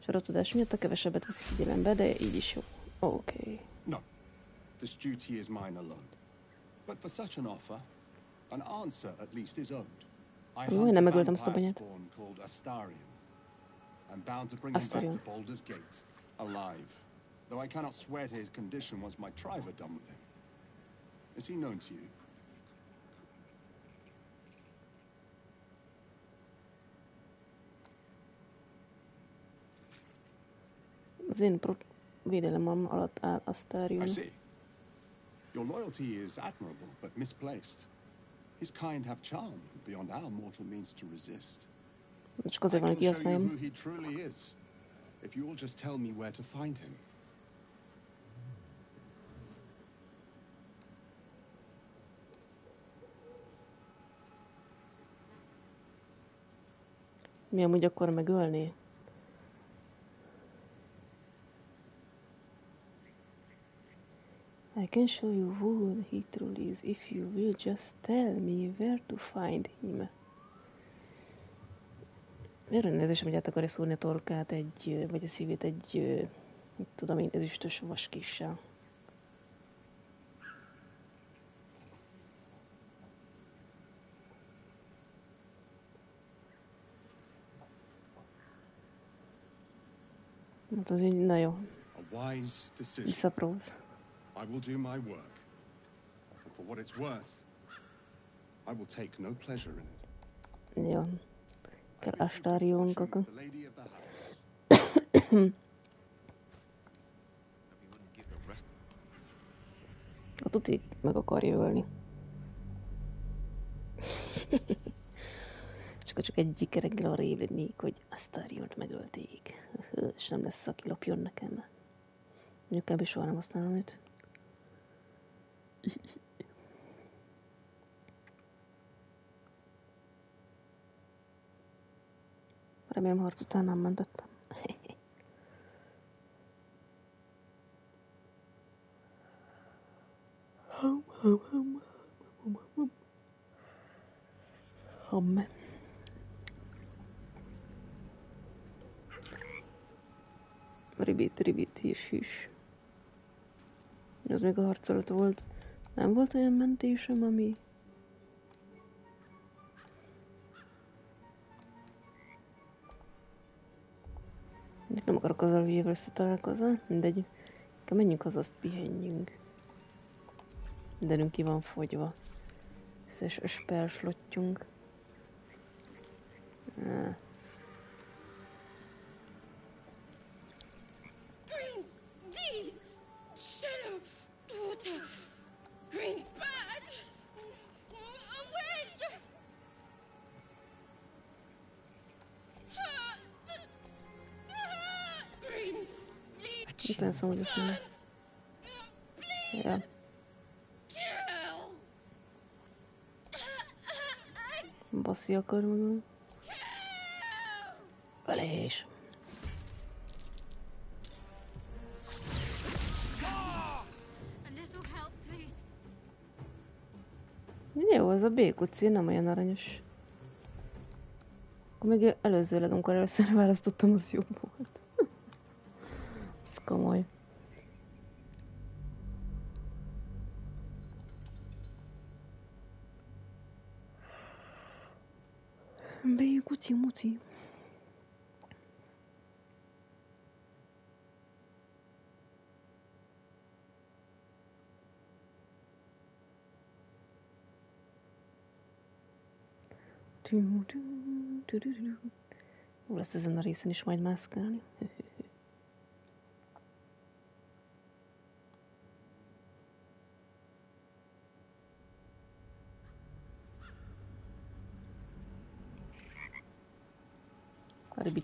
És a rotadás miatt a kevesebbet veszi figyelembe, de így is jó. Okay. No. This duty is mine alone. But for such an offer, an answer at least is owed. I hunt a vampire spawn called Astarion. I'm bound to bring him back to Baldur's Gate, alive. Though I cannot swear to his condition once my tribe are done with him. Is he known to you? Az én védelemem alatt áll Astarion. I see. Your loyalty is admirable, but misplaced. His kind have charm beyond our mortal means to resist. Csak azért van, hogy kihasználjam. Who he truly is, if you will just tell me where to find him. Mi amúgy akkor megölni? I can show you who he truly is if you will just tell me where to find him. Miért nézésem, hogy át akarja szúrni a torkát vagy a szívét egy, mit tudom én, ezüstös vaskissel. Hát az így, na jó. Visszapróz. I will do my work. And for what it's worth, I will take no pleasure in it. Jó. Kell Astarion kaka. A tuti meg akarja ölni. Csak egyik reggel arra ébrednék, hogy Astariont megölték. És nem lesz, aki lopjon nekem. Mondjuk kb. Soha nem használom őt. Remélem harc után nem mentettem. Hamme. Ribit, his. Az még a harc alatt volt. Nem volt olyan mentésem, ami... Nem akarok azzal hülyével összetalálkozni, mindegy. Menjünk haza, azt pihenjünk. Mindenünk ki van fogyva. Összes spellslottyunk. Green, thieves! Shallow water! Green's bad! Away! Green, leave! Utána szóval beszélni. Ja. Baszi akar magam. Ölés. Jó, ez a békuci nem olyan aranyos. Akkor még előzőleg, amikor először választottam, az jobb volt. Ez komoly. Be cuci-muci. Jó lesz ezen a részen is majd mászkálni.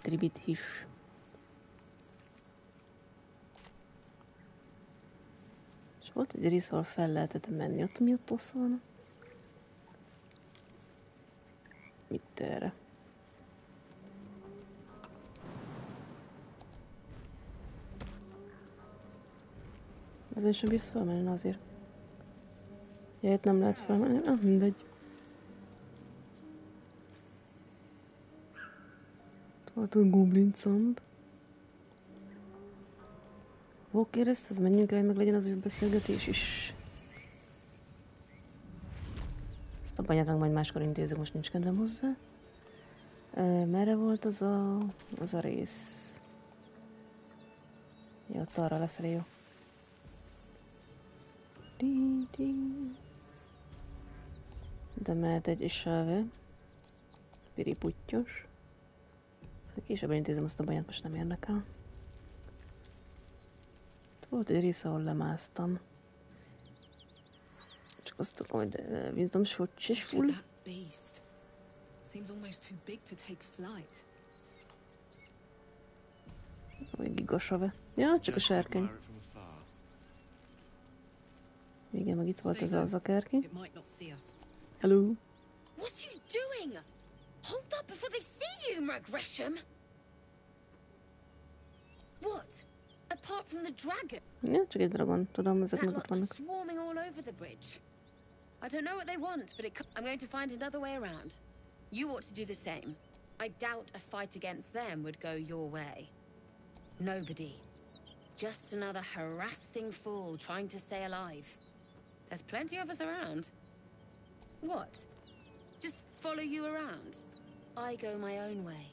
Ribit is. És volt egy rész, ahol fel lehetett menni. Ott mi ott oszolna? Mit erre? Ezen sem bírsz felmenni azért. Ja, itt nem lehet felmenni. Ah, mindegy. Volt a goblin szamb. Oké, ezt menjünk el, meg legyen az beszélgetés is. Ezt a banyát meg majd máskor intézünk, most nincs kedvem hozzá. Merre volt az a rész? Ja, ott arra lefelé, jó. De mehet egy isáve. Piriputtyos. Szóval később intézem azt a baját, most nem érdekel. Volt egy rész, ahol lemásztam. Csak azt tudom, hogy wisdom shot is full. Vagy gigasave. Ja, csak a sárkány. Igen, meg itt volt ez az akárki. Hello. What are you doing? Hold up before they see you, Gresham. What? Apart from the dragon? Ja, csak egy dragon. Tudom, ezek meg ott vannak. Swarming all over the bridge. I don't know what they want, but I'm going to find another way around. You ought to do the same. I doubt a fight against them would go your way. Nobody. Just another harassing fool trying to stay alive. There's plenty of us around. What? Just follow you around? I go my own way.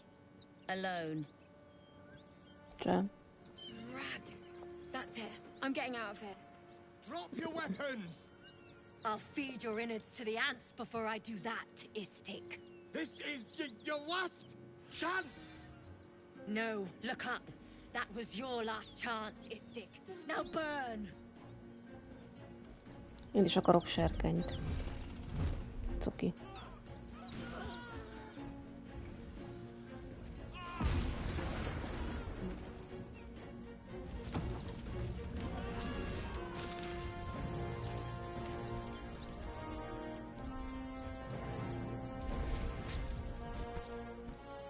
Alone. Jam. Rag. That's it. I'm getting out of here. Drop your weapons! I'll feed your innards to the ants before I do that, Istik. This is your last chance! No, look up. That was your last chance, Istik. Now burn! Én is akarok sárkányt. Cuki.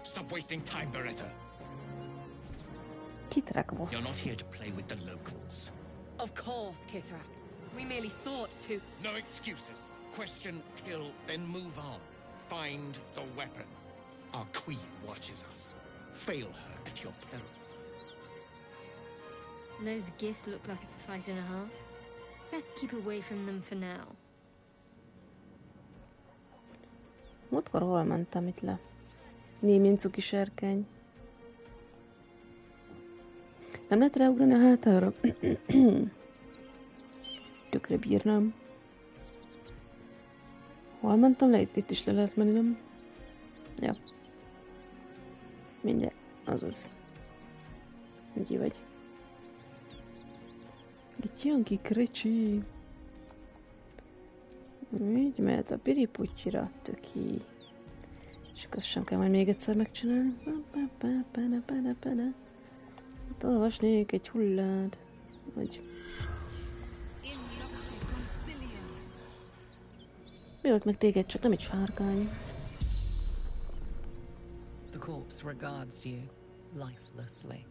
Stop wasting time, Beretta. Kithrak was. You're not here to play with the locals. Of course, Kithrak. We merely sought to... No excuses. Question, kill, then move on. Find the weapon. Our queen watches us. Fail her at your peril. Those giths look like a fight and a half. Let's keep away from them for now. Múltkor hol mentem itt le? Némén cuki sárkány. Nem lehet ráugrani a hátára? Tökre bírnám. Hol mentem le? Itt is le lehet menni, nem? Ja. Mindjárt. Azaz. Így vagy. Itt jön ki Kricsi. Így mehet a piriputyira, töki. És azt sem kell majd még egyszer megcsinálni. Itt olvasnék egy hullát. Vagy... Mi volt meg téged, csak nem egy sárkány. The corpse regards you lifelessly.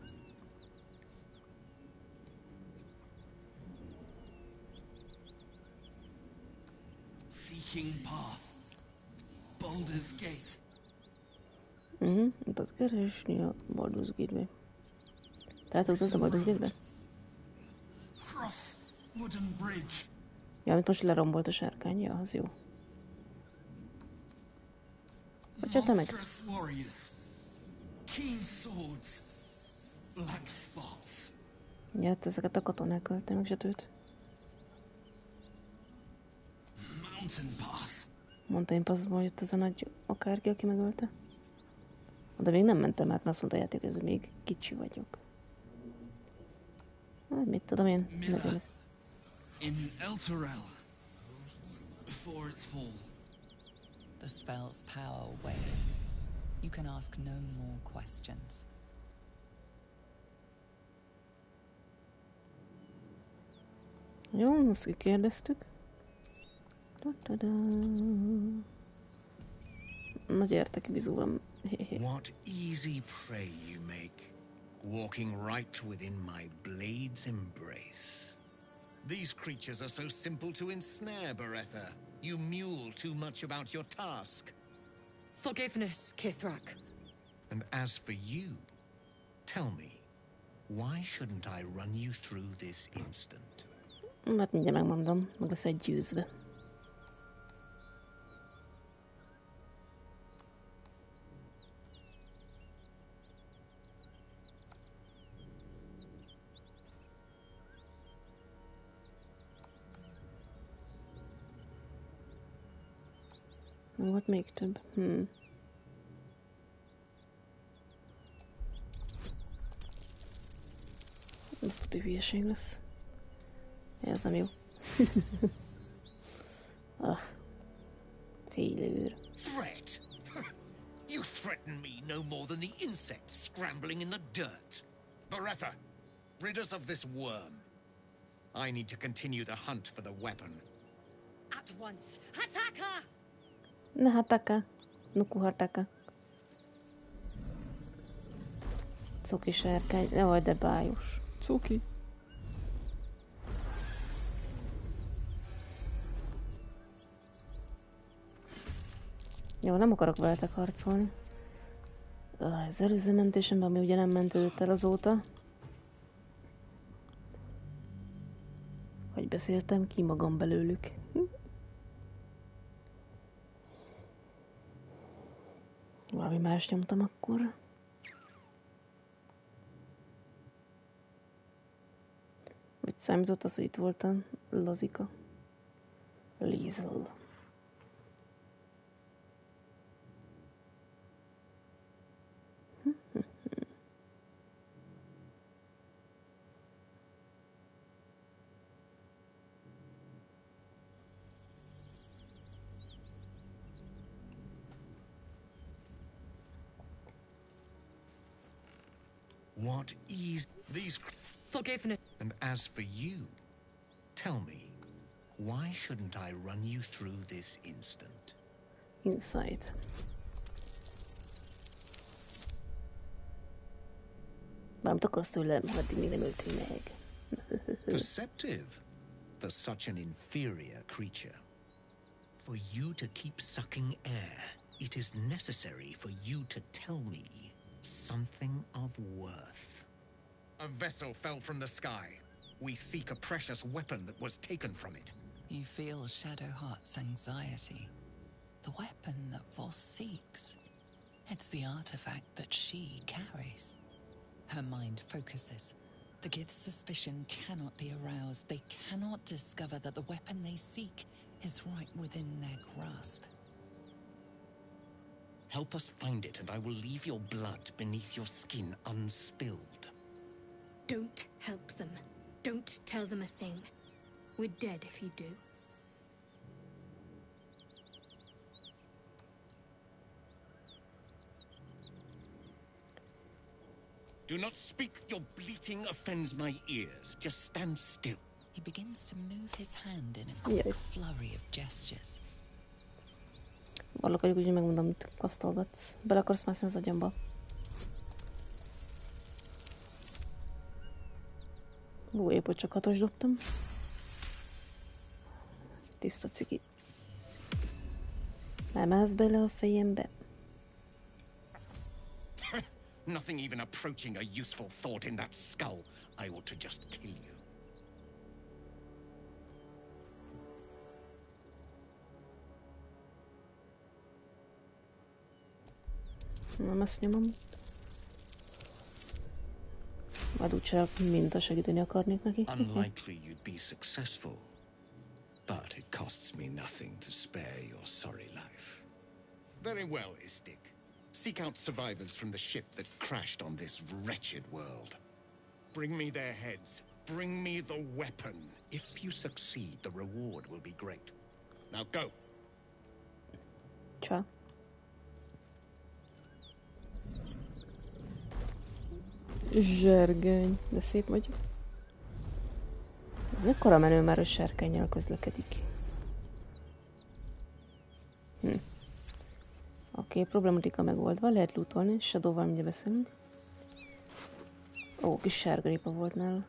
Seeking path. Baldur's Gate. Mutat keresni a Baldur's Gate-be. Tehát ott a Baldur's Gate-be? Cross wooden bridge. Ja, amit most lerombolt a sárkány, ja, az jó. Bocsát, meg. Monstrous warriors. Keen swords. Black spots. Ja, ezeket a katonák ölték meg zsetőt. Mountain pass. Mondta én passzból jött ez a nagy akárki, aki megölte. De még nem mentem át, mert azt mondta a játék, hogy még kicsi vagyok. Hát mit tudom én, legyen ez. In Elturel. Before its fall. The spell's power wanes. You can ask no more questions. Jó, azt kikérdeztük. Nagy értek bizúram. What easy prey you make, walking right within my blade's embrace. These creatures are so simple to ensnare, Beretha. You mule too much about your task. Forgiveness, Kithrak. And as for you, tell me, why shouldn't I run you through this instant? Hát mindjárt megmondom, meg lesz egy győzve. Volt még több. Ez tuti hülyeség lesz. Ez nem jó. Félőr. Threat? You threaten me no more than the insects scrambling in the dirt. Beretha, rid us of this worm. I need to continue the hunt for the weapon. At once. Hataka! Ne hataka. Nuku hataka. Cuki sárkány. Jaj, de bájos. Cuki. Jó, nem akarok veletek harcolni. Az előző mentésemben, ami ugye nem mentődött el azóta. Hogy beszéltem ki magam belőlük. Valami más nyomtam akkor. Vagy számított az, hogy itt voltam lazika. Liesel. What ease these... Forgiveness. And as for you, tell me, why shouldn't I run you through this instant? Inside. Bármit akarsz tőlem, addig még nem öltél meg. Perceptive for such an inferior creature. For you to keep sucking air, it is necessary for you to tell me something of worth. A vessel fell from the sky. We seek a precious weapon that was taken from it. You feel Shadowheart's anxiety. The weapon that Voss seeks. It's the artifact that she carries. Her mind focuses. The Gith's suspicion cannot be aroused. They cannot discover that the weapon they seek is right within their grasp. Help us find it, and I will leave your blood beneath your skin unspilled. Don't help them. Don't tell them a thing. We're dead if you do. Do not speak. Your bleating offends my ears. Just stand still. He begins to move his hand in a quick flurry of gestures. Vallok, hogy úgy megmondom, mit kasztolgatsz. Bele akarsz mászni az agyamba. Épp, hogy csak 6-os dobtam. Tiszta ciki. Nem állsz bele a fejembe. Nothing even approaching a useful thought in that skull. I ought to just kill you. Nem ezt nyomom. Majd úgyse minta segíteni akarnék neki. Unlikely you'd be successful, but it costs me nothing to spare your sorry life. Very well, Istik. Seek out survivors from the ship that crashed on this wretched world. Bring me their heads. Bring me the weapon. If you succeed, the reward will be great. Now go. Csá. Zsergeny, de szép vagy. Ez mekkora menő már, hogy sárkánnyal közlekedik. Oké, problematika megoldva, lehet lootolni, Shadowval mindjárt beszélünk. Ó, kis sárgaripa volt nála.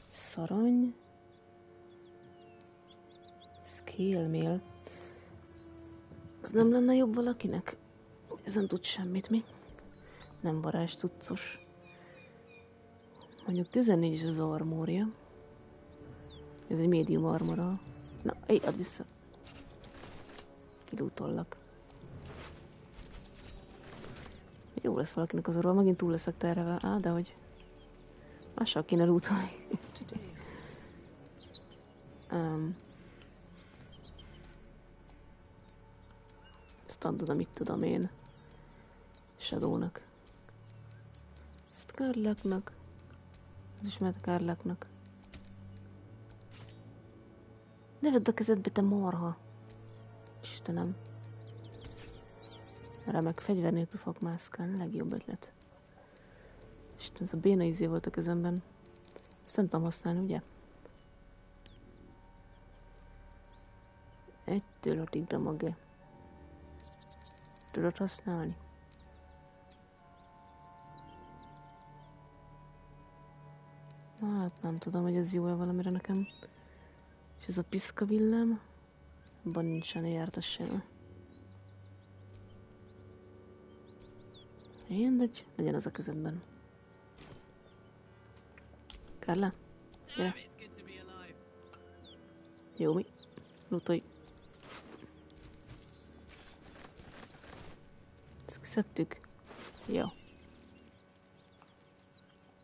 Szarany. Scale mail. Ez nem lenne jobb valakinek? Ez nem tud semmit, mi? Nem varázs cuccos. Mondjuk 14 is az armória. Ez egy médium armora. Na, add vissza. Kilútollak. Jó lesz valakinek az orról, megint túl leszek terve. De hogy... Mással kéne lútolni. Standard, mit tudom én. Shadownak. Ezt Karlaknak. Az ismert Karlaknak. Ne vedd a kezedbe, te marha! Istenem. Remek, fegyver nélkül fog mászkálni, legjobb ötlet. Isten, ez a béna izé volt a kezemben. Ezt nem tudom használni, ugye? 1-től 6-ig damage. Tudod használni? Hát nem tudom, hogy ez jó-e valamire nekem. És ez a piszka villám, abban nincsen jártassága. Mindegy, legyen az a kezedben. Kárla? Gyere! Jó, mi? Lootolj! Ezt kiszedtük? Jó.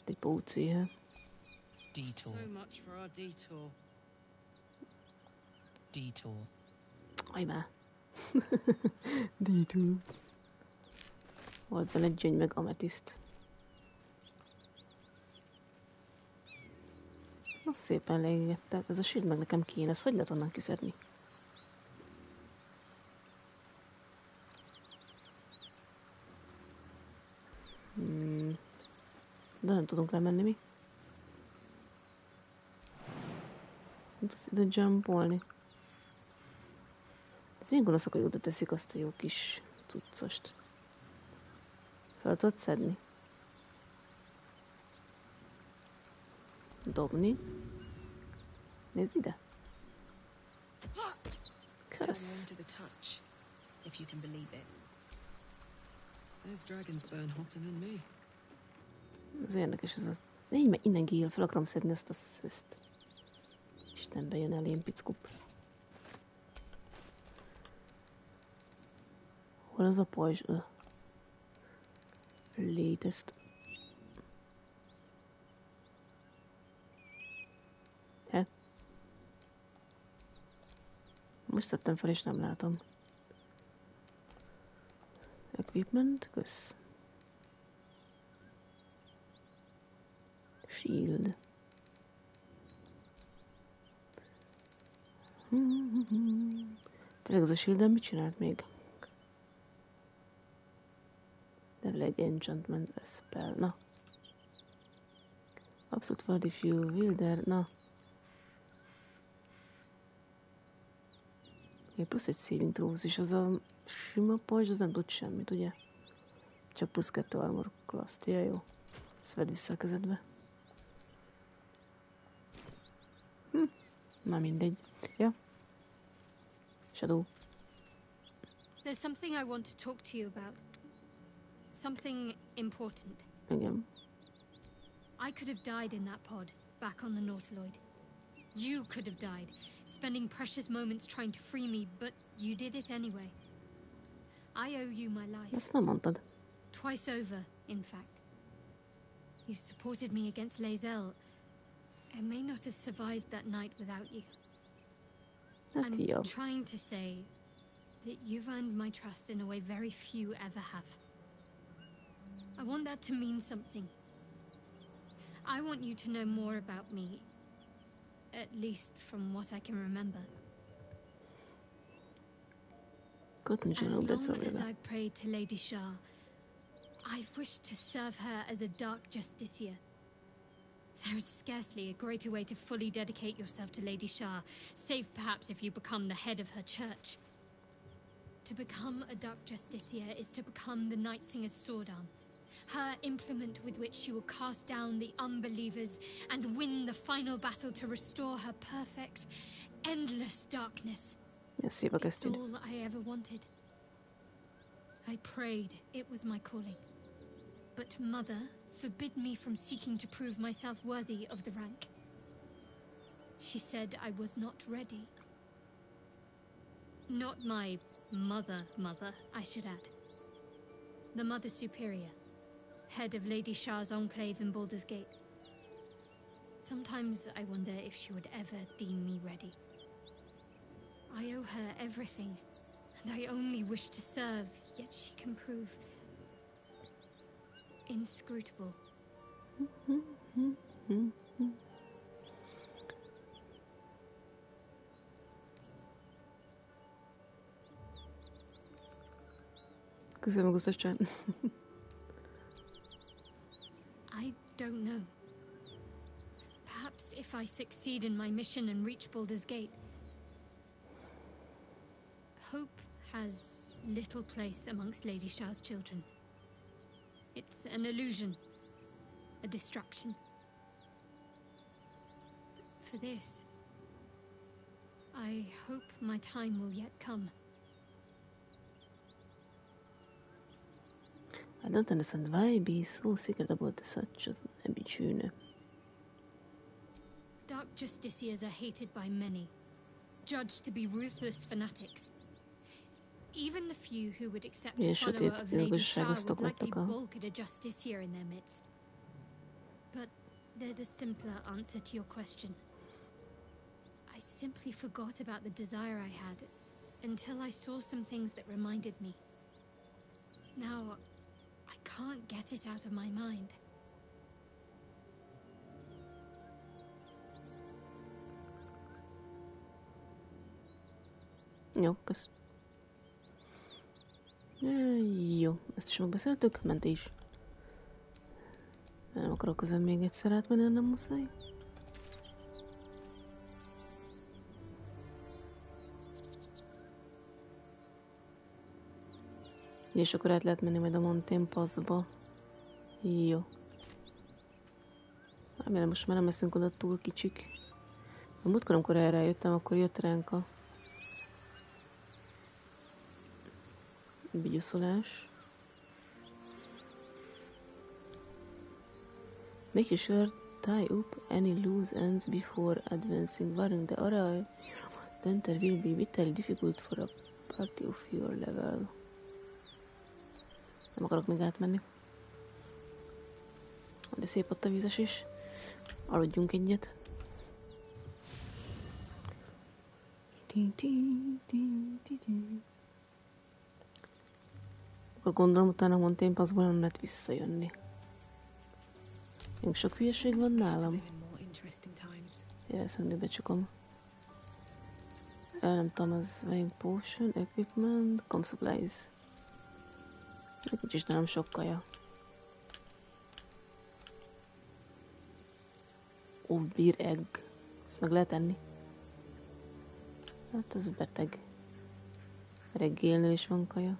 Egy pócéhe. Detour. So much for our detour. Detour. Ajmá. Detour. Volt benne egy gyöngy meg ametiszt. Azt szépen leégettek. Ez a shield meg nekem kéne. Ezt hogy lehet onnan kiszedni? De nem tudunk lemenni mi. De jumpolni. Ez milyen gonoszak, hogy oda teszik azt a jó kis cuccost. Fel tudod szedni? Dobni. Nézd ide. Kösz. Those dragons burn hotter than me. Ez érdekes, ez az... Így meg innen Gale, fel akarom szedni ezt a szözt. Isten, bejön elém, pickup. Hol az a pajzs? Latest. Hát. Most szedtem fel és nem látom. Equipment, kösz. Shield. Tényleg az a shield-en mit csinált még? Level 1 enchantment spell, na. Abszolút what if you wilder, na. Plusz egy saving throws is, az a sima pajzs, az nem tud semmit, ugye? Csak plusz 2 armor class-t, ja, jó. Ezt vedd vissza a kezedbe. Na mindegy. Ja. Shadow. There's something I want to talk to you about. Something important. Igen. I could have died in that pod, back on the Nautiloid. You could have died, spending precious moments trying to free me, but you did it anyway. I owe you my life. Ezt nem mondtad. Twice over, in fact. You supported me against Lae'zel. I may not have survived that night without you. I'm trying to say that you've earned my trust in a way very few ever have. I want that to mean something. I want you to know more about me, at least from what I can remember. As long as I've prayed to Lady Shah, I've wished to serve her as a dark justiciar. There is scarcely a greater way to fully dedicate yourself to Lady Shah, save perhaps if you become the head of her church. To become a dark justiciar is to become the Night Singer's sword arm, her implement with which she will cast down the unbelievers and win the final battle to restore her perfect, endless darkness. It's all I ever wanted. I prayed it was my calling. But Mother forbid me from seeking to prove myself worthy of the rank. She said I was not ready. Not my mother, I should add. The Mother Superior, head of Lady Shah's enclave in Baldur's Gate. Sometimes I wonder if she would ever deem me ready. I owe her everything, and I only wish to serve, yet she can prove inscrutable. Köszönöm, Gusztuscsán. I don't know. Perhaps if I succeed in my mission and reach Baldur's Gate, hope has little place amongst Lady Shah's children. It's an illusion, a distraction. For this, I hope my time will yet come. I don't understand why be so secret about such an ambition. Dark justiciars are hated by many, judged to be ruthless fanatics. Even the few who would accept a follower of Lady Shah would likely balk at a justiciar in their midst. But there's a simpler answer to your question. I simply forgot about the desire I had until I saw some things that reminded me. Now, I can't get it out of my mind. Jó, kösz. Jó, ezt is megbeszéltük, ment is. Nem akarok ezen még egyszer átmenni, nem muszáj. És akkor át lehet menni majd a Montaigne Passba. Jó. Remélem most már nem leszünk oda túl kicsik. A múltkor, amikor erre jöttem, akkor jött ránk a bigyuszolás. Make sure tie up any loose ends before advancing. Warning the area to enter will be vitally difficult for a party of your level. Nem akarok még átmenni. De szép ott a vízesés. Aludjunk egyet. Akkor gondolom utána Montaigne Passból nem lehet visszajönni. Még sok hülyeség van nálam. Jelszem, becsukom. Nem tudom, az weighing potion, equipment, com supplies. Nincs is nálam sok kaja. Ó, beer egg. Ezt meg lehet enni. Hát az beteg. Reggélnél is van kaja.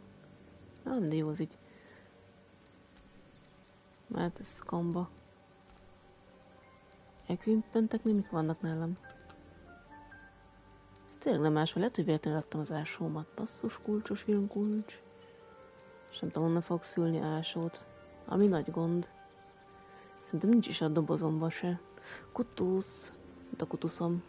Nem, de jó az így. Hát ez kamba. Equipmenteknél mik vannak nálam? Ez tényleg nem máshol. Lehet, hogy véletlenül adtam az ásómat. Basszus kulcsos villankulcs. És nem tudom, honnan fogok szülni ásót. Ami nagy gond. Szerintem nincs is a dobozomba se. Kutusz. Itt a kutuszom.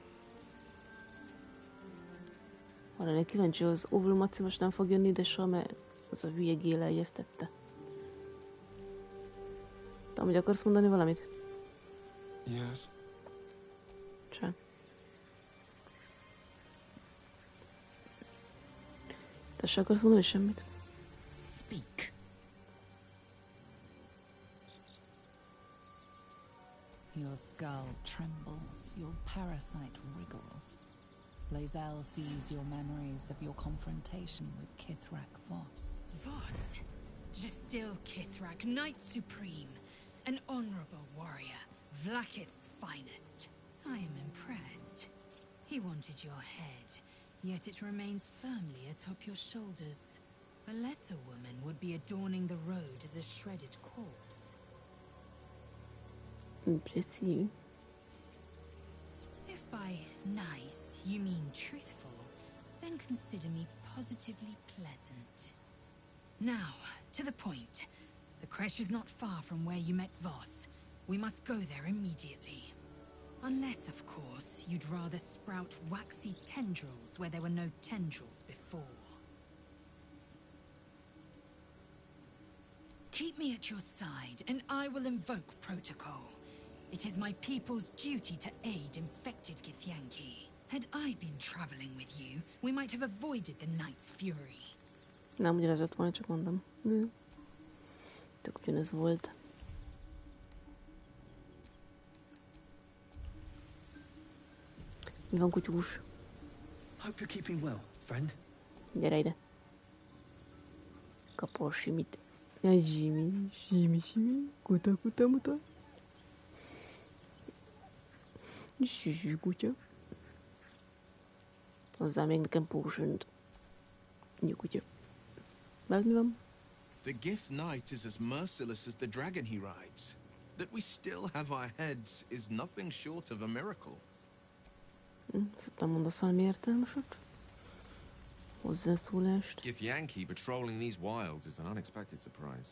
Ha lennék kíváncsi, az óvulmaci most nem fog jönni ide soha, mert Az a hülye Gél eljesztette. Te amúgy akarsz mondani valamit? Yes. Csá. Te se akarsz mondani semmit? Speak. Your skull trembles, your parasite wriggles. Lae'zel sees your memories of your confrontation with Kithrak Voss. Voss? Justil Kithrak, Knight Supreme. An honorable warrior. Vlaakith's finest. I am impressed. He wanted your head, yet it remains firmly atop your shoulders. A lesser woman would be adorning the road as a shredded corpse. Impressive. If by nice you mean truthful, then consider me positively pleasant. Now, to the point. The creche is not far from where you met Voss. We must go there immediately. Unless, of course, you'd rather sprout waxy tendrils where there were no tendrils before. Keep me at your side, and I will invoke protocol. It is my people's duty to aid infected Githyanki. Had I been traveling with you, we might have avoided the Knight's fury. Nem ugyanez lett volna, csak mondom. Tök ugyanez volt. Mi van, kutyús? Hope you're keeping well, friend. Gyere ide. Kapol simit. Ja, simi. Kuta, muta. Zsizsi kutya. Hozzá még nekem potion-t. Kutya. Várd, mi van? The Gith Knight is as merciless as the dragon he rides. That we still have our heads is nothing short of a miracle. Szerintem mondasz valami értelmeset? Hozzászólást. Githyanki patrolling these wilds is an unexpected surprise.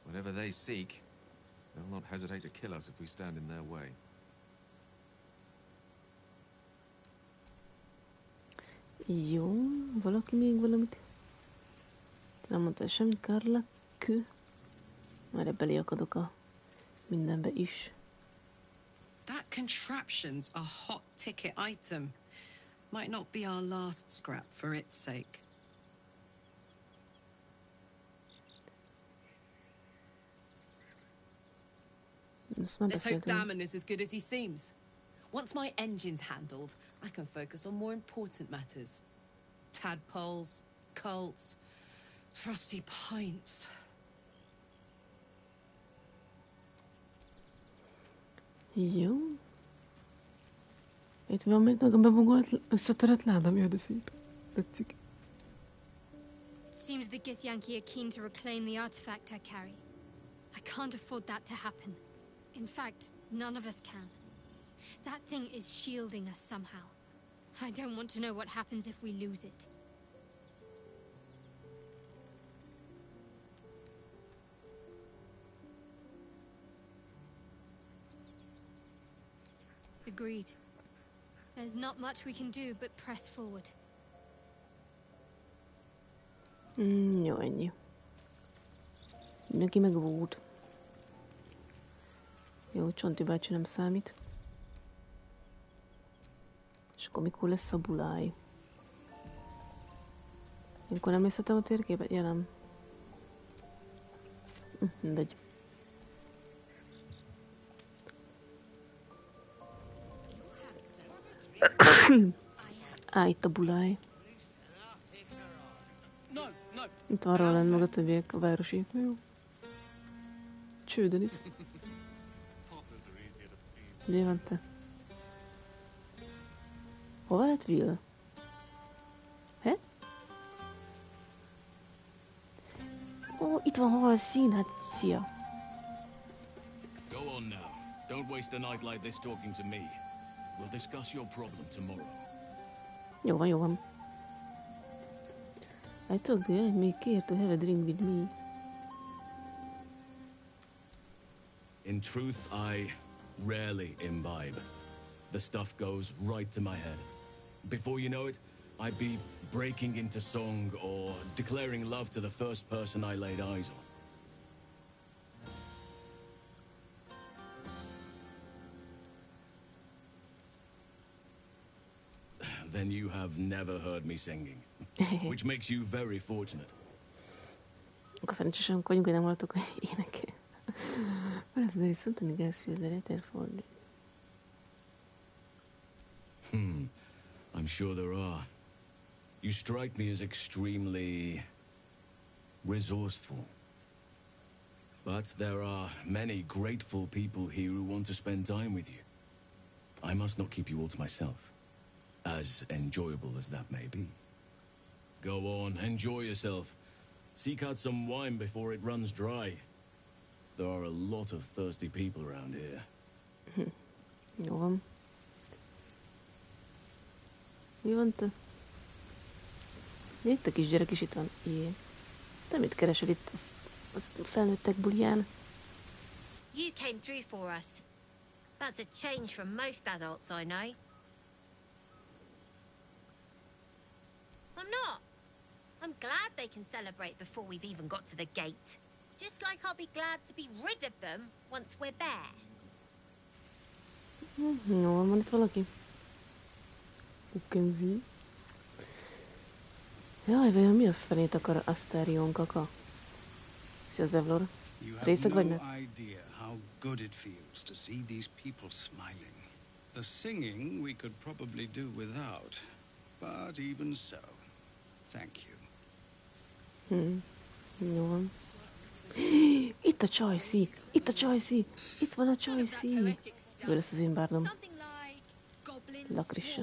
Whatever they seek, they'll not hesitate to kill us if we stand in their way. Jó, valaki még valamit? Nem mondtál semmit, Karla? Kő? Már belé akadok a mindenbe is. That contraption's a hot ticket item. Might not be our last scrap for its sake. Let's hope Damon is as good as he seems. Once my engine's handled, I can focus on more important matters. Tadpoles, cults, frosty pints. Jó. Itt van még a bevogolt, összetörött láda, mi de szép. Tetszik. It seems the Githyanki are keen to reclaim the artifact I carry. I can't afford that to happen. In fact, none of us can. That thing is shielding us somehow. I don't want to know what happens if we lose it. Agreed. There's not much we can do but press forward. Jó, ennyi. Mindenki megvód. Jó, Csonti bácsi nem számít. És akkor mikor lesz a buláj? Ilyenkor nem nézhetem a térképet? Ja, nem. Mindegy. Itt a buláj. Itt arra lenne meg a többiek, a városi. Jó. Csődön is. Ugye van te? Hova lett Will? He? Ó, itt van Halszín, hát szia. Go on now. Don't waste a night like this talking to me. We'll discuss your problem tomorrow. Jó van, jó van. I told the enemy care to have a drink with me. In truth, I rarely imbibe. The stuff goes right to my head. Before you know it, I'd be breaking into song or declaring love to the first person I laid eyes on. Then you have never heard me singing, which makes you very fortunate. Akkor szerencsésem vagyunk, hogy nem hallottuk, hogy énekel. What is there something else you later for? I'm sure there are. You strike me as extremely resourceful. But there are many grateful people here who want to spend time with you. I must not keep you all to myself, as enjoyable as that may be. Go on, enjoy yourself. Seek out some wine before it runs dry. There are a lot of thirsty people around here. Jó van. Mi van te? Itt a kisgyerek is itt van. Jé. Te mit keresel itt a felnőttek bulján? You came through for us. That's a change from most adults I know. I'm not. I'm glad they can celebrate before we've even got to the gate. Just like I'll be glad to be rid of them once we're there. Jó, van itt valaki. Ukenzi. Jaj, vajon mi a felét akar Astarion kaka? Szia, Zevlor. Részeg vagy ne? You have no idea how good it feels to see these people smiling. The singing we could probably do without, but even so, thank you. Jó van. Itt a Csajci! Itt a Csajci! Itt van a Csajci! Ő lesz az én bárdom. Lakrissa.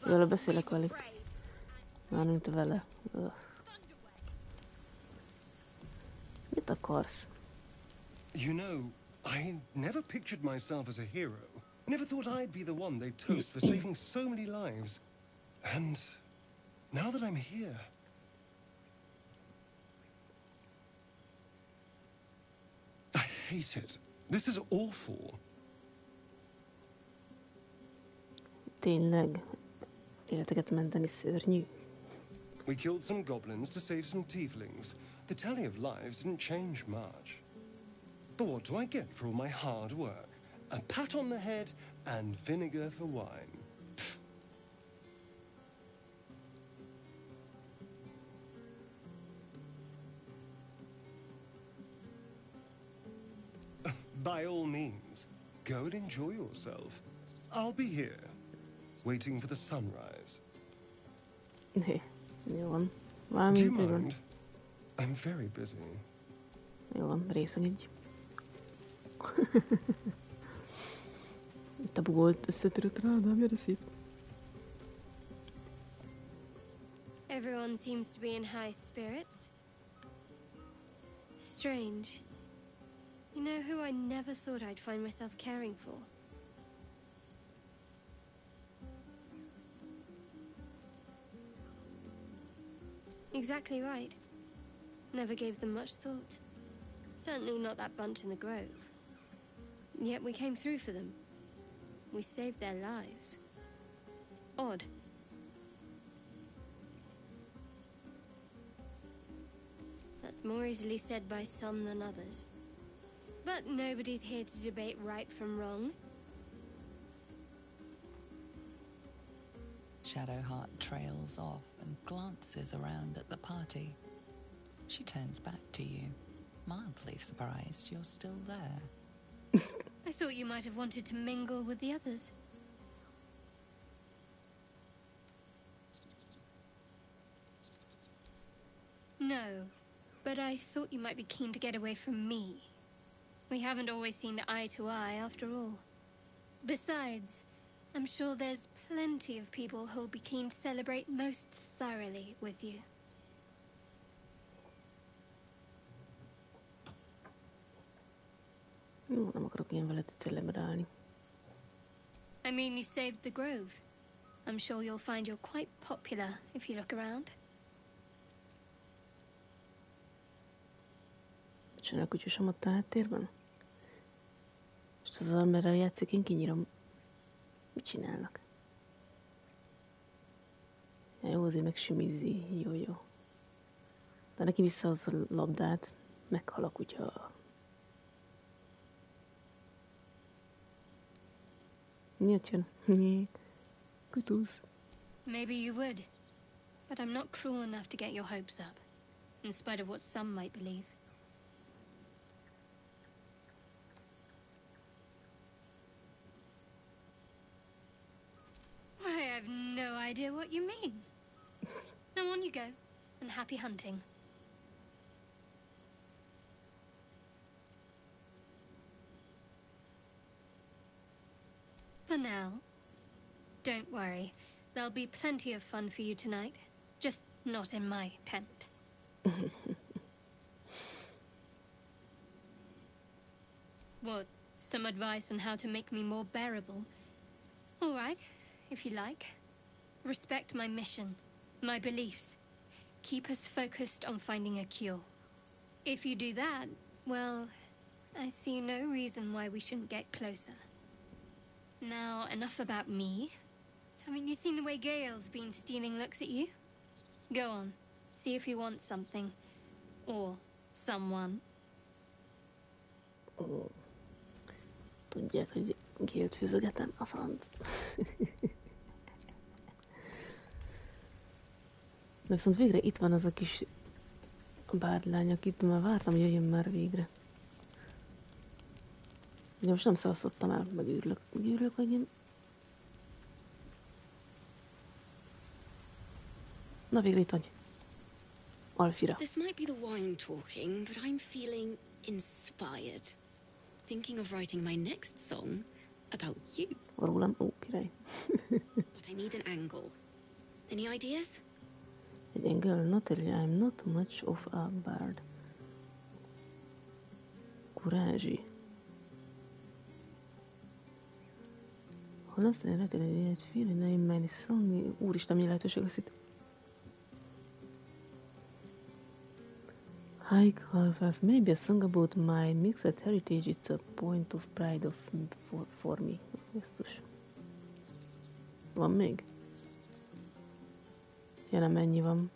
Vele beszélek velük. Mármint vele. Mit akarsz? You know, I never pictured myself as a hero. Never thought I'd be the one they toast for saving so many lives. And now that I'm here... I hate it. This is awful. Tényleg. Életeket menteni szörnyű. We killed some goblins to save some tieflings. The tally of lives didn't change much. But what do I get for all my hard work? A pat on the head and vinegar for wine. Pfft. By all means, go and enjoy yourself. I'll be here, waiting for the sunrise. Jó van. Do you mind? I'm very busy. Jó van, részegedj. Itt a bugolt összetörött rádám, gyere szép. Everyone seems to be in high spirits. Strange. You know who I never thought I'd find myself caring for? Exactly right. Never gave them much thought. Certainly not that bunch in the grove. Yet we came through for them. We saved their lives. Odd. That's more easily said by some than others. But nobody's here to debate right from wrong. Shadowheart trails off and glances around at the party. She turns back to you, mildly surprised you're still there. I thought you might have wanted to mingle with the others. No, but I thought you might be keen to get away from me. We haven't always seen eye to eye, after all. Besides, I'm sure there's plenty of people who'll be keen to celebrate most thoroughly with you. Nem akarok én veled celebrálni. I mean, you saved the grove. I'm sure you'll find you're quite popular if you look around. Csinál a kutyusom ott a háttérben? És az emberrel játszik, én kinyírom. Mit csinálnak? Jó, azért megsimizzi. Jó. De neki vissza az a labdát. Meghal a kutya. Miért jön? Kutusz. Maybe you would, but I'm not cruel enough to get your hopes up, in spite of what some might believe. Why, I have no idea what you mean. Now on you go, and happy hunting. For now. Don't worry. There'll be plenty of fun for you tonight. Just not in my tent. What? Some advice on how to make me more bearable? All right, if you like. Respect my mission, my beliefs. Keep us focused on finding a cure. If you do that, well, I see no reason why we shouldn't get closer. Now, enough about me. Haven't you seen the way Gale's been stealing looks at you? Go on, see if he wants something. Or someone. Tudják, hogy Gale-t hűzögetem a franc. Viszont végre itt van az a kis bárdlány, akit már vártam, hogy jöjjön már végre. Ugye most nem szalasztottam el, meg űrlök, hogy én... Na végre itt vagy. Alfira. This might be the wine talking, but I'm feeling inspired. Thinking of writing my next song about you. Rólam, király. But I need an angle. Any ideas? Egy angle, not really, I'm not much of a bard. Kurázsi. Hol azt eredetileg egy feeling in my song? Úristen, mi lehetőség lesz itt? Hike half, maybe a song about my mixed heritage. It's a point of pride for me. Biztos. Van még? Ja, nem ennyi van.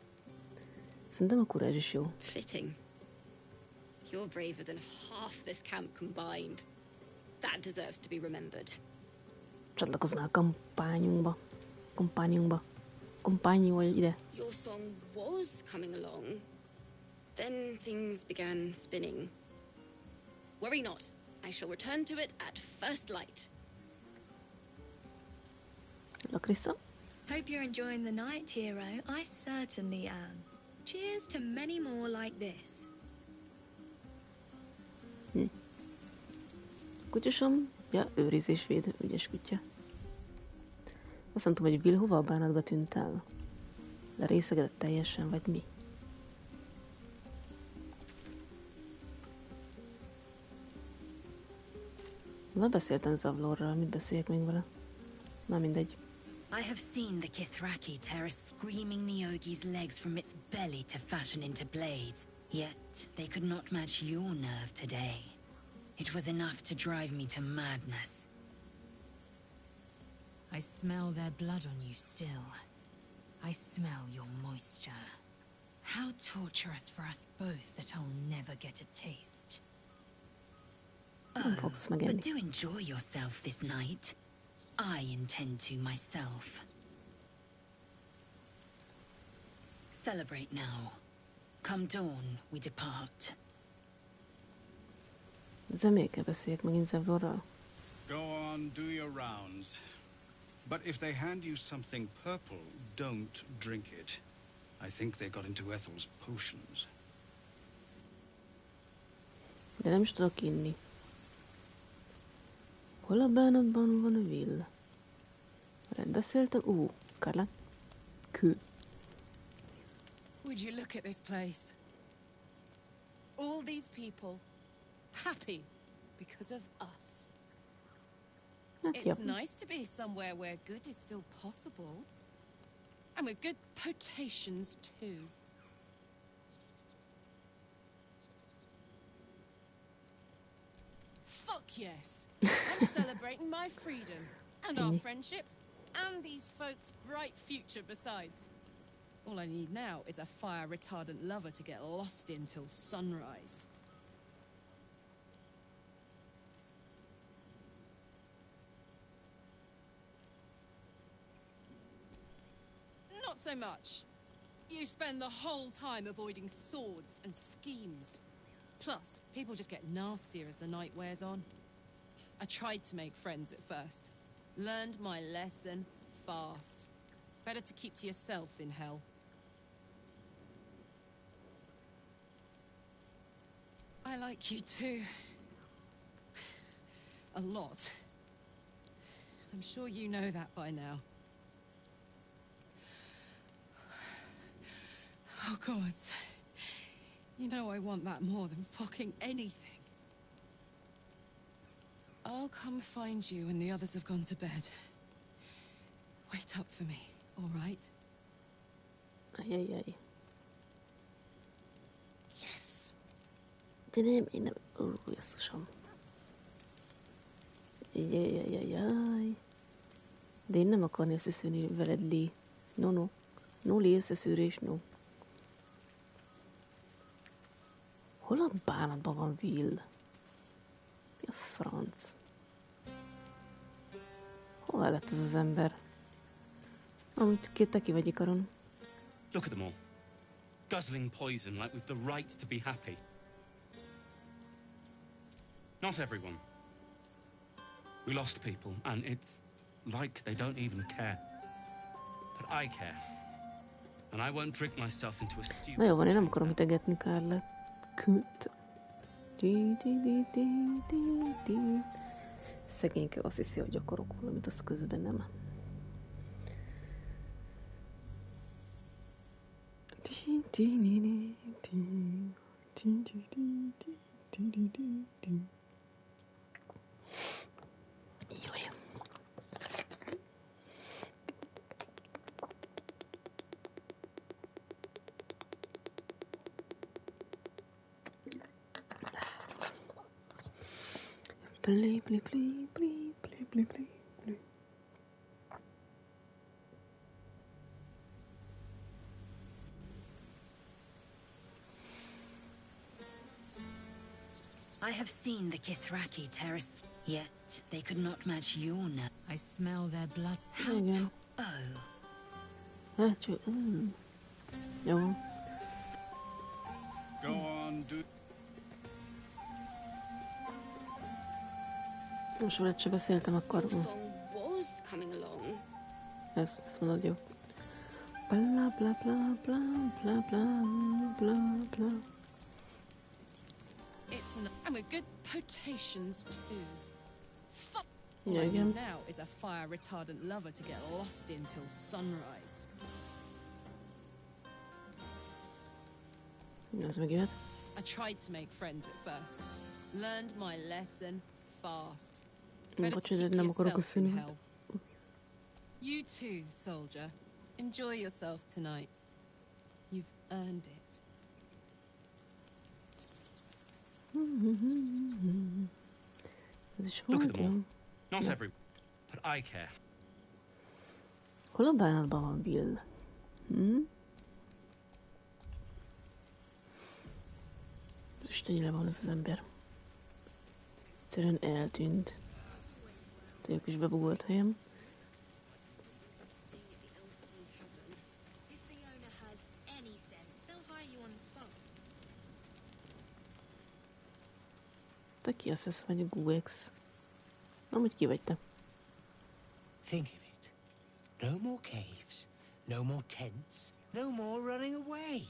Szerintem a kurázs is jó. Fitting. You're braver than half this camp combined. That deserves to be remembered. Csatlakozz már a kampányunkba. Kompányolj ide. Your song was coming along. Then things began spinning. Worry not. I shall return to it at first light. Lakrissa? Hope you're enjoying the night, hero. I certainly am. Cheers to many more like this. Kutyasom? Ja, őrizésvédő, ügyes kutya. Azt nem tudom, hogy Will hova a bánatba tűnt el? Lerészegedett teljesen, vagy mi? Na, beszéltem Zavlorral, mit beszéljek még vele? Na, mindegy. I have seen the Kithraki tear a screaming Neogi's legs from its belly to fashion into blades, yet they could not match your nerve today. It was enough to drive me to madness. I smell their blood on you still. I smell your moisture. How torturous for us both that I'll never get a taste. Oh, but do enjoy yourself this night. I intend to myself. Celebrate now. Come dawn, we depart. De miért kell beszéljek megint Zavlorral? Go on, do your rounds. But if they hand you something purple, don't drink it. I think they got into Ethel's potions. De nem is tudok inni. Hol a bánatban van a Will? Beszéltem? Carla. Kő. Would you look at this place? All these people happy because of us. It's nice to be somewhere where good is still possible. And with good potations too. Fuck yes. I'm celebrating my freedom and our friendship and these folks' bright future besides. All I need now is a fire-retardant lover to get lost in till sunrise. Not so much. You spend the whole time avoiding swords and schemes. Plus, people just get nastier as the night wears on. I tried to make friends at first. Learned my lesson fast. Better to keep to yourself in hell. I like you too. A lot. I'm sure you know that by now. Oh, gods. You know I want that more than fucking anything. I'll come find you when the others have gone to bed. Wait up for me, all right? Ajajaj. Yes. De nem, én nem... Ó, jesszusom. Jajajajaj. De én nem akarni összeszűrni veled, Lee. No. No, Lee, összeszűrés, no. Hol a bánatban van Will? Mi a franc? Hol lett ez az ember? Amit te ki vagy ikaron. Look at them all. Guzzling poison like we've the right to be happy. Not everyone. We lost people, and it's like they don't even care. But I care. And I won't drink myself into a stew. Na jó van, én nem akarom itegetni Kárlát. Szegényke azt hiszi, hogy akarok valamit, az közben nem. Jaj. Play. I have seen the Kithraki terrace, yet they could not match your nerve. I smell their blood. Igen. Oh. Hát csak... Jó. Go on, do... Most veled se beszéltem, akkor... Was coming along. Ezt mondod, jó. Bla bla bla bla bla bla bla bla. It's not... And with good potations too. Fuck. Yeah, All I again. need now is a fire-retardant lover to get lost in till sunrise. Ez meg jöhet. I tried to make friends at first. Learned my lesson fast. Better to keep to Nem akarok yourself in összenni. hell. You too, soldier. Enjoy yourself tonight. You've earned it. Ez is Look volt, at them all. jó. Not everyone. But I care. Hol a bánatban van Will? Istennyire van ez az ember. Egyszerűen eltűnt. Tényleg is bebugolt helyem. If the owner has any sense, they'll hire you on the spot. Te ki azt hisz, vagy a Guex? Amúgy ki vagy te? Think of it. No more caves, no more tents, no more running away.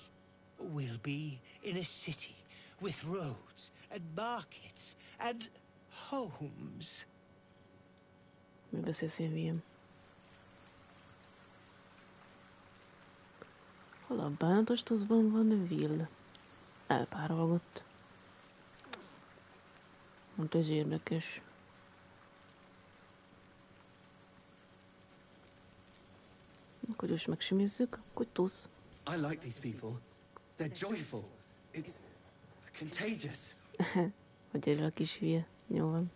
We'll be in a city with roads and markets and homes. Mi beszélsz én hülyém? Hol a bánatos tozban van Will? Elpárolgott. Mondta, ez érdekes. Akkor is megsimizzük, akkor tusz. I like these people. They're joyful. It's contagious. Hogy erre a kis hülye. Jó van.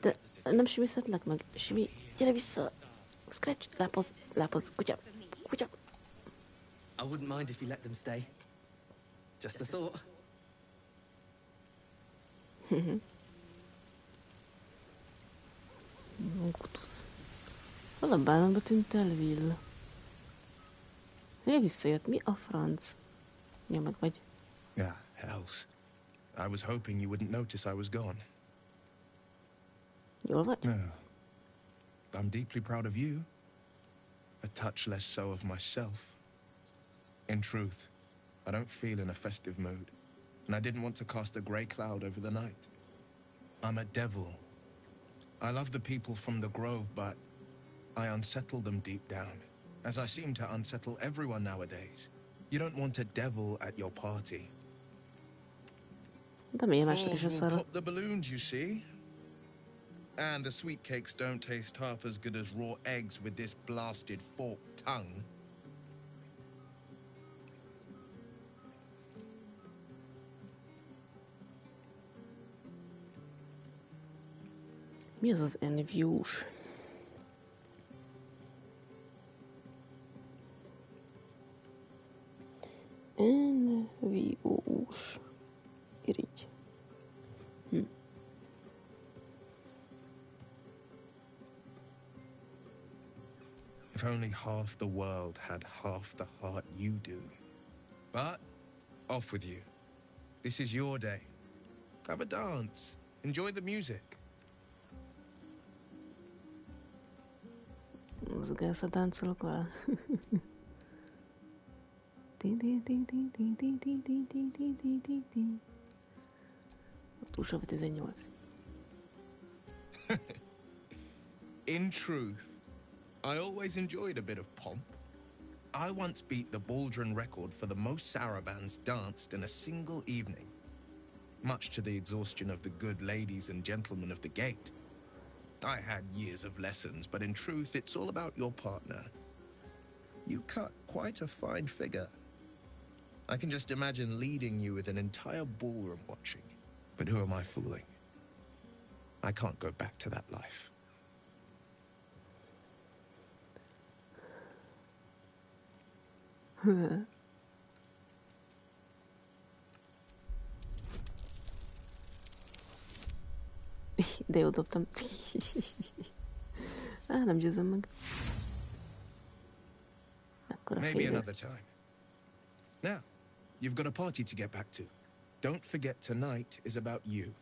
De nem simizhetlek meg? Simi, gyere vissza! Scratch, lápoz, kutya, kutya. wouldn't mind if you let them stay. Just a thought. Kutusz. Hol a bánatba tűnt el Will? Visszajött, mi a franc? Nyomod vagy. Yeah, hells. I was hoping you wouldn't notice I was gone. Jól vagy? No. I'm deeply proud of you. A touch less so of myself. In truth, I don't feel in a festive mood, and I didn't want to cast a grey cloud over the night. I'm a devil. I love the people from the Grove, but I unsettle them deep down, as I seem to unsettle everyone nowadays. You don't want a devil at your party. De milyen mások is a Will szarok. pop the balloons, you see? And the sweet cakes don't taste half as good as raw eggs with this blasted forked tongue. Mi az az envious? Envious. Irigy. If only half the world had half the heart you do. But, off with you. This is your day. Have a dance. Enjoy the music. Mozgálsz a táncolok vele. Túlsó 18. In truth, I always enjoyed a bit of pomp. I once beat the Baldur record for the most sarabands danced in a single evening, much to the exhaustion of the good ladies and gentlemen of the gate. I had years of lessons, but in truth, it's all about your partner. You cut quite a fine figure. I can just imagine leading you with an entire ballroom watching. But who am I fooling? I can't go back to that life. De jó dobtam. Nem győzöm meg. Maybe another time. Now, you've got a party to get back to. Don't forget tonight is about you.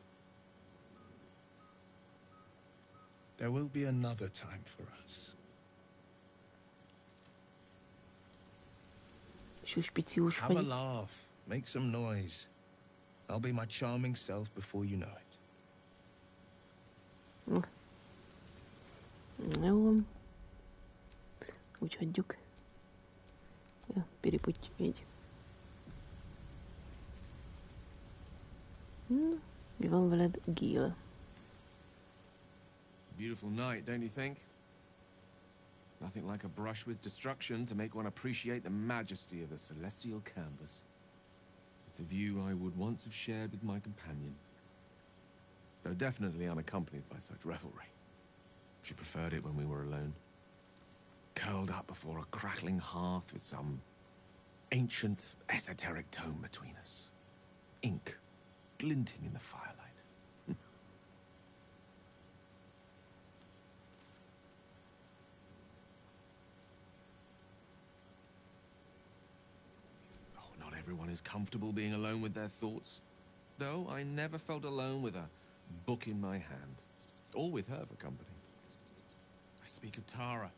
There will be another time for us. Suspiciós Have a vagy. laugh. Make some noise. I'll be my charming self before you know it. Jó. Úgy hagyjuk. Ja, piriputty, így. Mi van veled, Gil? Beautiful night, don't you think? Nothing like a brush with destruction to make one appreciate the majesty of the celestial canvas. It's a view I would once have shared with my companion, though definitely unaccompanied by such revelry. She preferred it when we were alone, curled up before a crackling hearth with some ancient, esoteric tome between us. Ink glinting in the firelight. Not everyone is comfortable being alone with their thoughts, though I never felt alone with a book in my hand, or with her for company. I speak of Tara,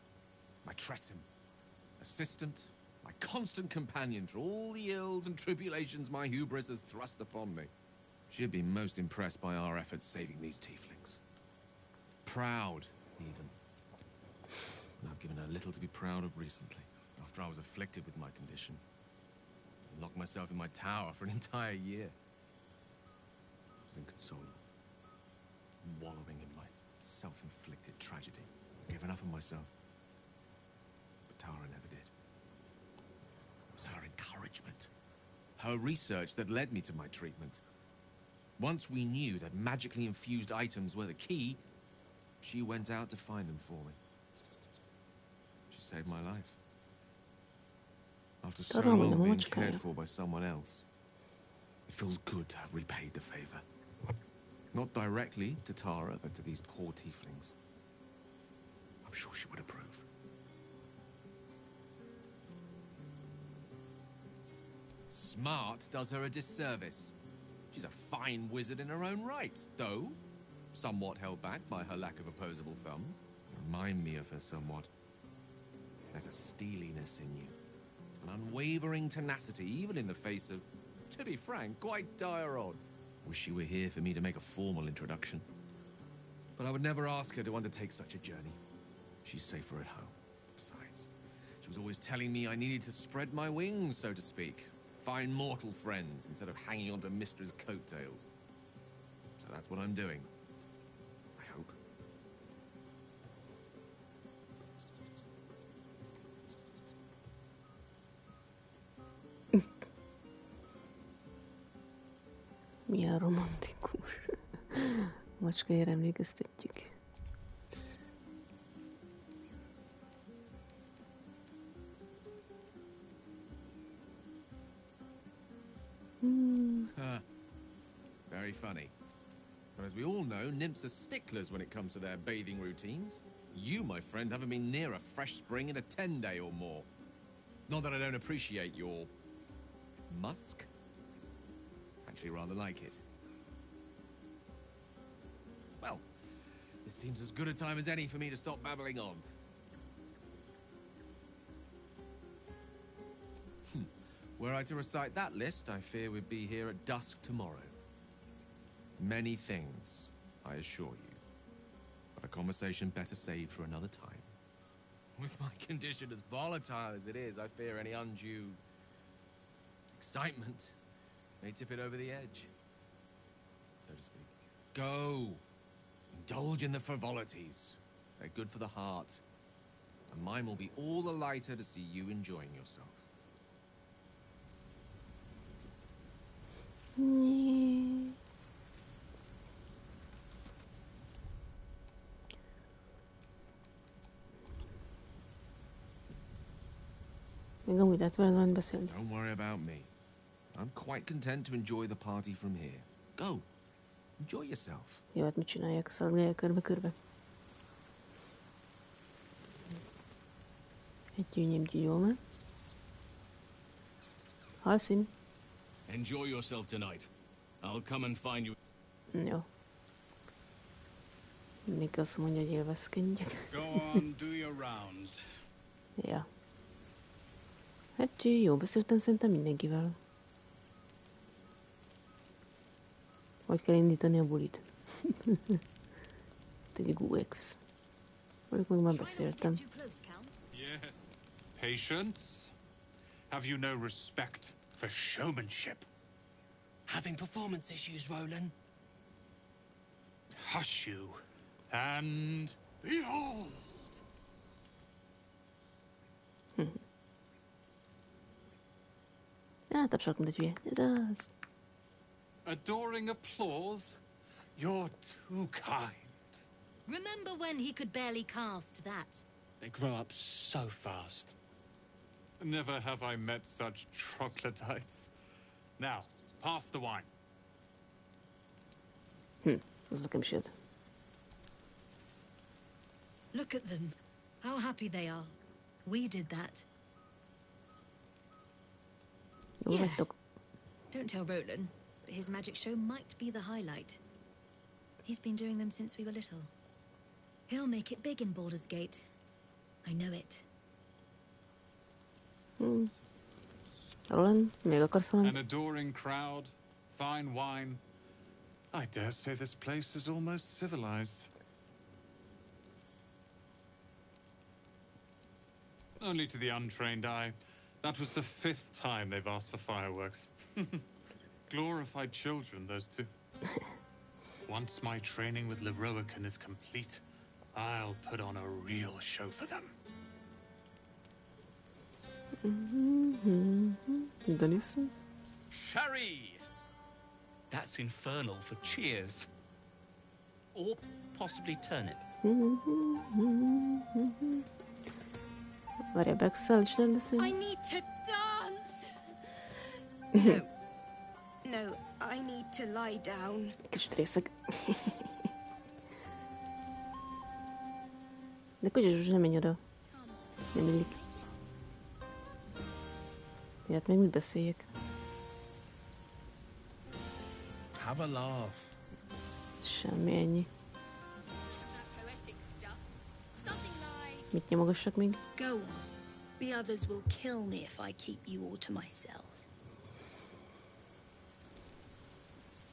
my Tressim, assistant, my constant companion through all the ills and tribulations my hubris has thrust upon me. She'd be most impressed by our efforts saving these tieflings. Proud, even. And I've given her little to be proud of recently, after I was afflicted with my condition. I locked myself in my tower for an entire year. I was inconsolable, wallowing in my self-inflicted tragedy. I gave enough of myself. But Tara never did. It was her encouragement, her research that led me to my treatment. Once we knew that magically infused items were the key, she went out to find them for me. She saved my life. After so long being cared for by someone else, it feels good to have repaid the favor. Not directly to Tara, but to these poor tieflings. I'm sure she would approve. Smart does her a disservice. She's a fine wizard in her own right, though somewhat held back by her lack of opposable thumbs. You remind me of her somewhat. There's a steeliness in you, an unwavering tenacity, even in the face of, to be frank, quite dire odds. Wish she were here for me to make a formal introduction. But I would never ask her to undertake such a journey. She's safer at home. Besides, she was always telling me I needed to spread my wings, so to speak. Find mortal friends instead of hanging onto Mistra's coattails. So that's what I'm doing. I hope. Milyen romantikus. Macskájára emlékeztetjük. Very funny. But as we all know, nymphs are sticklers when it comes to their bathing routines. You, my friend, haven't been near a fresh spring in a 10-day or more. Not that I don't appreciate your musk. Actually rather like it. Well, this seems as good a time as any for me to stop babbling on. Were I to recite that list, I fear we'd be here at dusk tomorrow. Many things, I assure you. But a conversation better saved for another time. With my condition as volatile as it is, I fear any undue excitement may tip it over the edge, so to speak. Go! Indulge in the frivolities. They're good for the heart. And mine will be all the lighter to see you enjoying yourself. Még amúgy lehet veled majd beszélni. Don't worry about me. I'm quite content to enjoy the party from here. Go. Enjoy yourself. Jó, hát mit csinálják? Szaladgálják körbe-körbe. Egy gyűnyém gyűjjól. Halszín. Enjoy yourself tonight. I'll come and find you. Jó. Mindig azt mondja, hogy élvezkedjek. Go on, do your rounds. Ja. Hát jó, beszéltem szerintem mindenkivel. Hogy kell indítani a bulit? Tényleg UX. Vagy meg már beszéltem. Yes. Patience? Have you no respect for showmanship? Having performance issues, Roland? Hush you, and behold! Tapsolok, mint egy hülye. Ez az. Adoring applause? You're too kind. Remember when he could barely cast that? They grow up so fast. Never have I met such troglodytes. Now, pass the wine. Az nekem is jött. Look at them. How happy they are. We did that. Jól vagytok. Don't tell Roland, but his magic show might be the highlight. He's been doing them since we were little. He'll make it big in Baldur's Gate. I know it. Roland, még akarsz valamit? An adoring crowd, fine wine. I dare say this place is almost civilized. Only to the untrained eye. That was the 5th time they've asked for fireworks. Glorified children, those two. Once my training with Leroican is complete, I'll put on a real show for them. Denis? Sherry! That's infernal for cheers. Or possibly turnip. Várjál, Bexel is nem beszél? I need to die! No. No, I need to lie down. Kicsit részeg. De Kogyos nem menj oda. Nem illik. Hát még mit beszéljek? Have a laugh. Semmi, ennyi. Mit nyomogassak még? Go on. The others will kill me if I keep you all to myself.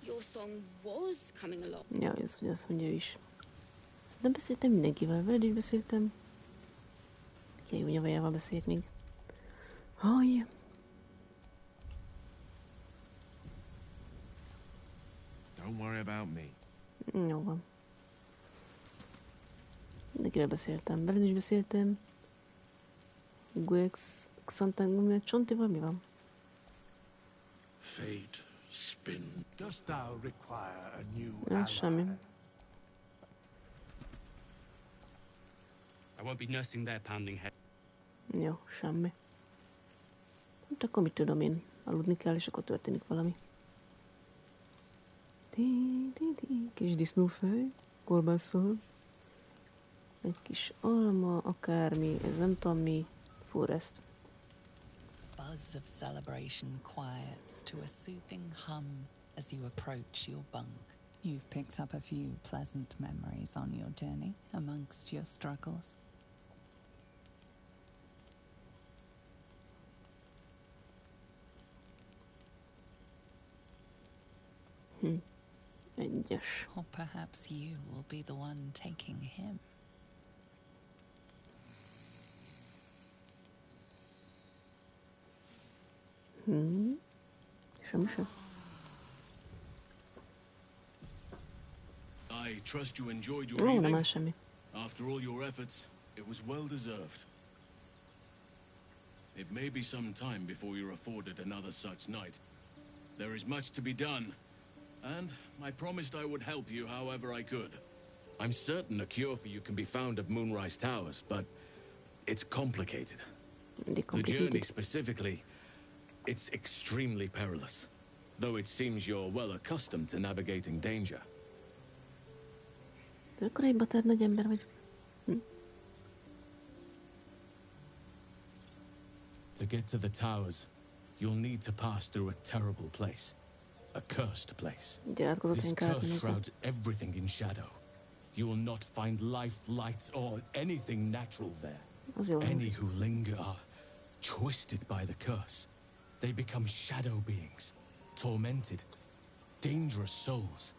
Your song was coming along. Ja, ez ugye azt mondja ő is. Szerintem beszéltem mindenkivel, veled is beszéltem. Király unyavajával beszélt még. Haj! Don't worry about me. Jó van. Mindenkivel beszéltem, veled is beszéltem. Guex, Xantangum, Csontival mi van? Fate spin. Dost thou require a new Ja, semmi. I won't be nursing their pounding head. Jó, semmi. Hát akkor mit tudom én? Aludni kell, és akkor történik valami. Kis disznófej, kolbásszal. Egy kis alma, akármi, ez nem tudom mi. Forest. Buzz of celebration quiets to a soothing hum as you approach your bunk. You've picked up a few pleasant memories on your journey amongst your struggles. Egyes. Or perhaps you will be the one taking him. Semmi sem. I trust you enjoyed your Ó, nem evening. áll semmi. After all your efforts, it was well deserved. It may be some time before you're afforded another such night. There is much to be done, and I promised I would help you however I could. I'm certain a cure for you can be found at Moonrise Towers, but it's complicated. The journey specifically, it's extremely perilous, though it seems you're well accustomed to navigating danger. De akkor egy batár nagy ember vagy. To get to the towers, you'll need to pass through a terrible place. A cursed place. This curse shrouds everything in shadow. You will not find life, light, or anything natural there. Any who linger are twisted by the curse. They become shadow beings, tormented, dangerous souls.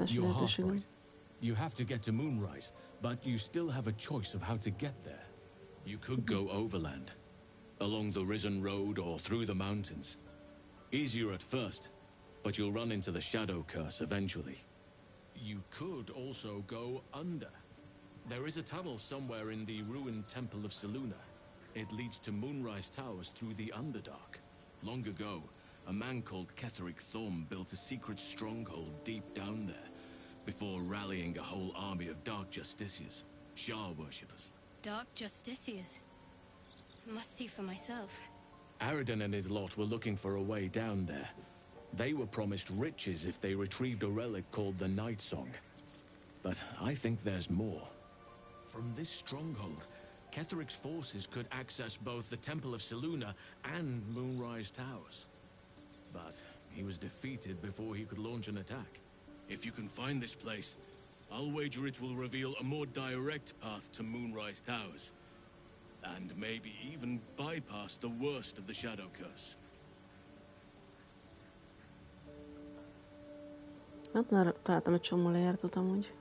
You're half right. You have to get to Moonrise, but you still have a choice of how to get there. You could go overland, along the Risen Road or through the mountains. Easier at first, but you'll run into the shadow curse eventually. You could also go under. There is a tunnel somewhere in the ruined Temple of Selûne. It leads to Moonrise Towers through the Underdark. Long ago, a man called Ketheric Thorm built a secret stronghold deep down there, before rallying a whole army of Dark Justiciars, Shah worshippers. Dark Justiciars. Must see for myself. Aradin and his lot were looking for a way down there. They were promised riches if they retrieved a relic called the Night Song. But I think there's more. From this stronghold, Ketheric's forces could access both the Temple of Selûne and Moonrise Towers. But he was defeated before he could launch an attack. If you can find this place, I'll wager it will reveal a more direct path to Moonrise Towers. And maybe even bypass the worst of the Shadow Curse. Hát már találtam egy csomó lejártot amúgy.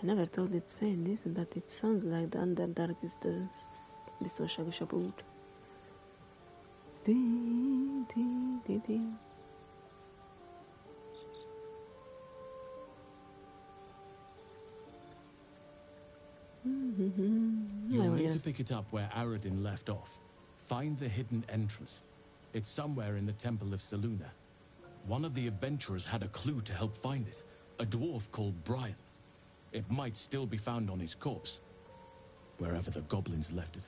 I never thought it say this, but it sounds like the Underdark is the biztonságosabb út. You'll need to pick it up where Aradin left off. Find the hidden entrance. It's somewhere in the Temple of Selûne. One of the adventurers had a clue to help find it. A dwarf called Brian. It might still be found on his corpse, wherever the goblins left it.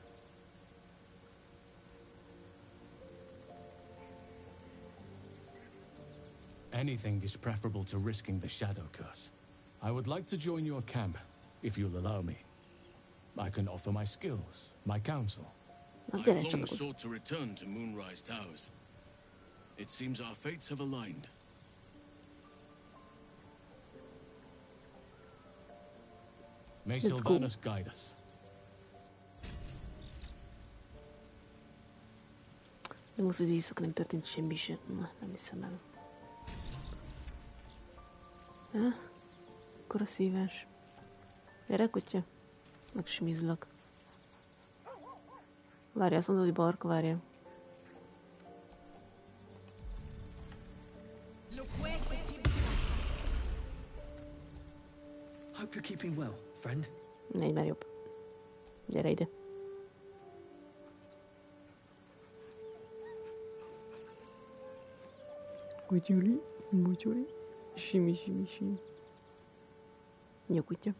Anything is preferable to risking the shadow curse. I would like to join your camp, if you'll allow me. I can offer my skills, my counsel. I've long sought to return to Moonrise Towers. It seems our fates have aligned. May Sylvanus guide us. De most az éjszaka nem történt semmi sem. Na, nem hiszem el. Akkor a szívás. Gyere, kutya. Megsimizlak. Várjál, azt mondod, hogy barka, várjál. Hope you're keeping well, friend. Negy már jobb. Gyere ide. Kutyuli, mutyuli, simi, simi, simi. Jó kutya.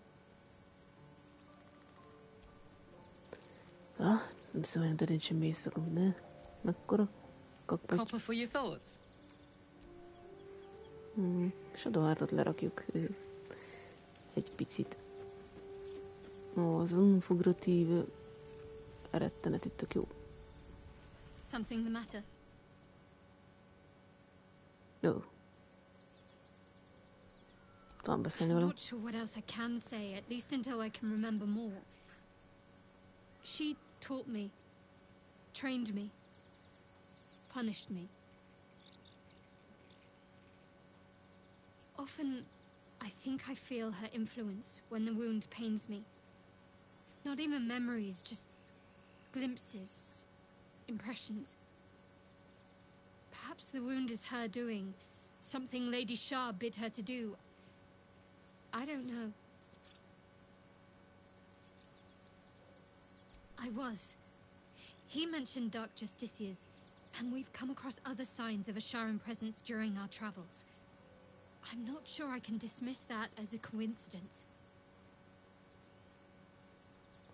Nem hiszem, hogy nem történt semmi éjszakunk, ne? Mekkora kakpagy. Copper for your thoughts? Shadowheartot lerakjuk. Egy picit. Az unfogratív rettenet itt tök jó. Something the matter? Jó. Talán beszélni I'm velem. not sure what else I can say, at least until I can remember more. She taught me, trained me, punished me. Often, I think I feel her influence when the wound pains me. Not even memories, just glimpses, impressions. Perhaps the wound is her doing, something Lady Shah bid her to do. I don't know. I was. He mentioned Dark Justiciars, and we've come across other signs of a Sharan presence during our travels. I'm not sure I can dismiss that as a coincidence.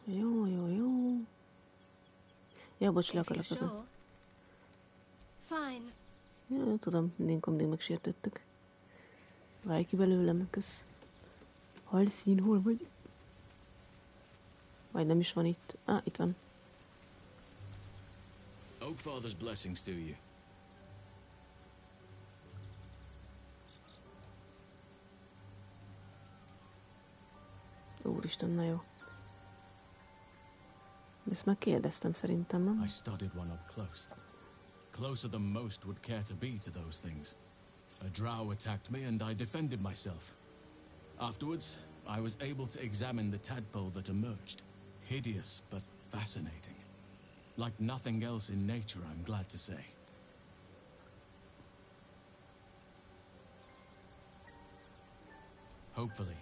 Jó. Ja, bocs, le akarok. Sure. Fine. Ja, tudom, mindig megsértettek. Válj ki belőlem, kösz. Halszín, hol vagy? Vagy nem is van itt. Itt van. Oakfather's blessings to you. Úristen, na jó. Ezt már kérdeztem szerintem, nem? I studied one up close. Closer than most would care to be to those things. A drow attacked me and I defended myself. Afterwards, I was able to examine the tadpole that emerged. Hideous, but fascinating. Like nothing else in nature, I'm glad to say. Hopefully.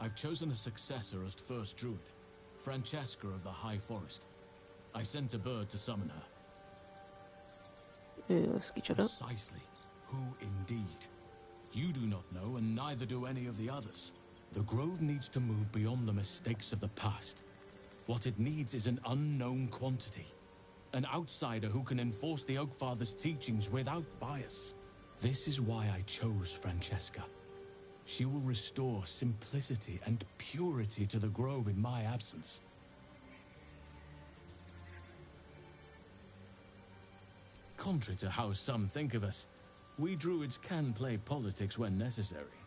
I've chosen a successor as first druid, Francesca of the High Forest. I sent a bird to summon her. Precisely. Who indeed? You do not know, and neither do any of the others. The Grove needs to move beyond the mistakes of the past. What it needs is an unknown quantity. An outsider who can enforce the Oakfather's teachings without bias. This is why I chose Francesca. She will restore simplicity and purity to the Grove in my absence. Contrary to how some think of us, we druids can play politics when necessary.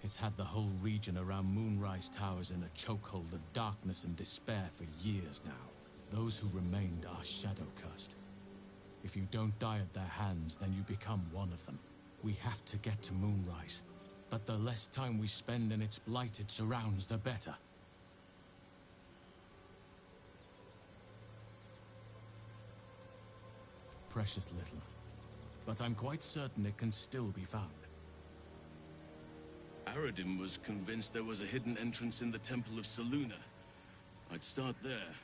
It's had the whole region around Moonrise Towers in a chokehold of darkness and despair for years now. Those who remained are shadow-cursed. If you don't die at their hands, then you become one of them. We have to get to Moonrise, but the less time we spend in its blighted surrounds, the better. Precious little, but I'm quite certain it can still be found. Aradin was convinced there was a hidden entrance in the Temple of Seluna. I'd start there.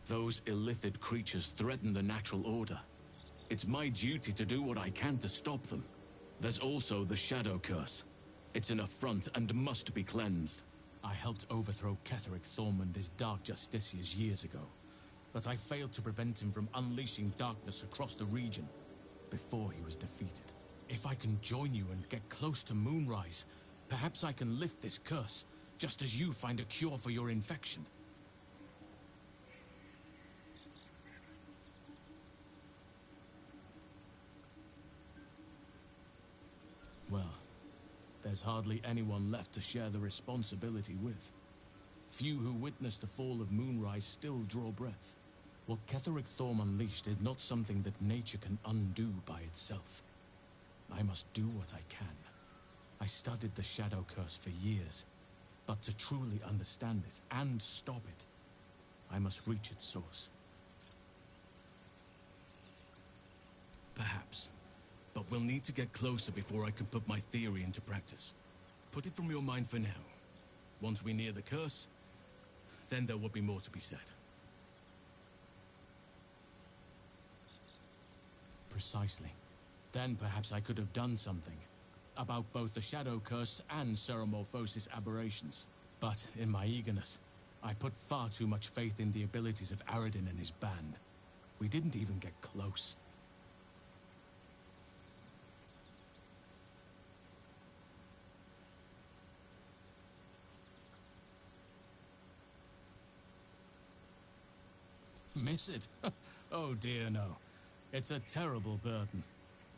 Those illithid creatures threaten the natural order. It's my duty to do what I can to stop them. There's also the Shadow Curse. It's an affront and must be cleansed. I helped overthrow Ketheric Thormund as Dark Justiciars years ago, but I failed to prevent him from unleashing darkness across the region before he was defeated. If I can join you and get close to Moonrise, perhaps I can lift this curse, just as you find a cure for your infection. Well, there's hardly anyone left to share the responsibility with. Few who witnessed the fall of Moonrise still draw breath. What Ketheric Thorm unleashed is not something that nature can undo by itself. I must do what I can. I studied the Shadow Curse for years, but to truly understand it and stop it, I must reach its source. Perhaps. But we'll need to get closer before I can put my theory into practice. Put it from your mind for now. Once we near the curse, then there will be more to be said. Precisely. Then perhaps I could have done something about both the Shadow Curse and Ceramorphosis aberrations. But in my eagerness, I put far too much faith in the abilities of Aradin and his band. We didn't even get close. Miss it? Oh dear, no. It's a terrible burden.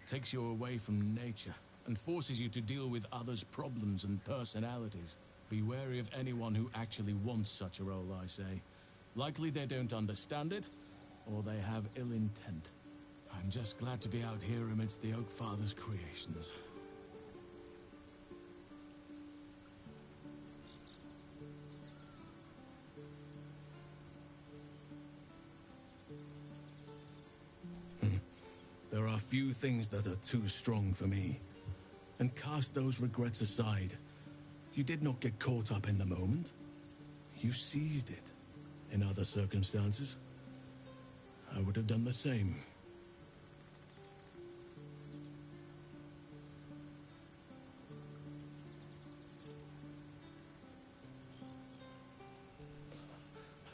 Takes you away from nature and forces you to deal with others' problems and personalities. Be wary of anyone who actually wants such a role, I say. Likely they don't understand it, or they have ill intent. I'm just glad to be out here amidst the Oak Father's creations. There are few things that are too strong for me. And cast those regrets aside. You did not get caught up in the moment. You seized it. In other circumstances, I would have done the same.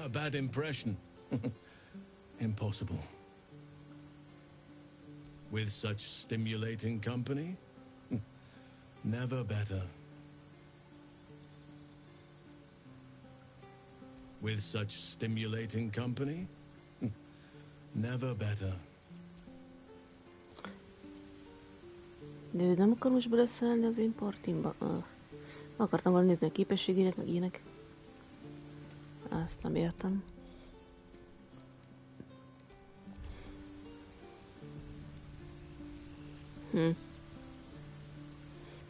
A bad impression. Impossible. With such stimulating company? Never better. With such stimulating company? Never better. De nem akar most beleszállni az én partimba? Akartam volna nézni a képességének, meg ilyenek. Azt nem értem.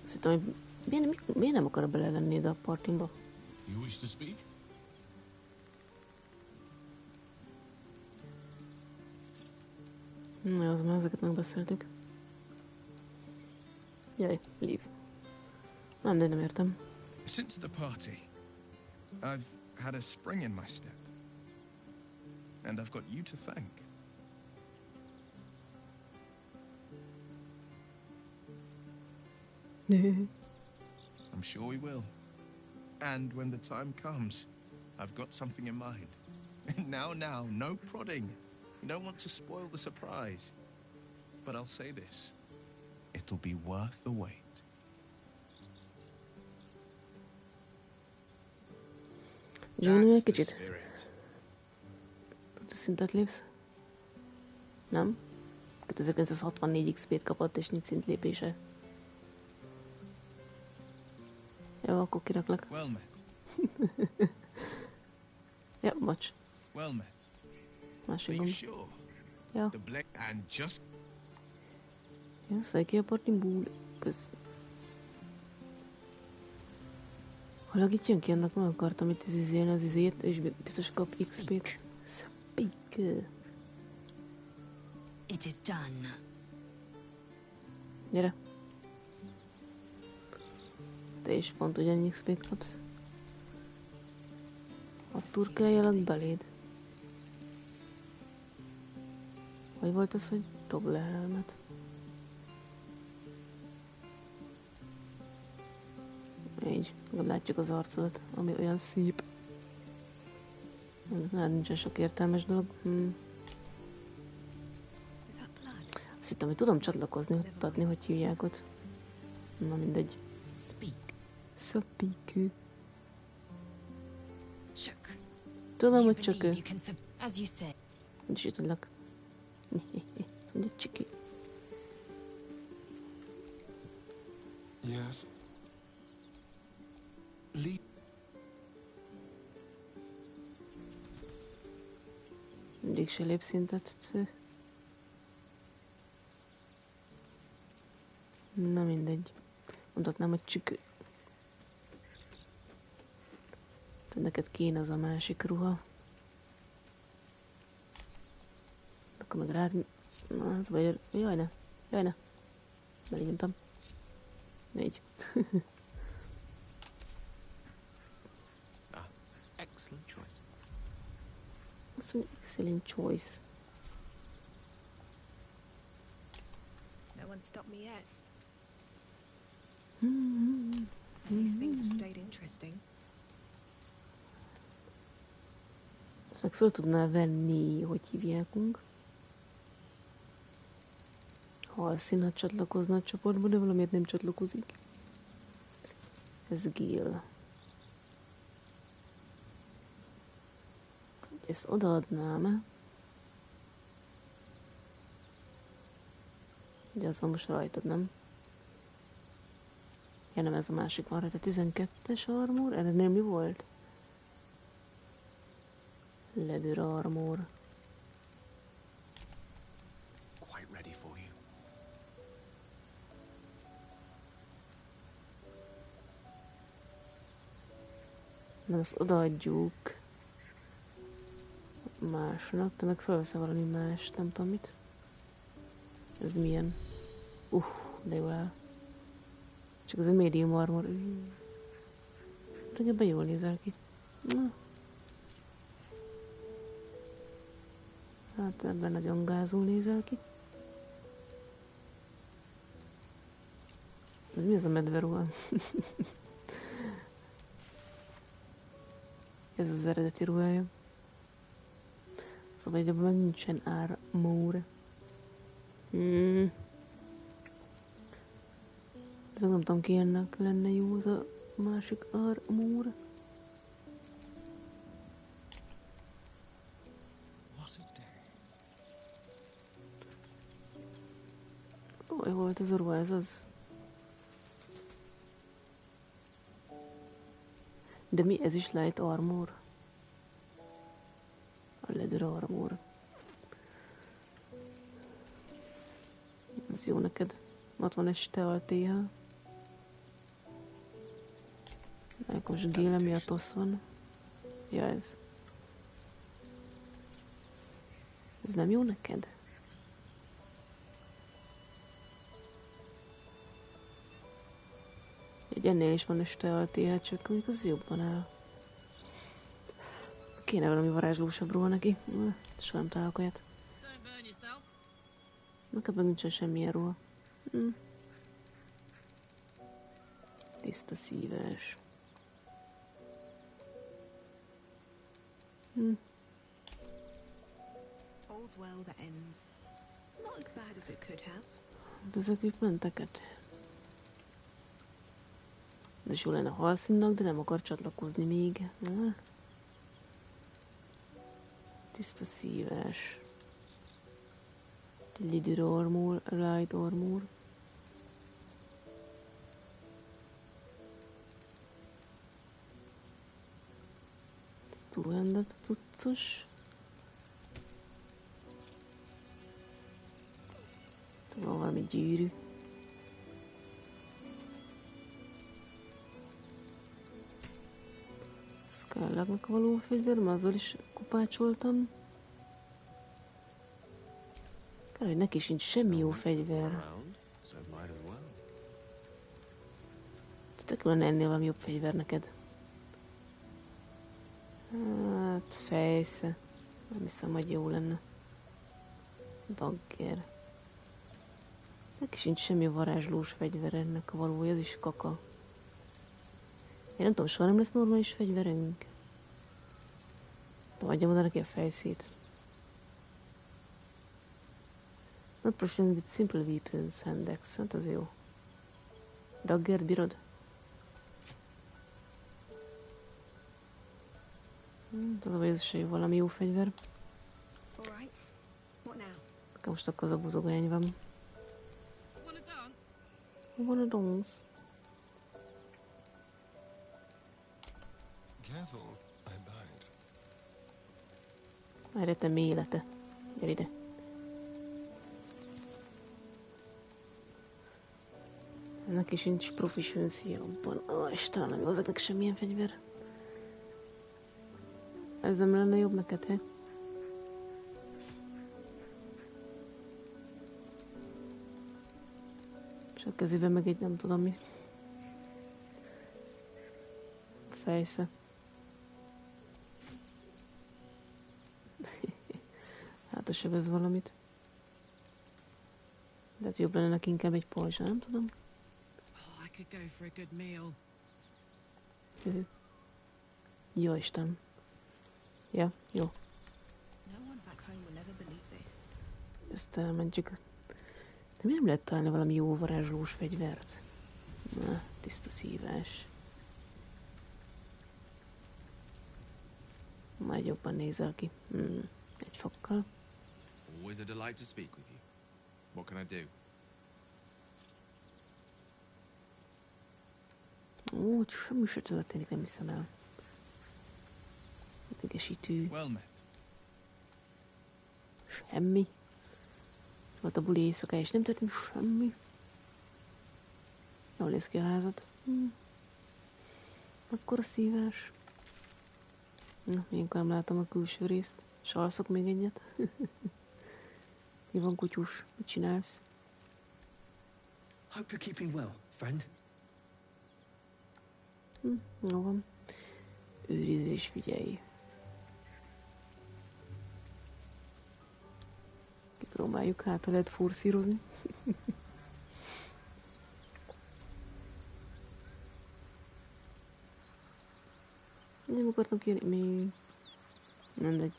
Azt hittem, hogy miért nem akar bele lenni ide a partimba? You wish to speak? Na, az már ezeket megbeszéltük. Jaj, leave. Nem, de nem értem. Since the party, I've had a spring in my step. And I've got you to thank. I'm sure we will. And when the time comes, I've got something in mind. Now, no prodding. You don't want to spoil the surprise. But I'll say this. It'll be worth the wait. Gyűjnünk egy kicsit. Tudod, szintet lépsz? Nem? 2964 XP-t kapott és nincs szintlépése. Jó, akkor kiraklak. Well met. Ja, bocs. Well met. Másik gomb. Sure? Ja. The black and just. Ja, szállj ki a partimból. Kösz. Halag itt jön ki, annak meg akartam itt izélni az izét, és biztos kap XP-t. Speak. It is done. Gyere. Te is pont ugyannyi XP-t kapsz. A turkáljalak beléd. Vagy volt az, hogy dob le helmet? Így, látjuk az arcodat, ami olyan szép. Hát nincsen sok értelmes dolog. Azt hittem, hogy tudom csatlakozni, adni, hogy hívják ott. Na mindegy. Szapikő. Tudom, hogy csak ő. Hogy is jutalak. Azt mondja, csiki. Yes. Mindig se lép szintet, cő. Na mindegy. Mondhatnám, hogy csükő. Neked kéne az a másik ruha. Akkor meg rád... Na, az vagy... Jaj ne! Jaj ne! Belényomtam. Négy. Excellent choice. Azt mondja, excellent choice. No one stopped me yet. These things have stayed interesting. Ezt meg föl tudná venni, hogy hívjákunk. Halszínat csatlakozna a csoportba, de valamiért nem csatlakozik. Ez Gil. Ezt odaadnám. Ugye az van most rajtad, nem? Ja nem, ez a másik van rajta. 12-es armor? Ennél mi volt? Leather armor. Quite ready for you. Nem, azt odaadjuk másnak, te meg felveszel valami más, nem tudom mit. Ez milyen? De jó áll. Csak az a medium armor. Ebben jól nézel ki. Na. Hát ebben nagyon gázul nézel ki. Ez mi az a medveruha? Ez az eredeti ruhája. Szóval ebben meg nincsen armor. Ez nem tudom ki ennek lenne jó az a másik armor. Hol volt az a ruha, ez az? De mi? Ez is light armor? A leather armor. Ez jó neked. Ott van egy steal TH. Akkor most Géle miatt osz van. Ja, ez. Ez nem jó neked? Egy ennél is van egy steal TH, csak mondjuk az jobban áll. Kéne valami varázslósabb róla neki. Soha nem találok olyat. Neked meg nincsen semmilyen róla. Tiszta szíves. All's well that ends. Not as bad as it could have. De ezek itt menteket. Ez jó lenne halszínnak, de nem akar csatlakozni még. Tiszta szíves. Leather armor, light armor. Ez túlrendet tucos. Van valami gyűrű. Skálláknak való fegyver, mert azzal is kupácsoltam. Kár, hogy neki sincs semmi jó fegyver. Tök lenne ennél valami jobb fegyver neked. Hát, fejsze. Nem hiszem, hogy jó lenne. Dagger. Neki sincs semmi varázslós fegyver, ennek a valója, ez is kaka. Én nem tudom, soha nem lesz normális fegyverünk. Adjam oda neki a fejszét. Not proficient with simple weapons, handex. Hát az jó. Dagger, bírod? Az a baj, ez se jó, valami jó fegyver. Nekem most akkor az a buzogány van. Wanna dance? Careful, I bite. Erre te mélete. Gyere ide. Neki sincs proficiency abban. Ó, Istenem, nem hozzak neki semmilyen fegyver. Ez nem lenne jobb neked, he? És a kezében meg egy nem tudom mi. Fejsze. Hát a sebez valamit. De hát jobb lenne neki inkább egy pajzsa, nem tudom. Oh, I could go for a good meal. Jó Isten. Ja, jó. Ezt elmentjük. De mi nem lehet találni valami jó varázslós fegyvert? Na, tiszta szívás. Majd jobban nézel ki. Egy fokkal. Always a delight to speak with you. What can I do? Úgy, semmi se történik, nem hiszem el. Idegesítő. Semmi. Volt a buli éjszaka, és nem történt semmi. Jól néz ki a házad. Akkor a szívás. Na, ilyenkor nem látom a külső részt. És alszok még egyet. Mi van, kutyus? Mit csinálsz? Hope you're keeping well, friend. Jó van. Őrizz és figyelj. Kipróbáljuk, hát ha lehet forszírozni. Nem akartam kérni, még... Mindegy.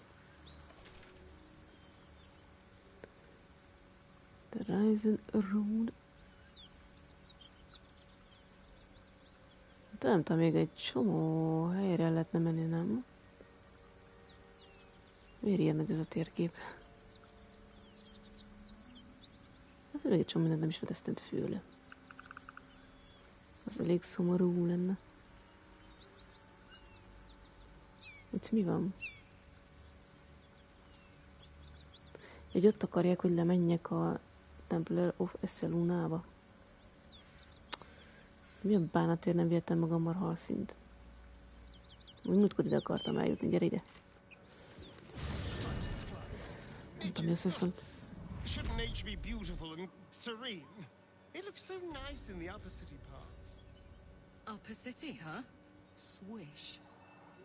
The Rising Road. Nem tudom, még egy csomó helyre lehetne menni, nem? Miért ilyen nagy ez a térkép? Hát még egy csomó mindent nem is fedezted föl. Az elég szomorú lenne. Itt mi van? Egy ott akarják, hogy lemenjek a Temple of Esselunába. Mi a bánatért nem vihettem magammal halszint? Úgy múltkor ide akartam eljutni, gyere ide. Nem tudom, mi azt hiszem. Shouldn't nature be beautiful and serene? It looks so nice in the upper city parts. Upper city, huh? Swish.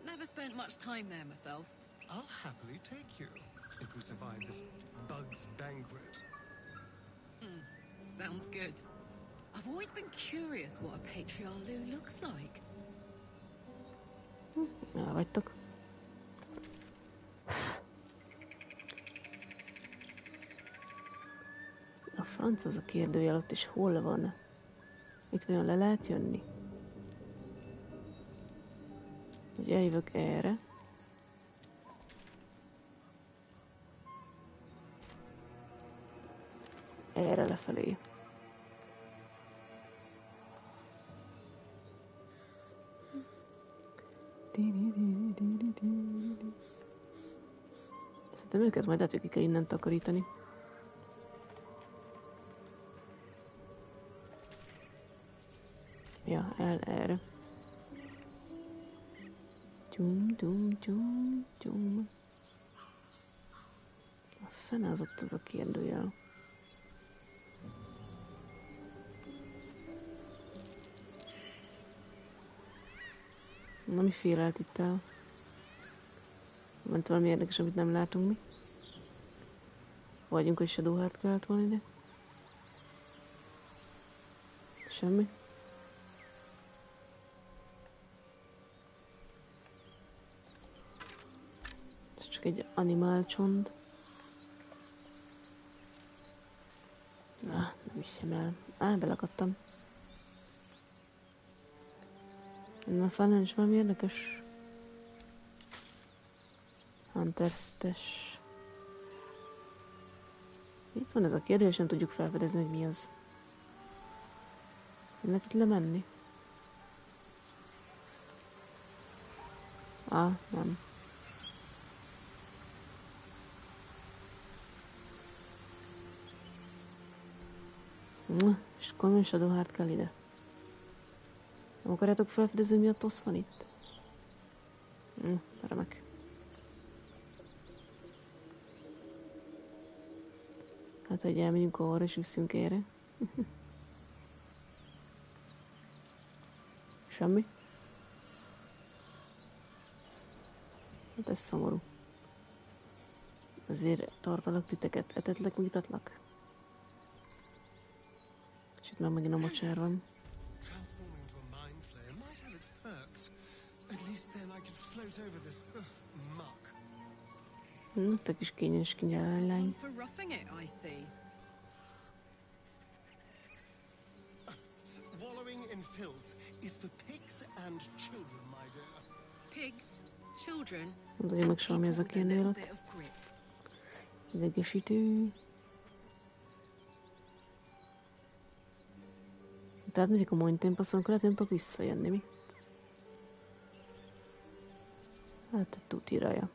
Never spent much time there myself. I'll happily take you, if we survive this bug's banquet. Sounds good. I've always been curious what a patriarch looks like. El vagytok. A franc az a kérdőjel ott, és hol van? Itt vajon le lehet jönni? Hogy eljövök erre. Erre lefelé. Szerintem őket majd lehet, hogy ki kell innen takarítani. Ja, el erre. Tyum, tyum, tyum, tyum. A fene az ott az a kérdőjel. Na, mi félelt itt el? Ment valami érdekes, amit nem látunk mi. Vagyunk, hogy Shadowheart kellett volna ide. Semmi. Ez csak egy animál csont. Na, nem hiszem el. Belakadtam. Na, fel nincs valami érdekes. Hunter-stes. Itt van ez a kérdés, nem tudjuk felfedezni, hogy mi az. Nem lehet itt lemenni? Nem. És akkor mi Shadowheart kell ide? Nem akarjátok felfedezni, mi a tosz van itt? Remek. Hát, hogy elmegyünk arra, és visszünk erre. Semmi? Hát ez szomorú. Azért tartalak titeket, etetlek, nyitatlak. És itt már megint a mocsár van. Te kis kényes kinyellány. Wallowing in filth is for pigs and children, my dear. Pigs, children. Mondja meg semmi ez a kérdőlet. Idegesítő. Tehát megyek a Mountain-passzon, akkor lehet, nem tudok visszajönni, mi? Hát, tuti raja.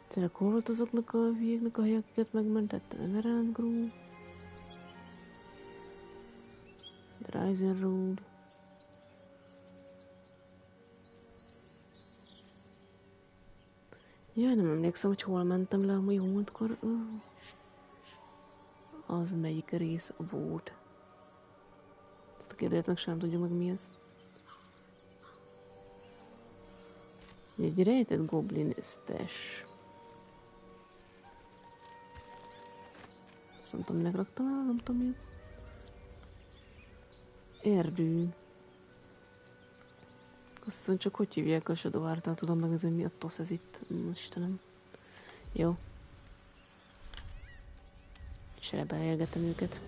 Tényleg hol volt azoknak a hülyéknek a hely, akiket megmentettem? Emerald Grove, The Rising Road. Jaj, nem emlékszem, hogy hol mentem le a mai múltkor. Az melyik rész volt. Ezt a kérdőt meg sem tudja meg mi ez. Egy rejtett goblin stash. Azt nem tudom, minek raktam el, nem tudom mi ez. Erdő. Azt hiszem, csak hogy hívják a Shadowheart-nál, tudom megnézni, hogy mi a tosz ez itt. Istenem. Jó. És rebeljelgetem őket.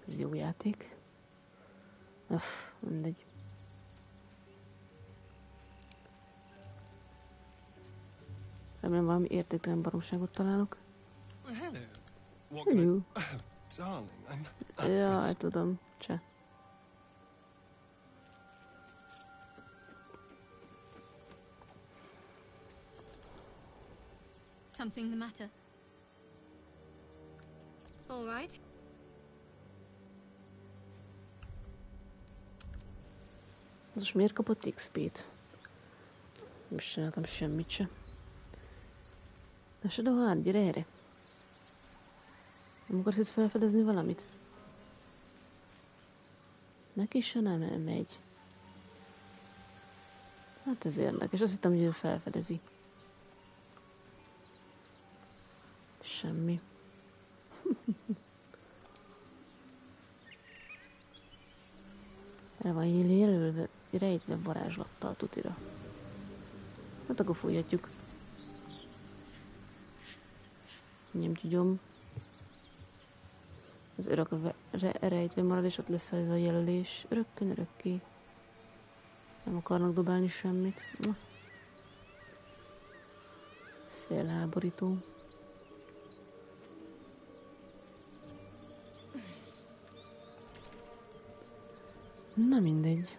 Ez jó játék. Mindegy. Remélem valami értéktelen baromságot találok. Hello. Jaj, tudom. Cseh. Something the matter? All right. Most miért kapott XP-t? Nem csináltam semmit se. Na Shadowheart, gyere erre! Nem akarsz itt felfedezni valamit? Neki se nem megy. Hát ez érdekes, azt hittem, hogy ő felfedezi. Semmi. El van jelölve, rejtve varázslattal tutira. Hát akkor fújhatjuk. Nem tudom. Az örökre rejtve marad, és ott lesz ez a jelölés. Örökkön örökké. Nem akarnak dobálni semmit. Félháborító. Na mindegy.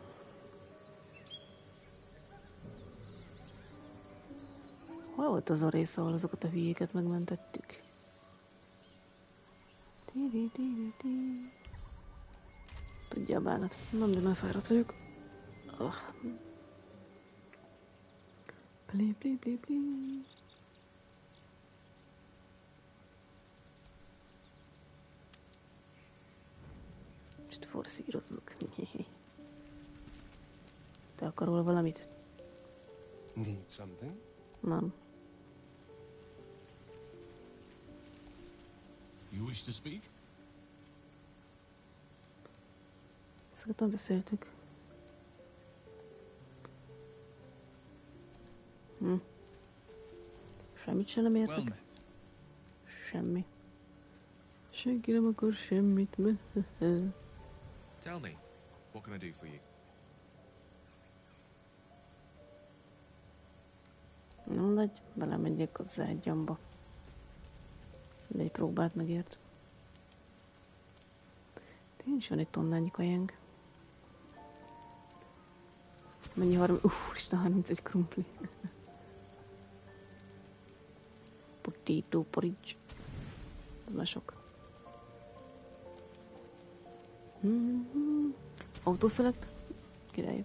Hol volt az a rész, ahol azokat a hülyéket megmentettük? Tudja a bánat. Nem, de már fáradt vagyok. Plé. Most forszírozzuk. Te akarol valamit? Need something? Nem. You wish to speak? Ezeket már beszéltük. Semmit sem nem értek. Semmi. Senki nem akar semmit. Tell me, what can I do for you? Mindegy, belemegyek hozzá egy gyamba. De egy próbát megért. Tényleg is van egy tonnányi kajánk. Mennyi 31 krumpli. Potato porridge. Ez már sok. Autoselect? Király.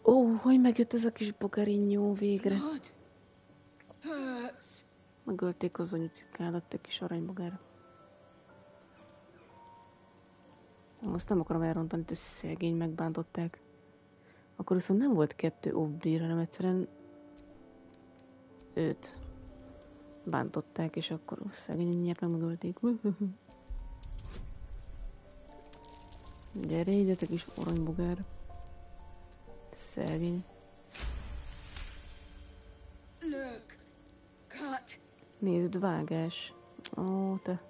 Ó, hogy megjött ez a kis bogarinyó végre. Megölték az anyucikádat, egy kis aranybogár. Azt nem akarom elrontani, hogy szegény megbántották. Akkor viszont nem volt 2 obdír, hanem egyszerűen 5 bántották, és akkor szegény nyert megölték. Gyere ide, te kis aranybogár. Szegény. Nézd, vágás. Ó, te.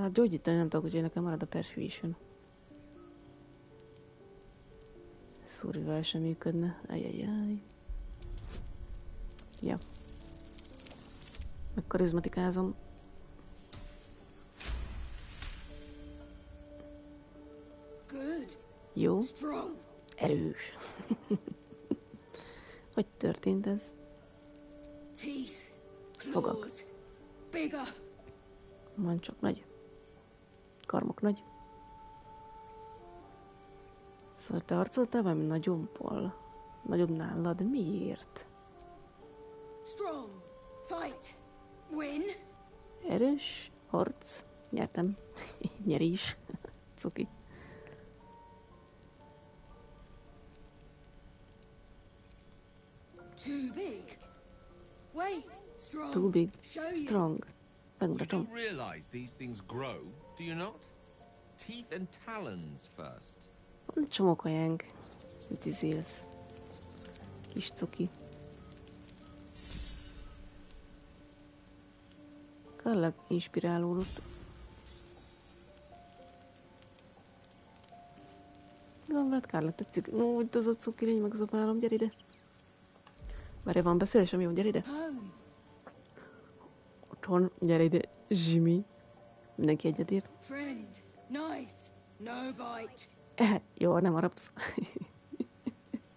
Hát gyógyítani nem tudok, úgyhogy nekem marad a perfusion. Szúrival sem működne. Ajajaj. Ja. Meg karizmatikázom. Jó. Erős. Hogy történt ez? Fogak. Mancsok nagy. Karmok nagy. Szóval te harcoltál valami nagyobbból? Nagyobb nálad? Miért? Erős. Harc. Nyertem. Nyerés. Cuki. Too big, strong. You don't realize these things grow, do you not? Teeth and talons first. Van csomó kajánk. Mit izélsz? Kis cuki. Kallak inspirálódott. Van veled, Kárlak, tetszik? Úgy az a cuki lény, megzabálom, gyere ide. Várj, van beszélésem, jó, gyere ide. Otthon, gyere ide, Jimmy. Mindenki egyetért. Jó, nem harapsz.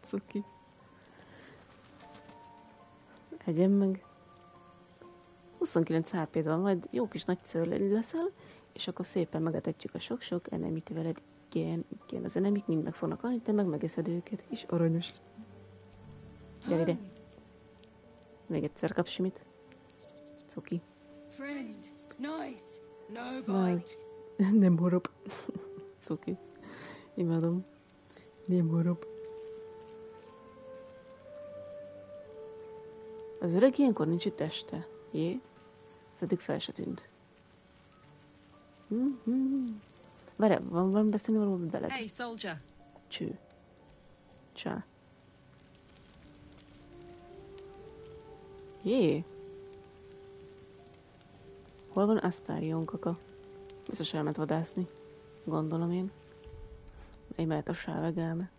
Cuki. Egyen meg. 29 HP-d van, majd jó kis nagy szőr leszel, és akkor szépen megetetjük a sok-sok enemit veled. Igen, az enemik mind meg fognak halni, te meg megeszed őket. És aranyos. Gyere ide. Még egyszer kapsz simit. Cuki. Nem harap. Cuki. Imádom. Nem harap. Az öreg ilyenkor nincs itt este. Jé? Ez eddig fel se tűnt. Várj, van valami beszélni való veled? Hey, soldier. Cső. Csá. Jé. Hol van Astarion kaka? Biztos elment vadászni. Gondolom én. Egy mehet a sávegelme.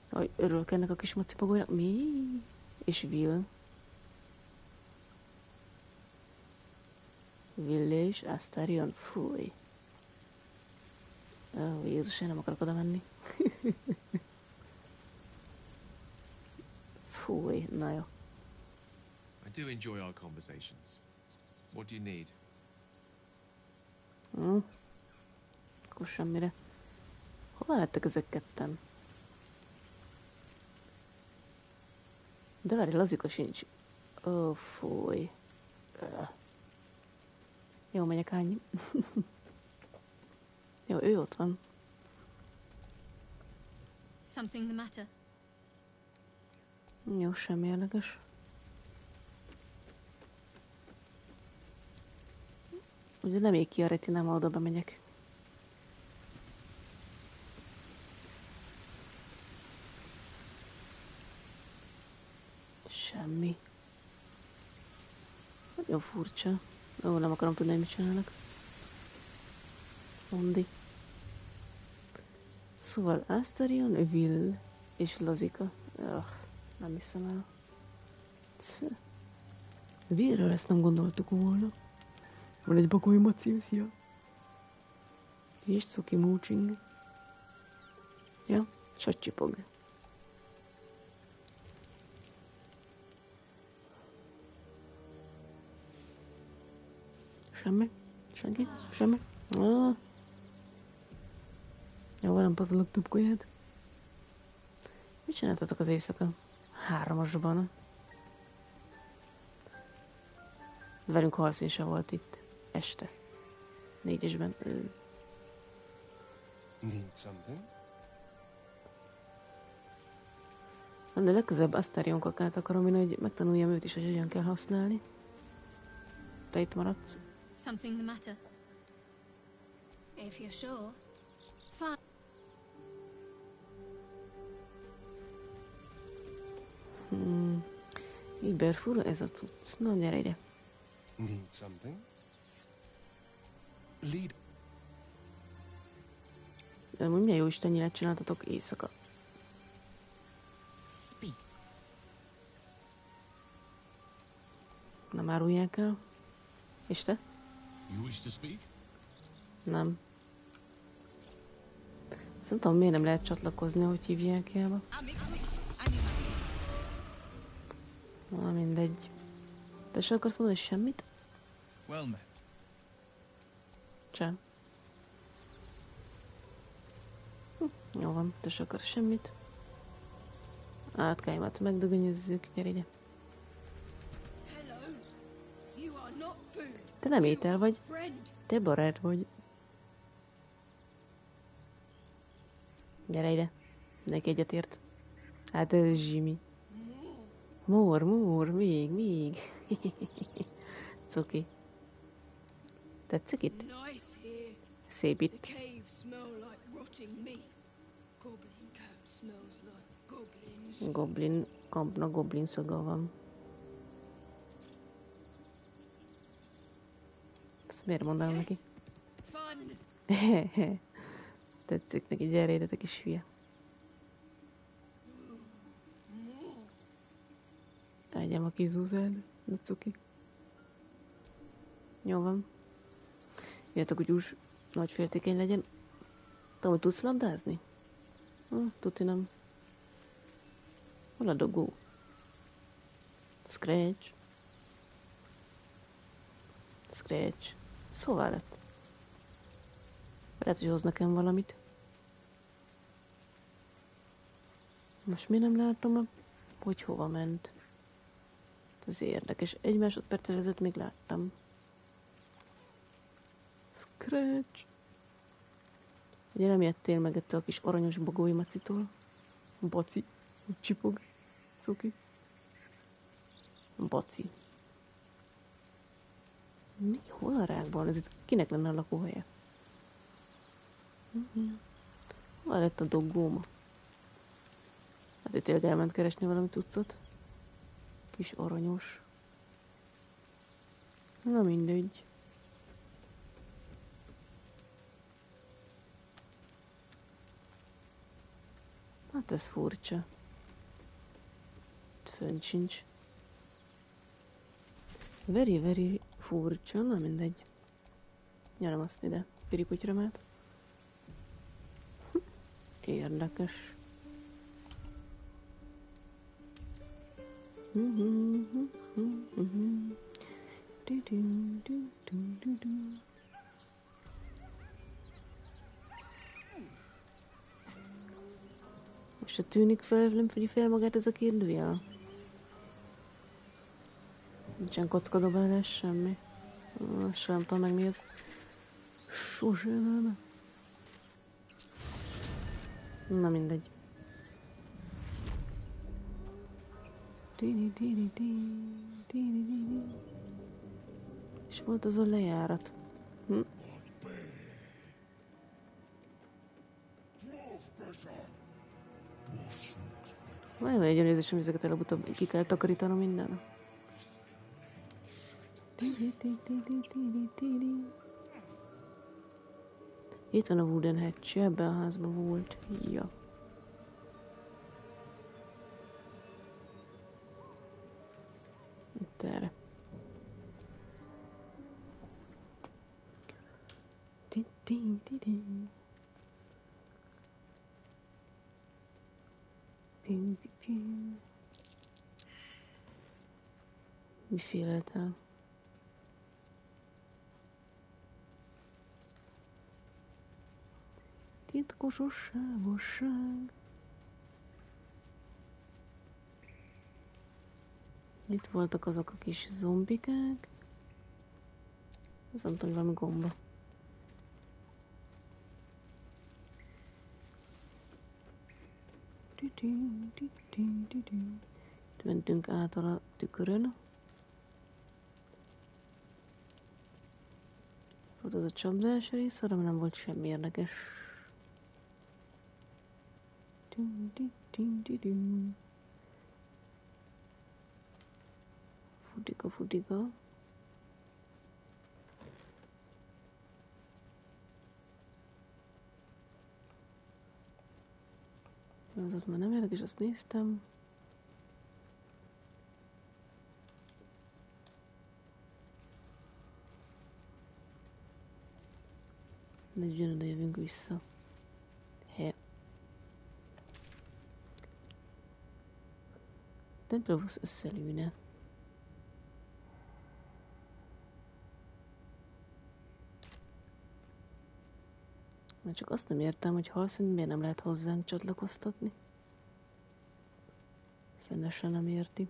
Hogy örülök ennek a kis macipagónak. Mi? És Will. Will és Astarion. Fúj. Ó, Jézus, én nem akarok oda menni. Fúj, na jó. I do enjoy our conversations. What do you need? Akkor semmire. Hova lettek ezek ketten? De várj, Lazika sincs. Ó, fúj. Jó, megyek Ányi. Jó, ő ott van. Something the matter? Jó, semmi érdekes. Ugye nem ég ki a retinám, ha oda bemegyek. Semmi. Nagyon furcsa. Ó, nem akarom tudni, hogy mit csinálnak. Mondi. Szóval Astarion, Will és Lazika. Nem hiszem el. Willről ezt nem gondoltuk volna. Van egy bagoly macilszia. És cuki mooching. Ja, és ott csipog. Semmi? Senki? Semmi? Jó, nem pazarlok több kaját. Mit csináltatok az éjszaka? 3-asban. Velünk halszín se volt itt. Este. 4-esben. Need something? De legközelebb Astarion kakát akarom vinni, hogy megtanuljam őt is, hogy hogyan kell használni. Te itt maradsz. Something the matter? If you're sure. Fine. Iberfura, ez a cucc. Na, gyere ide. Need something? Lead. De milyen jó Isten nyilat csináltatok éjszaka. Speak. Nem árulják el. És te? You wish to speak? Nem. Nem tudom, miért nem lehet csatlakozni, hogy hívják jelba. Na, mindegy. Te se akarsz mondani semmit? Well met. Csá. Jó van, te se akarsz semmit. Átkáimat megdögönyözzük, gyere ide. Te nem étel vagy, te barát vagy. Gyere ide, neki egyetért. Hát ez Jimmy. Mór, még. Cuki. Tetszik itt? Szép itt. Goblin szaga van. Ezt miért mondanám neki? Tetszik neki, gyere ide, te kis hülye. Egyem a kis zúzád, de cuki. Jó van. Jöjjetek, hogy úgy nagy féltékeny legyen. Te hogy tudsz labdázni? Tuti nem. Hol a dogó? Scratch. Szóval lett. Lehet, hogy hoz nekem valamit. Most mi nem látom, hogy hova ment. Ez érdekes. 1 másodperccel ezelőtt még láttam. Scratch. Ugye nem jöttél meg ettől a kis aranyos bagói macitól? Baci. Csipog. Cuki. Baci. Mi? Hol a rákban? Ez itt kinek lenne a lakóhelye? Hol lett a doggóma? Hát ő tényleg elment keresni valami cuccot. Kis aranyos. Na mindegy. Hát ez furcsa. Fönn sincs. Very furcsa, na mindegy. Nyelem azt ide, piriputyromát. Érdekes. Most se tűnik fel, nem fedi fel magát ez a kérdőjel? Nincsen kockadobálás, semmi. Azt nem tudom meg mi ez. Sose nem. Na mindegy. És volt az a lejárat. Van egy érzésem, ezeket előbb-utóbb ki kell takarítanom minden. Itt van a Wooden Hatch, ebben a házban volt. Ja. Itt erre. Mi féleltem? Titkososságosság. Itt voltak azok a kis zombikák. Ez nem tudom, valami gomba. Itt mentünk át a tükörön. Volt az a csapdás rész, arra nem volt semmi érdekes. Fudiga. Az ott már nem érdekes, azt néztem. De ugyanoda jövünk vissza. Tempelus összelűne. Mert csak azt nem értem, hogy halszín miért nem lehet hozzánk csatlakoztatni. Fenesen nem érti.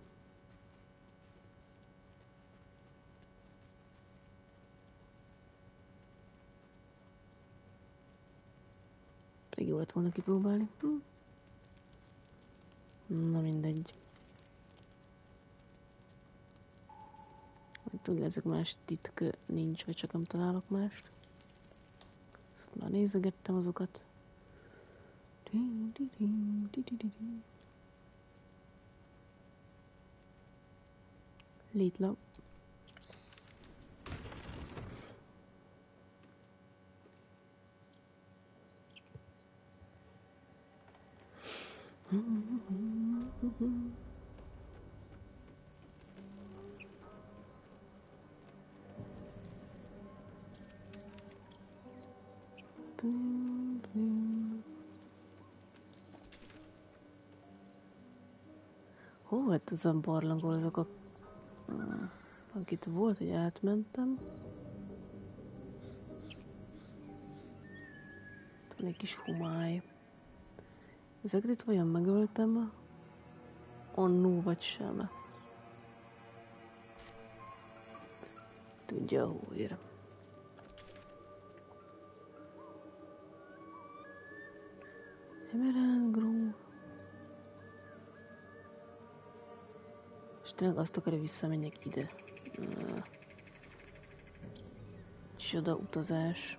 Pedig jó lett volna kipróbálni. Na mindegy. Tudni, ezek más titk nincs, vagy csak nem találok mást. Szóval már nézegettem azokat. Litla. Hol volt az a barlangol, azok a... akit volt, hogy átmentem. Van egy kis homály. Ezeket itt vajon megöltem? Annó vagy sem? Tudja, hol ér. Emerald Grove. És tényleg azt akarja, visszamenjek ide. Csoda utazás.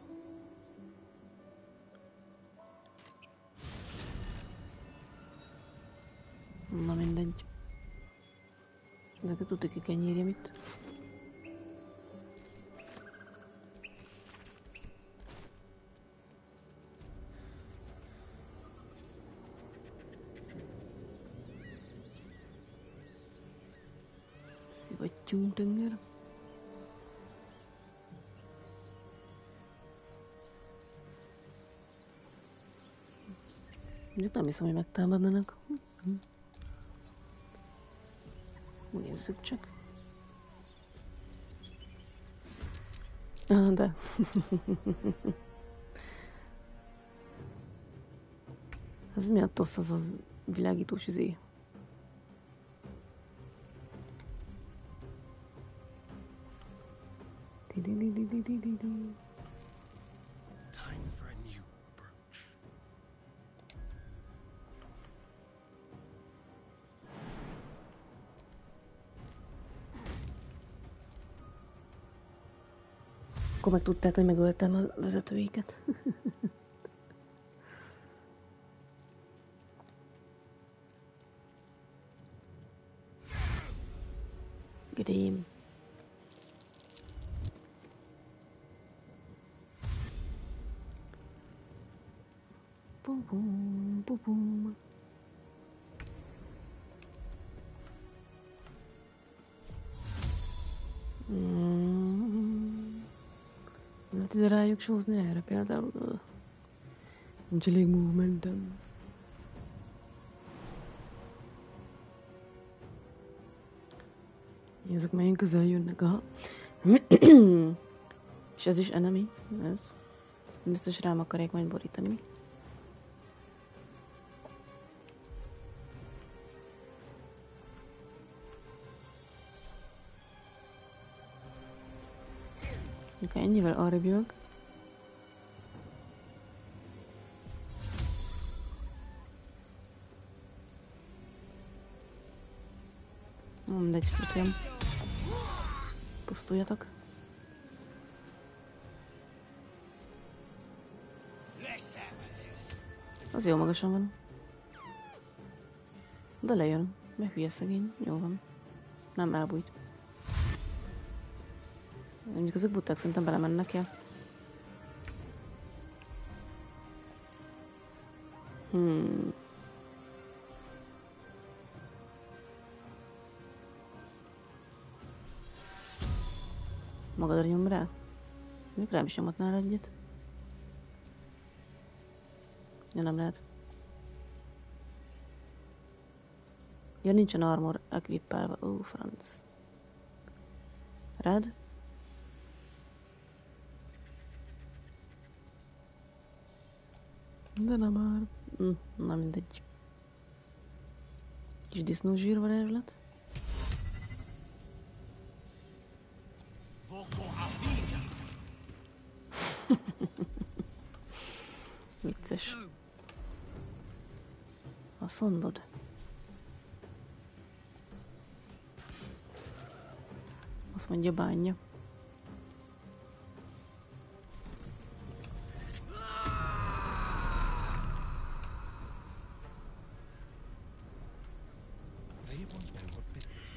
Na mindegy. Ezeket tudok, ki kell nyírjam itt. Szivattyunk tenger. Mondjuk nem hiszem, hogy megtámadnának. Nézzük csak. De. Ez mi a tosz, az világítós izé? for a new approach. Akkor meg tudták, hogy megöltem a vezetőiket. Grém. Bum bum bum bum. Lehet ide rájuk sózni erre például. Nincs elég movementem. Ezek melyen közel jönnek, aha. És ez is enemy, ez. Ezt biztos rám akarják majd borítani, mi? Ha ennyivel arrébb jövök. Mindegy, ötém. Pusztuljatok. Az jó magasan van. De lejön. Meg hülye szegény. Jó van. Nem elbújt. Mondjuk ezek buták szerintem belemennek el. Magadra nyom rá? Még rám is nyomhatnál egyet. Ja, nem lehet. Ja, nincsen armor equippálva. Ó, franc. Rád? De nem már. Na mindegy. Kis disznózsír varázslat. Vicces. A szondod. Azt mondja bánja.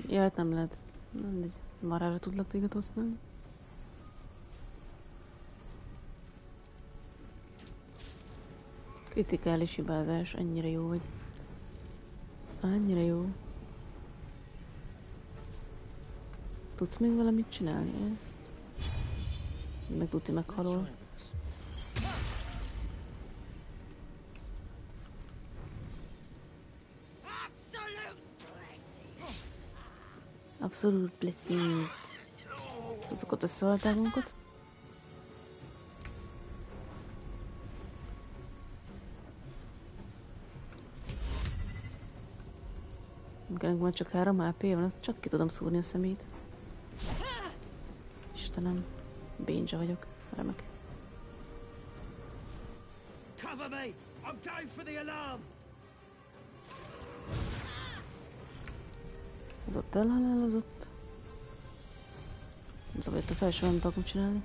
Ja, hát nem lehet. Mindegy. Marára tudlak téged használni. Kritikális hibázás. Ennyire jó vagy. Annyira jó. Tudsz még valamit csinálni ezt? Meg tuti meghalol. Abszolút blessing. Azokat összehalták magunkat. Nekem már csak 3 AP van, azt csak ki tudom szúrni a szemét. Istenem, bénzsa vagyok, remek. Cover me! I'm going for the alarm! Ez ott elhalálozott. Nem szabad, hogy a felső nem tudok mit csinálni.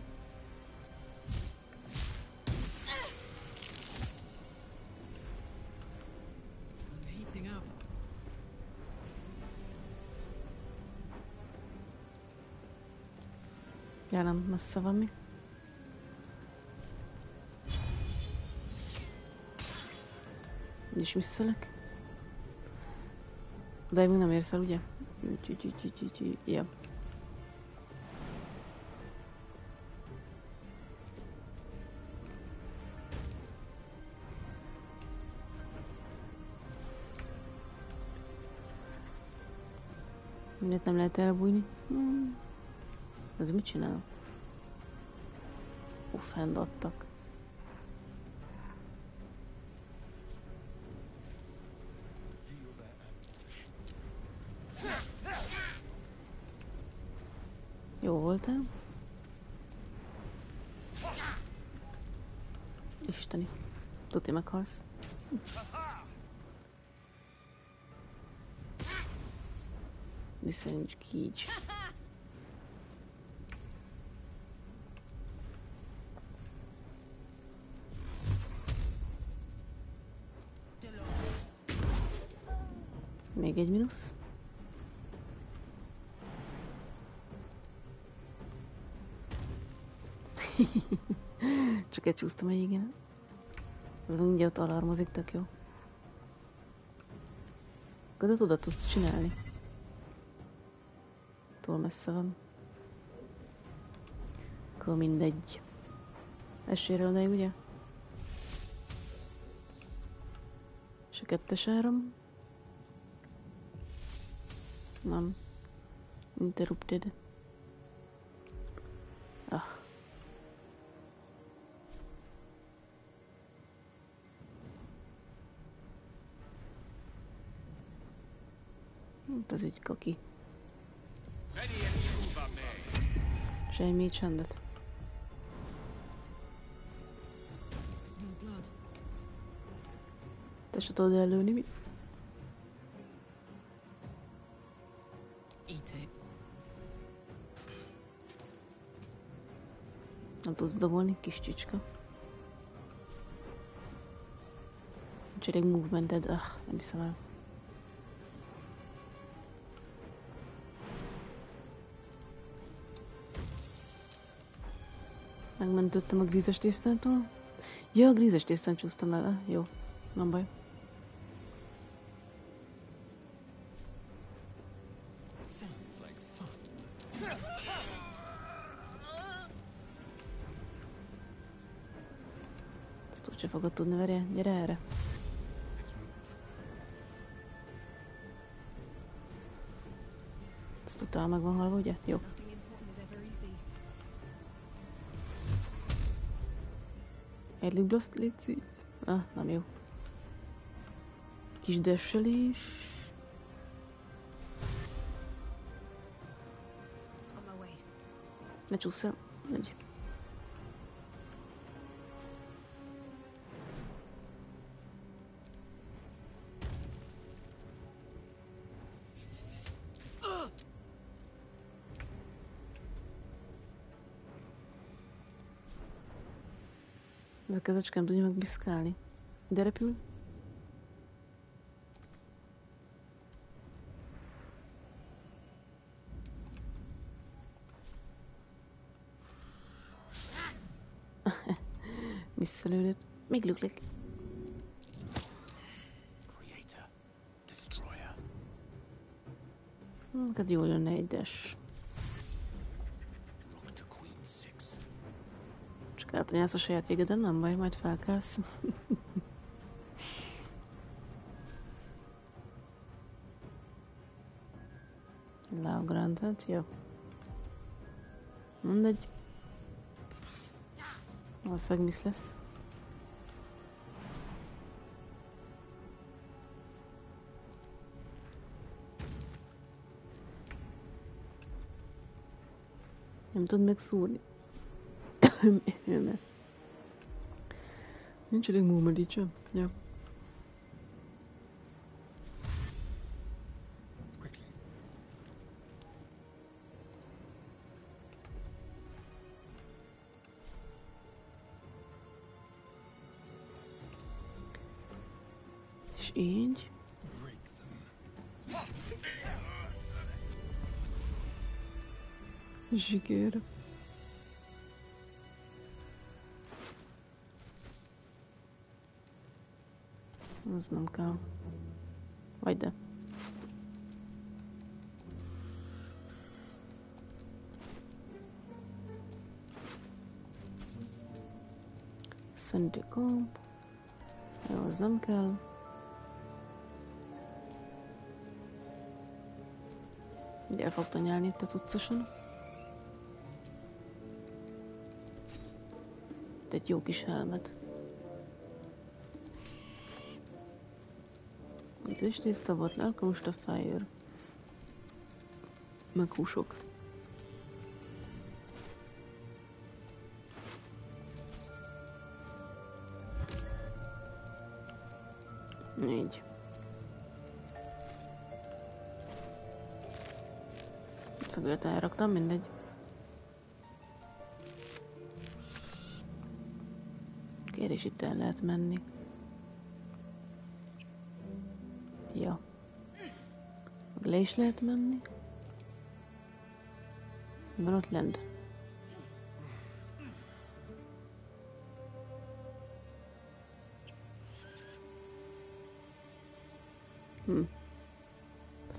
Ja, nem, messze van mi. És visszalek. De még nem érsz el, ugye? Ja. Mindent nem lehet elbújni. Ez mit csinál? Offhand adtak. Jó voltál. isteni. Tudj, meghalsz. Disengage. Még egy mínusz. Csak egy csúsztam egy igen. Az mindjárt alarmozik, tök jó. Akkor oda tudsz csinálni. Túl messze van. Akkor mindegy. Esére odáig, ugye? És a 2-es áram. Nem. Interrupted. Ah. Ez így kaki. Semmi csendet. Te se tudod előni, mi? Nem tudsz dobolni, kis csicska. Nincs elég movemented, nem hiszem el. Megmentettem a grízes tésztától. Ja, a grízes tésztán csúsztam el. Jó, nem baj. Ezt úgyse fogod tudni, verje. Gyere erre. Ezt utána meg van halva, ugye? Jó. Eddig blast, létszik. Nem jó. Kis desselés. Ne csúsz el. Megy. Ez a kezecske nem tudja megbiszkálni. De repül. Visszalőtt. Még lüklik. Hát jól jönne egy dash. Csak átanyász a saját végeden, nem baj, majd felkelsz. Leugranted, jó. Mindegy. Valószínűleg misz lesz. Nem tud megszúrni. Nincs elég movement, ja. És így. Zsikér. Az nem kell. Vagy de. Szenti komp. Jó, az nem kell. Ugye el fogta nyelni itt a cuccosan. Itt egy jó kis helmet. Itt is tiszta volt, alkalmas a fire. Meg húsok. Így. Szögölt elraktam, mindegy. Kérés, itt el lehet menni. Ja. Le is lehet menni. Van ott lent.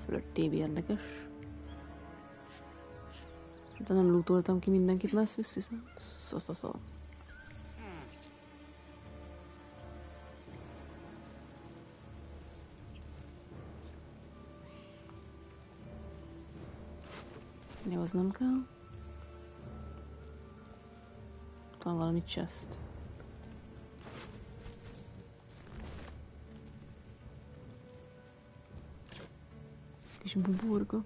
Fölött TV érdekes. Szerintem nem lootoltam ki mindenkit, már ezt vissziszem. Szó. Nyomoznom kell. Ott van valami chest. Kis buburga.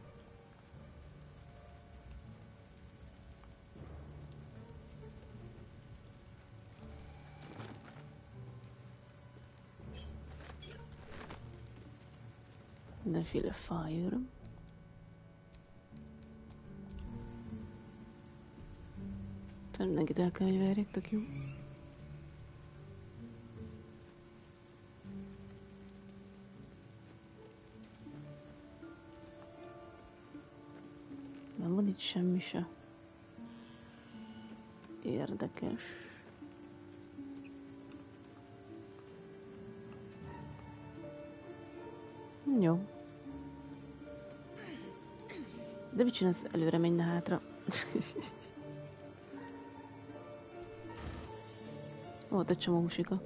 Mindenféle fire. Mindenkit el kell, hogy verjek, tök jó. Nem van itt semmi se érdekes. Jó. De mit csinálsz? Előre menj, ne hátra. Ott egy csomó húsika.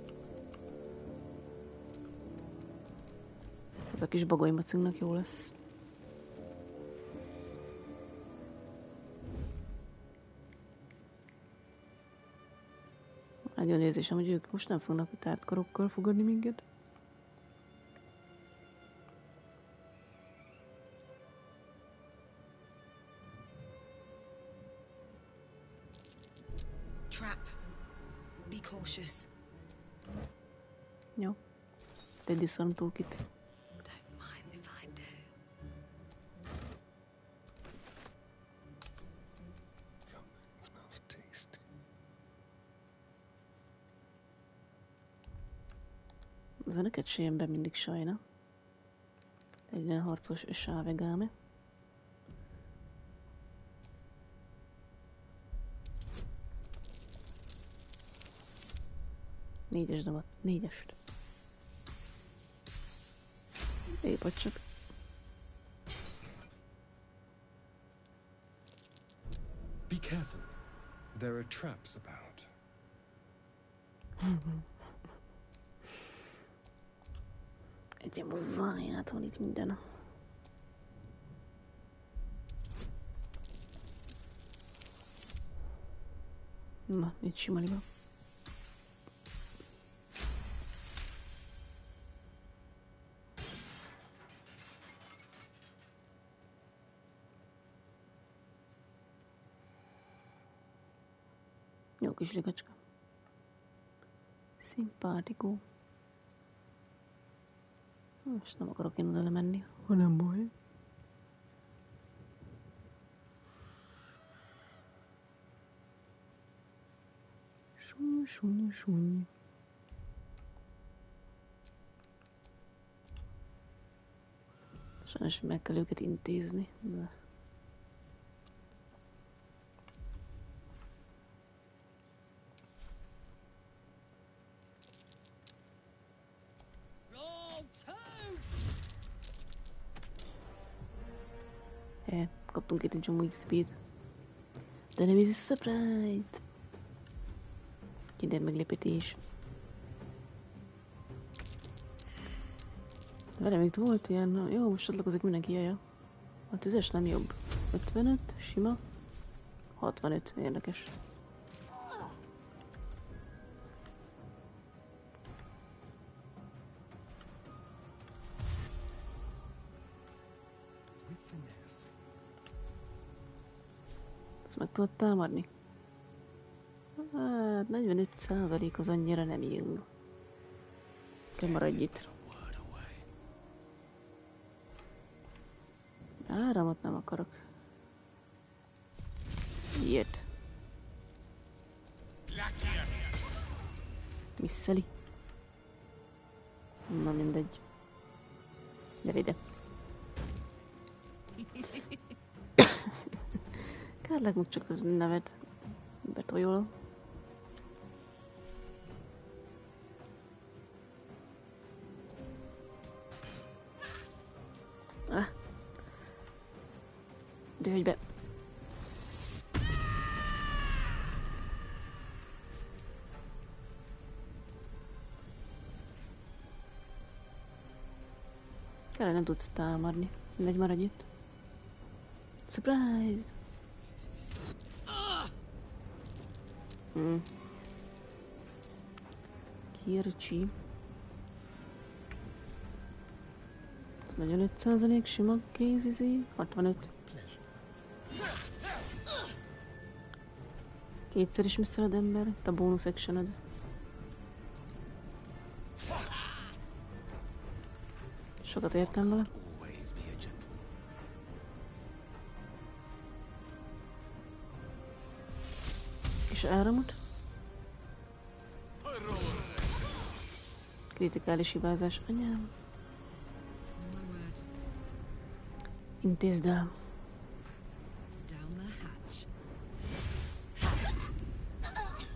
Ez a kis bagolymacunknak jó lesz. Nagyon érzésem, hogy ők most nem fognak a tárt karokkal fogadni minket. Jó. Tedd vissza a toolkit. Ez neked se jön be mindig sajna. Egy ilyen harcos sávegáme. Négyes damat, négyest. Épp vagy csak. Be careful. There are traps about. Egy ilyen mozzaját van itt minden. Na, itt simaliba. Jó kis ligacska. Szimpátikó. Most nem akarok én oda lemenni, ha nem baj. Súnyi. Sajnos meg kell őket intézni. De... kaptunk itt egy csomó XP-t. De nem is surprised. Kinder meglepetés. Vele még volt ilyen, jó, most csatlakozik mindenki, jaja. A 10-es nem jobb. 55, sima. 65, érdekes. Ezt meg tudod támadni? Hát 45% az annyira nem jó. Kell maradj itt. Áramot nem akarok. Ilyet. Visszeli. Na mindegy. Gyere ide. Kérlek, most csak a neved betoljól. Jöjj be. Kár, nem tudsz támadni. Mindegy, maradj itt. Surprise! Kircsi. Ez 45% sima kézizé. 65. Kétszer is miszteled ember, itt a bónusz actionod. Sokat értem vele. És áramot. Kritikális hibázás, anyám. Intézd el.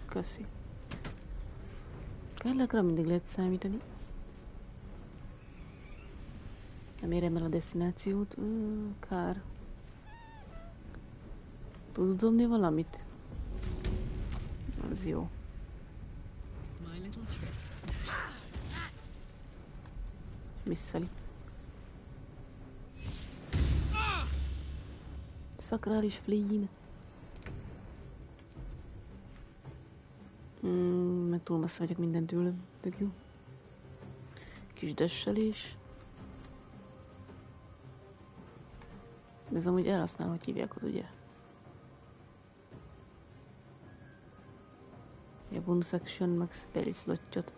Köszi. Kárlákra mindig lehet számítani. Nem érem el a desztinációt. Kár. Tudsz dobni valamit? Az jó. Visszeli. Szakrális flame. Meg túl messze vagyok minden tőlem. Tök jó. Kis desselés. De ez amúgy elhasználom, hogy hívják ott, ugye? A bonus action meg spell slotjot.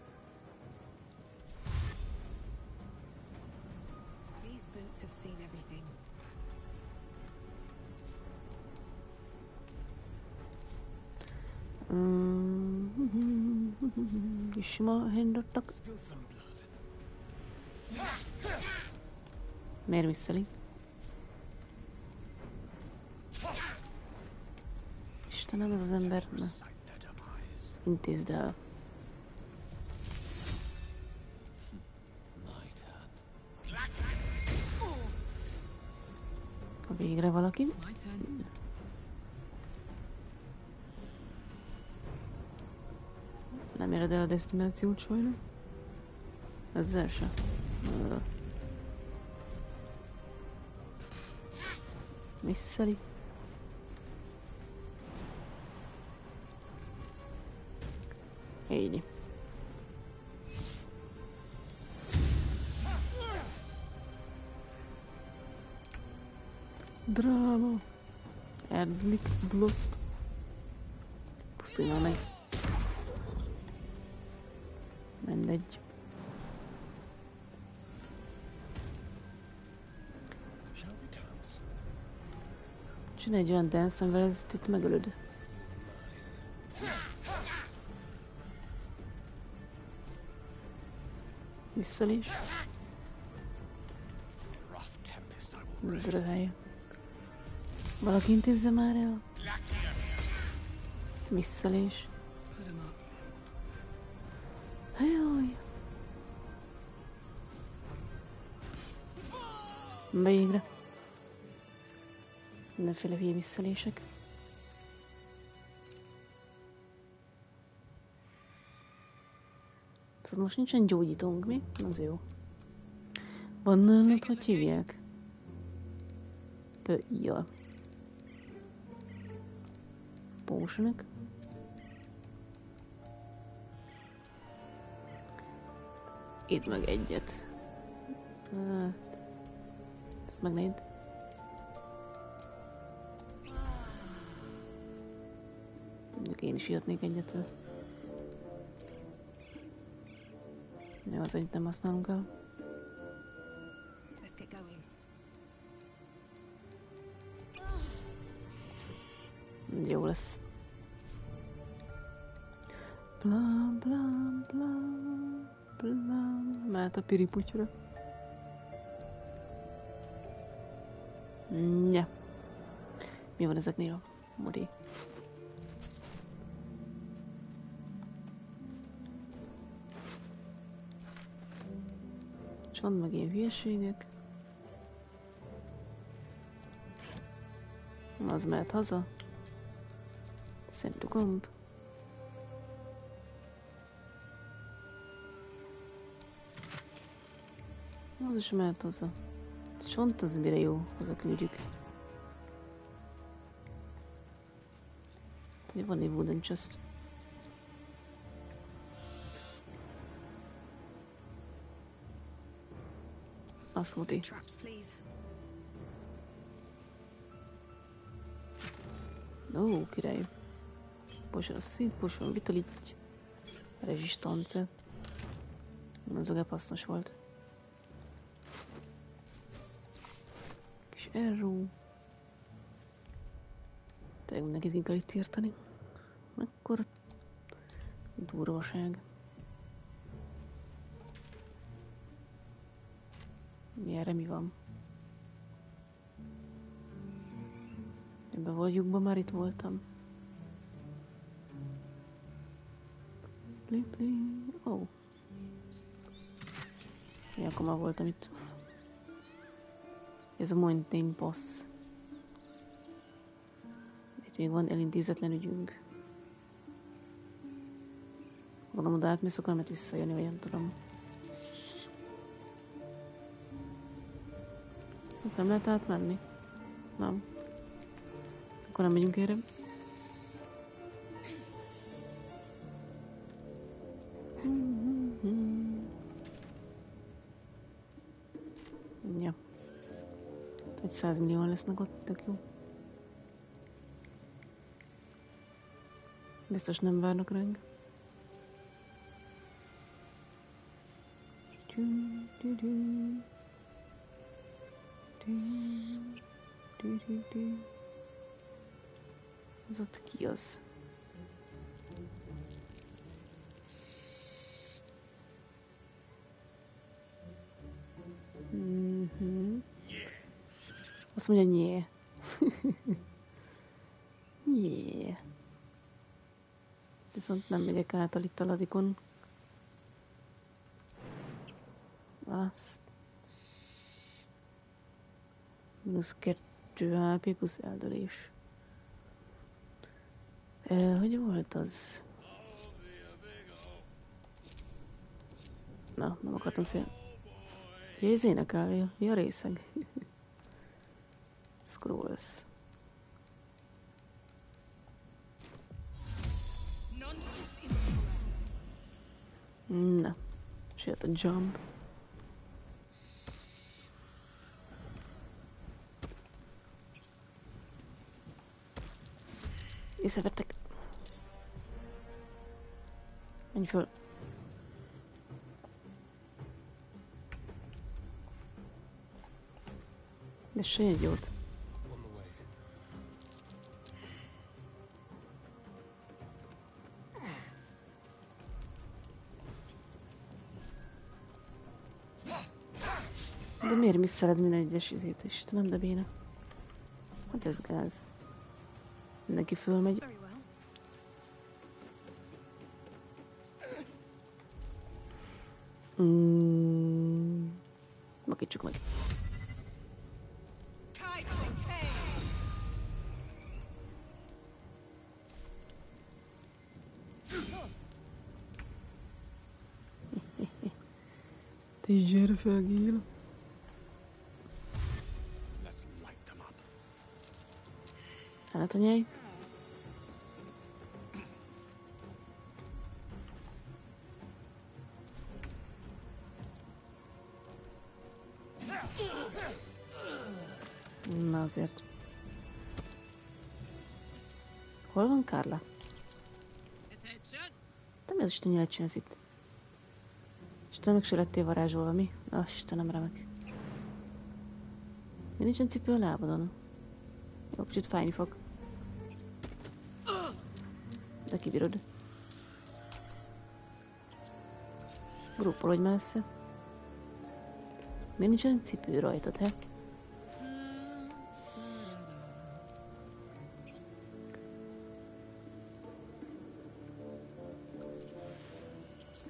Sima hendottak. Miért visszeli? Istenem, ez az ember. Na. Intézd el. Végre valaki. Nem éred el a desztinációt sajnos. Ezzel se. Visszeli. Így. Dráma. Erdlik bloszt. Pusztulj már meg. Mindegy. Csinálj egy olyan dance, amivel ezt itt megölöd. Visszalés. Ez röhelye. Valaki intézze már el. Visszalés. Jaj. Végre. Mindenféle hülye visszalések. Szóval most nincsen gyógyítónk, mi? Az jó. Van nálad, hogy hívják? Ja. Potionok. Itt meg egyet. Ezt megnéd. Mondjuk én is írhatnék egyet. Jó, az egyet nem használunk el. Jó lesz. Bla bla bla bla. Mehet a piriputyra. Ja. Mi van ezeknél a modi? Csont meg ilyen hülyeségek. Az mehet haza. Szent gomb. Az is mehet haza. Csont az mire jó, hazaküldjük. Van egy wooden chest. Azt muti. Ó, király. Potion szív, potion vitality, rezistance. Az a hasznos volt. Kis arrow. Tényleg mindenkit kell itt írtani. Mekkora durvaság. Erre mi van? Ebben a lyukban már itt voltam. Ó. Oh. Ja, akkor már voltam itt. Ez a mountain boss. Itt még van elintézetlen ügyünk. Gondolom oda átmész, akkor nem visszajönni, vagy nem tudom. Nem lehet átmenni? Nem. Akkor nem megyünk erre. Ja. Egy 100 millióan lesznek ott, tök jó. Biztos nem várnak ránk. Az ott ki az? Azt mondja, nyé. Nyé. Viszont nem megyek által itt a ladikon. Azt. -2 HP plusz eldölés. Hogy volt az? Na, nem akartam szépen. Ez énekelje. Ja, részeg. Scrolls. Na. És jött a jump. Észrevettek. Menj föl. De se egy jót. De miért misszeled minden egyes izét, Istenem, de béna. Hát ez gáz. Mindenki fölmegy. Makítsuk meg. Te gyere fel, Gil. Hát anyáj. Na azért. Hol van Carla? Nem ez Isten nyelet csinálsz itt. Istenem, meg se lettél varázsolva, mi? Ah, Istenem, remek. Mi nincsen cipő a lábadon? Jó, kicsit fájni fog. De kibírod. Gruppolodj már össze. Miért nincsen cipő rajtad, he?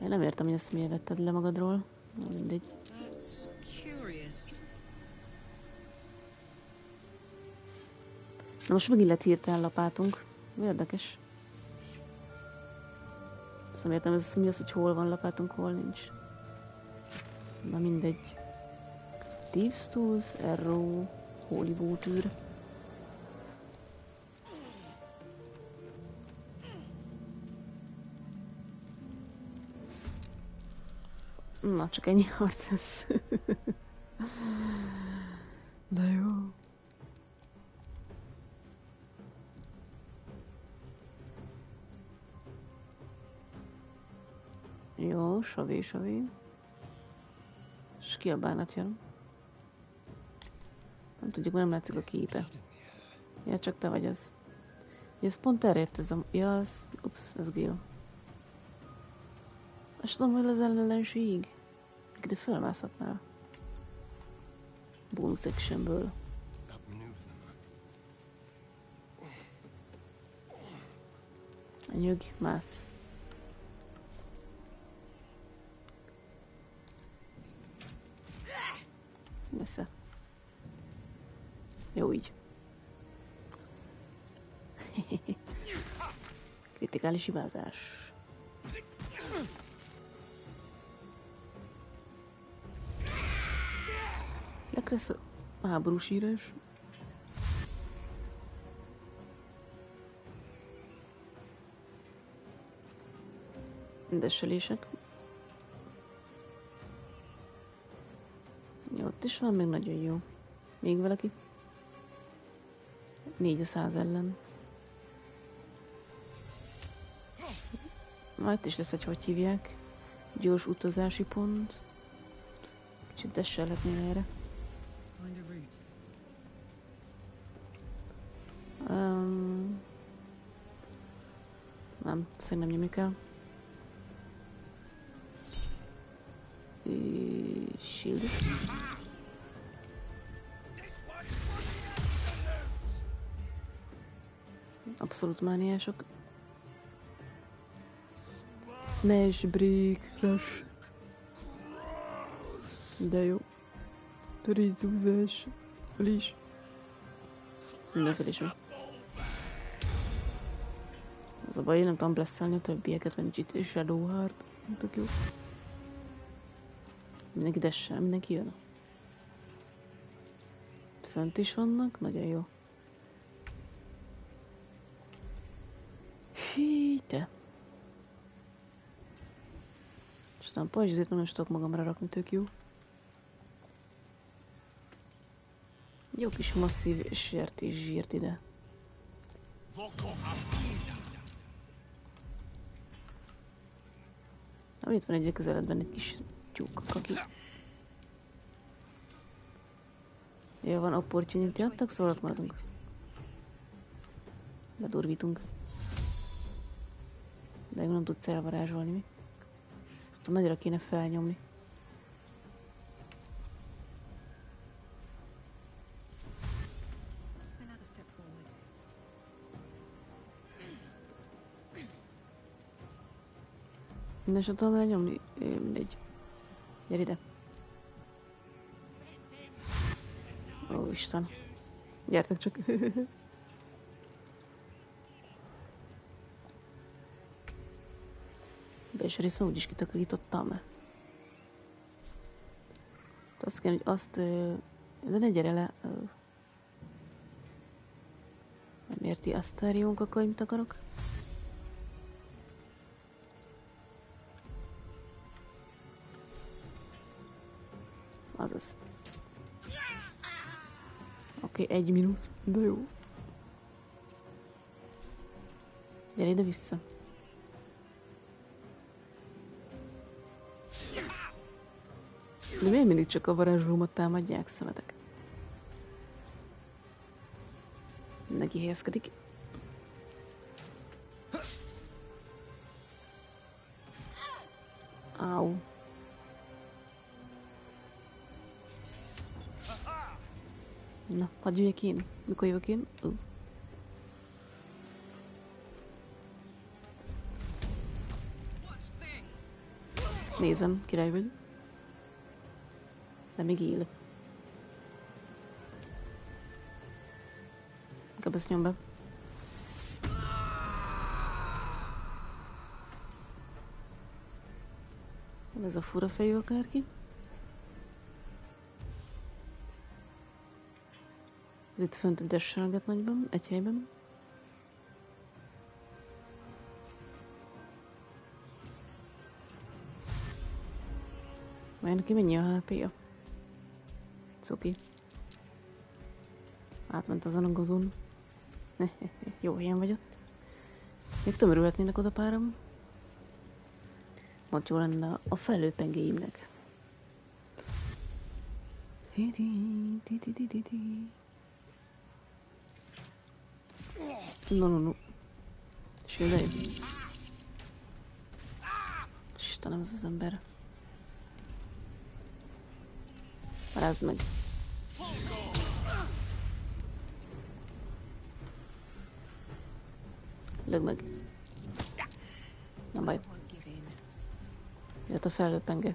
Én nem értem, hogy ezt miért vetted le magadról. Na, mindegy. Na most megint lett hirtelen lapátunk. Érdekes. Azt nem értem, ez mi az, hogy hol van lapátunk, hol nincs. Na mindegy. Thieves Tools, Arrow, Holy Bútűr. Na, csak ennyi harc ez. De jó. Jó, savé. És ki a bánat jön? Nem tudjuk, mert nem látszik a képe. Ja, csak te vagy az. Ja, ez pont erre jött ez a... Ja, ez... Ups, ez Gil. Azt tudom, hogy az ellenség. De fölmászhatnál. Bonus actionből. Nyög, mász. Messze. Jó így. Kritikális hibázás. Legkösz a háborús írás. Desselések. Jó, ott is van, még nagyon jó. Még valaki? 400 ellen. Majd is lesz, hogy hívják. Gyors utazási pont. Kicsit desselhetnél erre. Nem, szerintem nyomjuk el. Shield. Abszolút mániások. Smash, break, crash. De jó. Törészúzás. Fölés. Mindenféle is van. Az a baj, én nem tudom blesszelni a többieket, mert nincs itt Shadow Heart. Nem tök jó. Mindenki dessel, mindenki jön. Fönt is vannak, nagyon jó. Hí, te. Aztán pajzsizét nem tudok magamra rakni, tök jó. Jó kis masszív sért és zsírt ide. Na, itt van egy közeledben egy kis tyúk, kaki. Jó, van opportunity adtak, szóval ott maradunk. Bedurvítunk. De nem tudsz elvarázsolni, mi? Azt a nagyra kéne felnyomni. Minden sem tudom elnyomni? Mindegy. Gyere ide. Ó, Isten. Gyertek csak. Belső részben úgyis kitakarítottam. Azt kell, hogy azt... De ne gyere le. Nem érti Astariónk, akkor mit akarok? Azaz. Oké, egy mínusz. De jó. Gyere ide vissza. De miért mindig csak a varázslómat támadják, szemetek? Mindenki helyezkedik. Áú. Na, hadd jöjjek én. Mikor jövök én? Nézem, király vagy. De még él. Inkább ezt nyom be. Ez a fura fejű akárki. Ez itt fönt desselget nagyban, egy helyben. Vajon neki mennyi a HP-ja? Cuki. Átment azon a gazon. Jó helyen vagy ott. Még tömörülhetnének oda páram. Ott jó lenne a felőpengéimnek. No. Sőlej. Istenem, ez az ember. Rázd meg. Lög meg. Nem baj. Jött a felőpenge.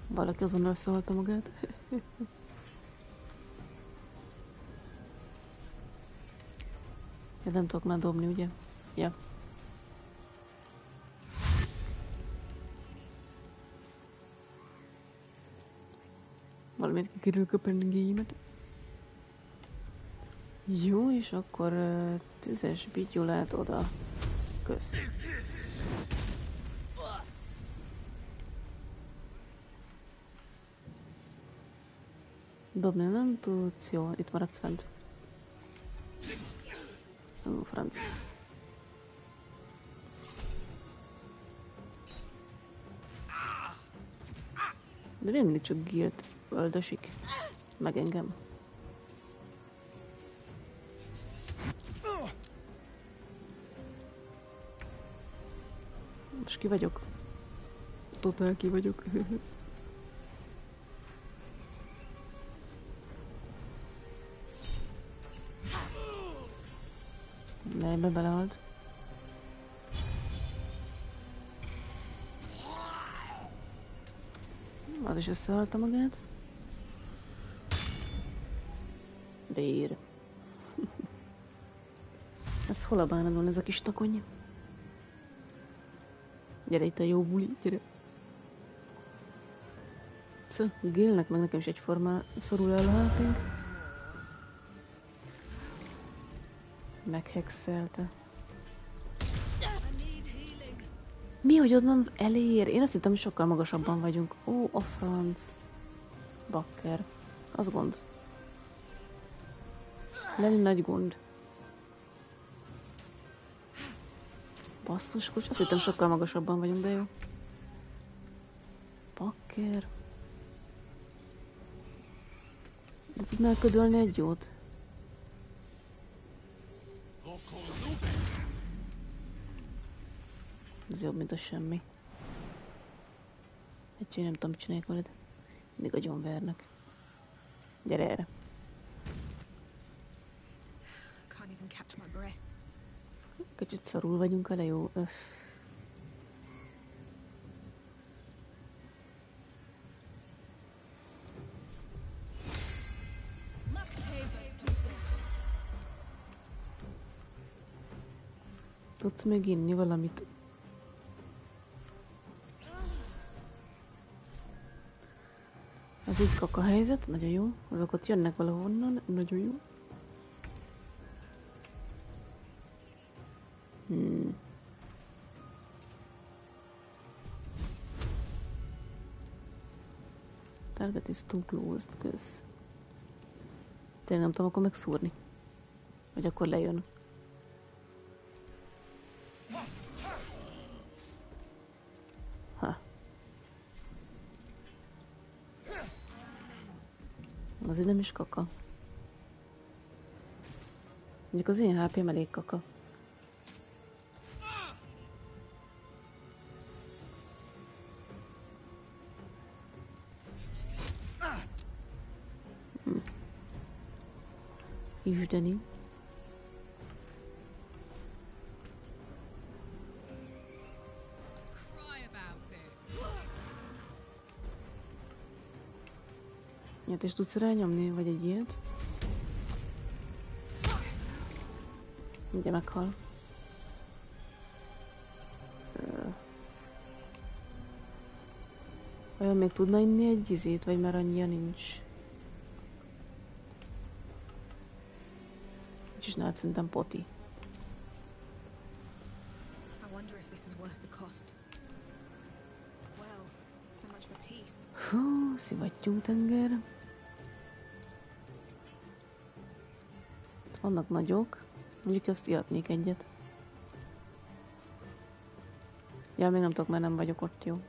Valaki azonnal szólta magát. Ja, nem tudok már dobni, ugye? Ja. Valamit kikerül a pengéimet. Jó, és akkor tüzes bigyulát oda. Kösz. Dobni nem tudsz, jó, itt maradsz fent. Franc. De miért mindig csak Gilt öldösik? Meg engem. Most ki vagyok? Totál ki vagyok. Nejbe belehalt. Az is összehalta magát. Bér. Ez hol a bánadon ez a kis takony? Gyere itt a jó buli, gyere. Gilnek meg nekem is egyformán szorul el a HP-nk. Meghexelte. Mi, hogy onnan elér? Én azt hittem, hogy sokkal magasabban vagyunk. Ó, a franc. Bakker. Az gond. Lenni nagy gond. Basszus kucs, azt hittem sokkal magasabban vagyunk, de jó. Bakker. De tudnál ködölni egy jót? Ez jobb, mint a semmi. Egy nem tudom, mit csinálják veled. Még agyonvernek. Gyere erre. Kicsit szarul vagyunk vele, jó? Tudsz még inni valamit? Ez így kaka helyzet, nagyon jó. Azok ott jönnek valahonnan, nagyon jó. Target is too closed, kösz. Tényleg nem tudom akkor megszúrni. Vagy akkor lejön. Ha. Azért nem is kaka. Mondjuk az én HP-m elég kaka. Isteni. Ilyet is tudsz rányomni, vagy egy ilyet? Ugye meghal. Olyan még tudna inni egy izét, vagy már annyia nincs? És nálad szerintem poti. Hú, szivattyú tenger. Itt vannak nagyok. Mondjuk azt ihatnék egyet. Ja, még nem tudok, mert nem vagyok ott, jó.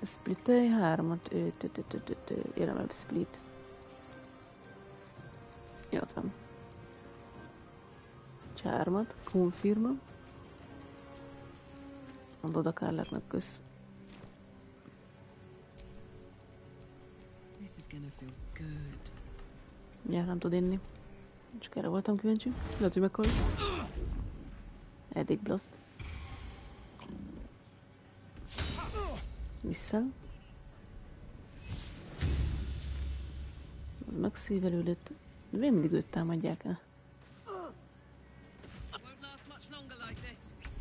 Splitelj 3-at. Érem el split. Jó, ott van. 3-at. Konfirma. Mondod a Kárlátnak kösz. Ja, nem tud inni. Csak erre voltam kíváncsi. Lehet, hogy meghal. Eddig blast. Vissza. Az megszívelő lett. De miért mindig őt támadják el?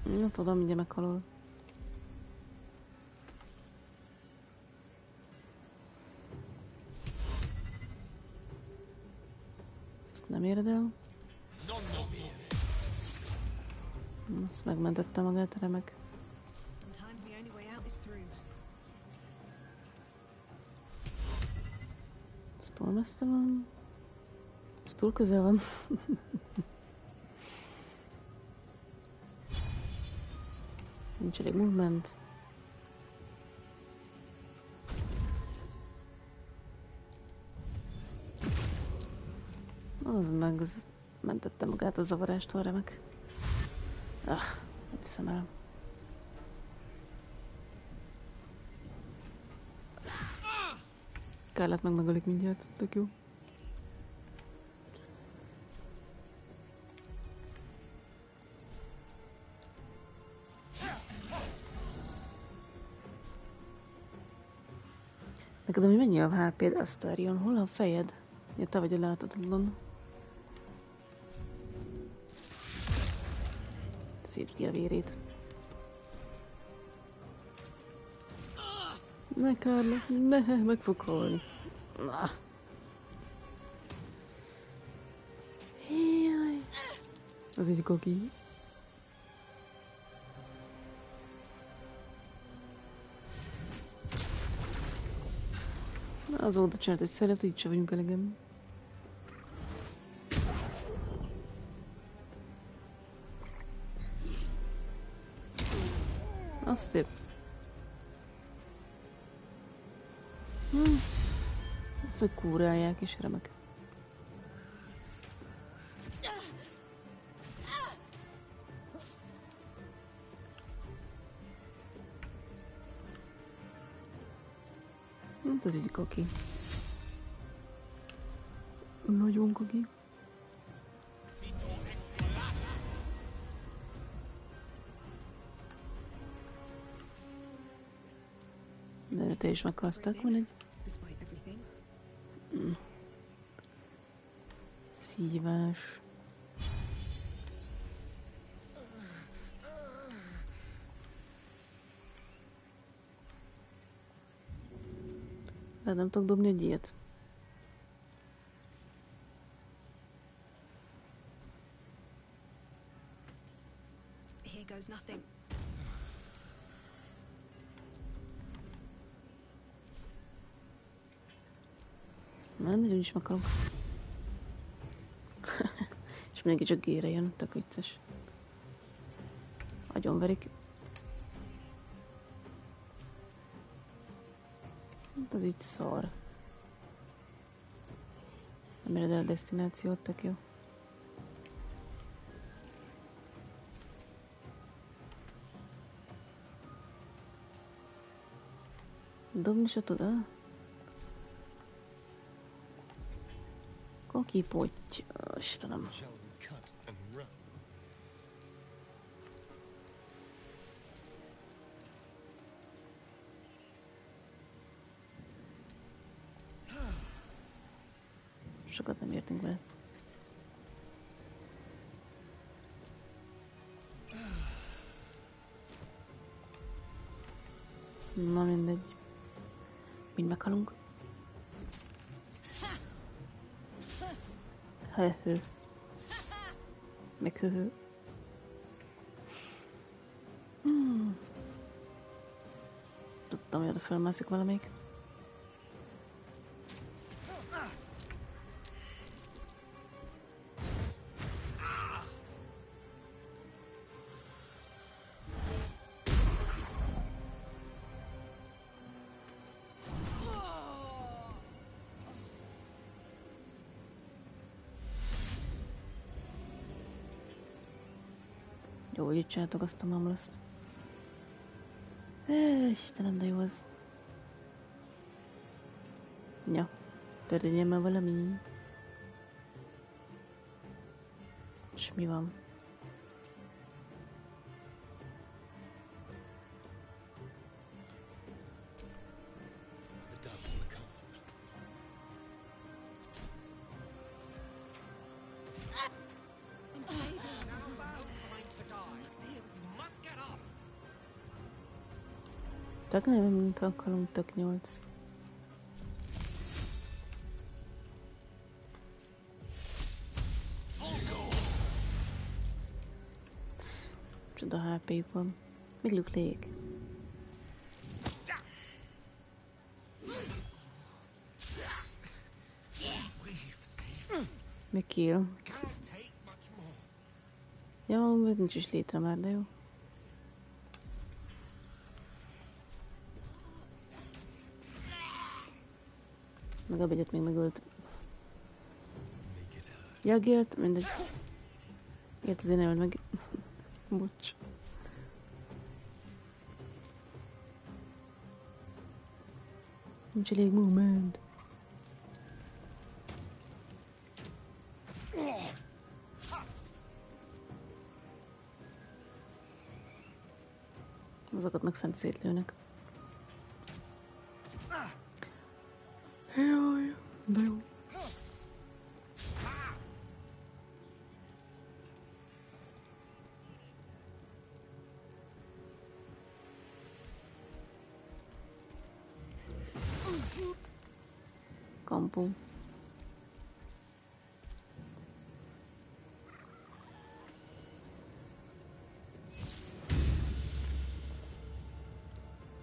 Na tudom, ugye meghalol. Ezt nem éred el. Ezt megmentette magát, remek. Ez túl messze van. Ez túl közel van. Nincs elég movement. Az meg mentette magát a zavarástól, remek. Nem hiszem el. Kellett megölik mindjárt, tök jó. Neked, hogy mennyi a HP-d, Astarion? Hol a fejed? Ja, te vagy a láthatatlan. Szívd ki a vérét. Ne, Kárla, ne, meg fog halni. Jaj. Az egy koki. Azóta csinált egy szeret, így se vagyunk elegem. Az szép. Ezt meg kúrálják is, remek. Ez így koki. Nagyon koki. De te is megkasztak, van egy... Szívás. De nem tudok dobni egy ilyet. Here goes nothing. Nem, nagyon is akarok. És mindenki csak G-re jön, tök vicces. Agyonverik. Ez így szar. Nem éred el a desztinációt, tök jó. Dobni se tud, Aki potty, Istenem. Sokat nem értünk vele. Na mindegy. Mind meghalunk. Höhö. Meg höhö. Tudtam, hogy oda felmászik valamelyik. Jó, hogy itt csináltok azt a mamlaszt. Istenem, de jó az. Ja, történjen már valami. És mi van? Tök nem, mint akarunk, tök 8. Csoda HP-juk van. Még lüklék. Még kill. Ja, még nincs is létre már, de jó. Meg a begyet még megölt. Ja, Gélt, mindegy. Gélt azért nem ölt meg. Bocs. Nincs elég movement. Azokat meg fent szétlőnek. Jaj, de jó. Kampó.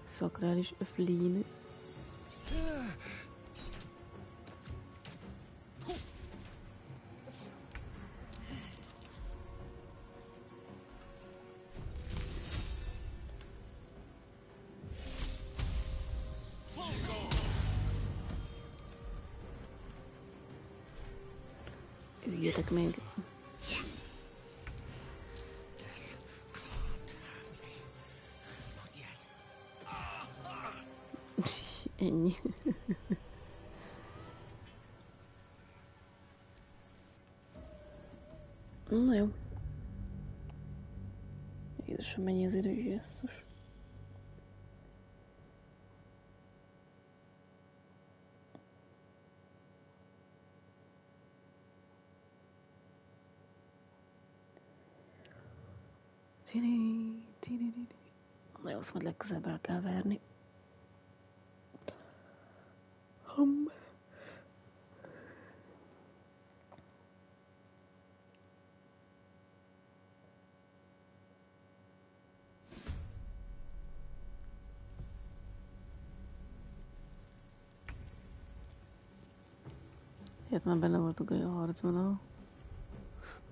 Szakrális öflín. Üljetek meg. Ennyi. Na jó. Jézusom, mennyi az idő, Jézus. Na jó, azt majd legközelebb el kell verni. Hát már benne voltunk olyan harcban, ahol...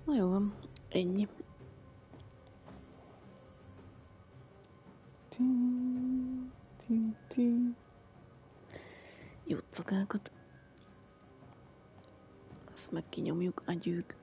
Na jó van, ennyi. Jutszakákat. Ezt meg kinyomjuk, agyűg.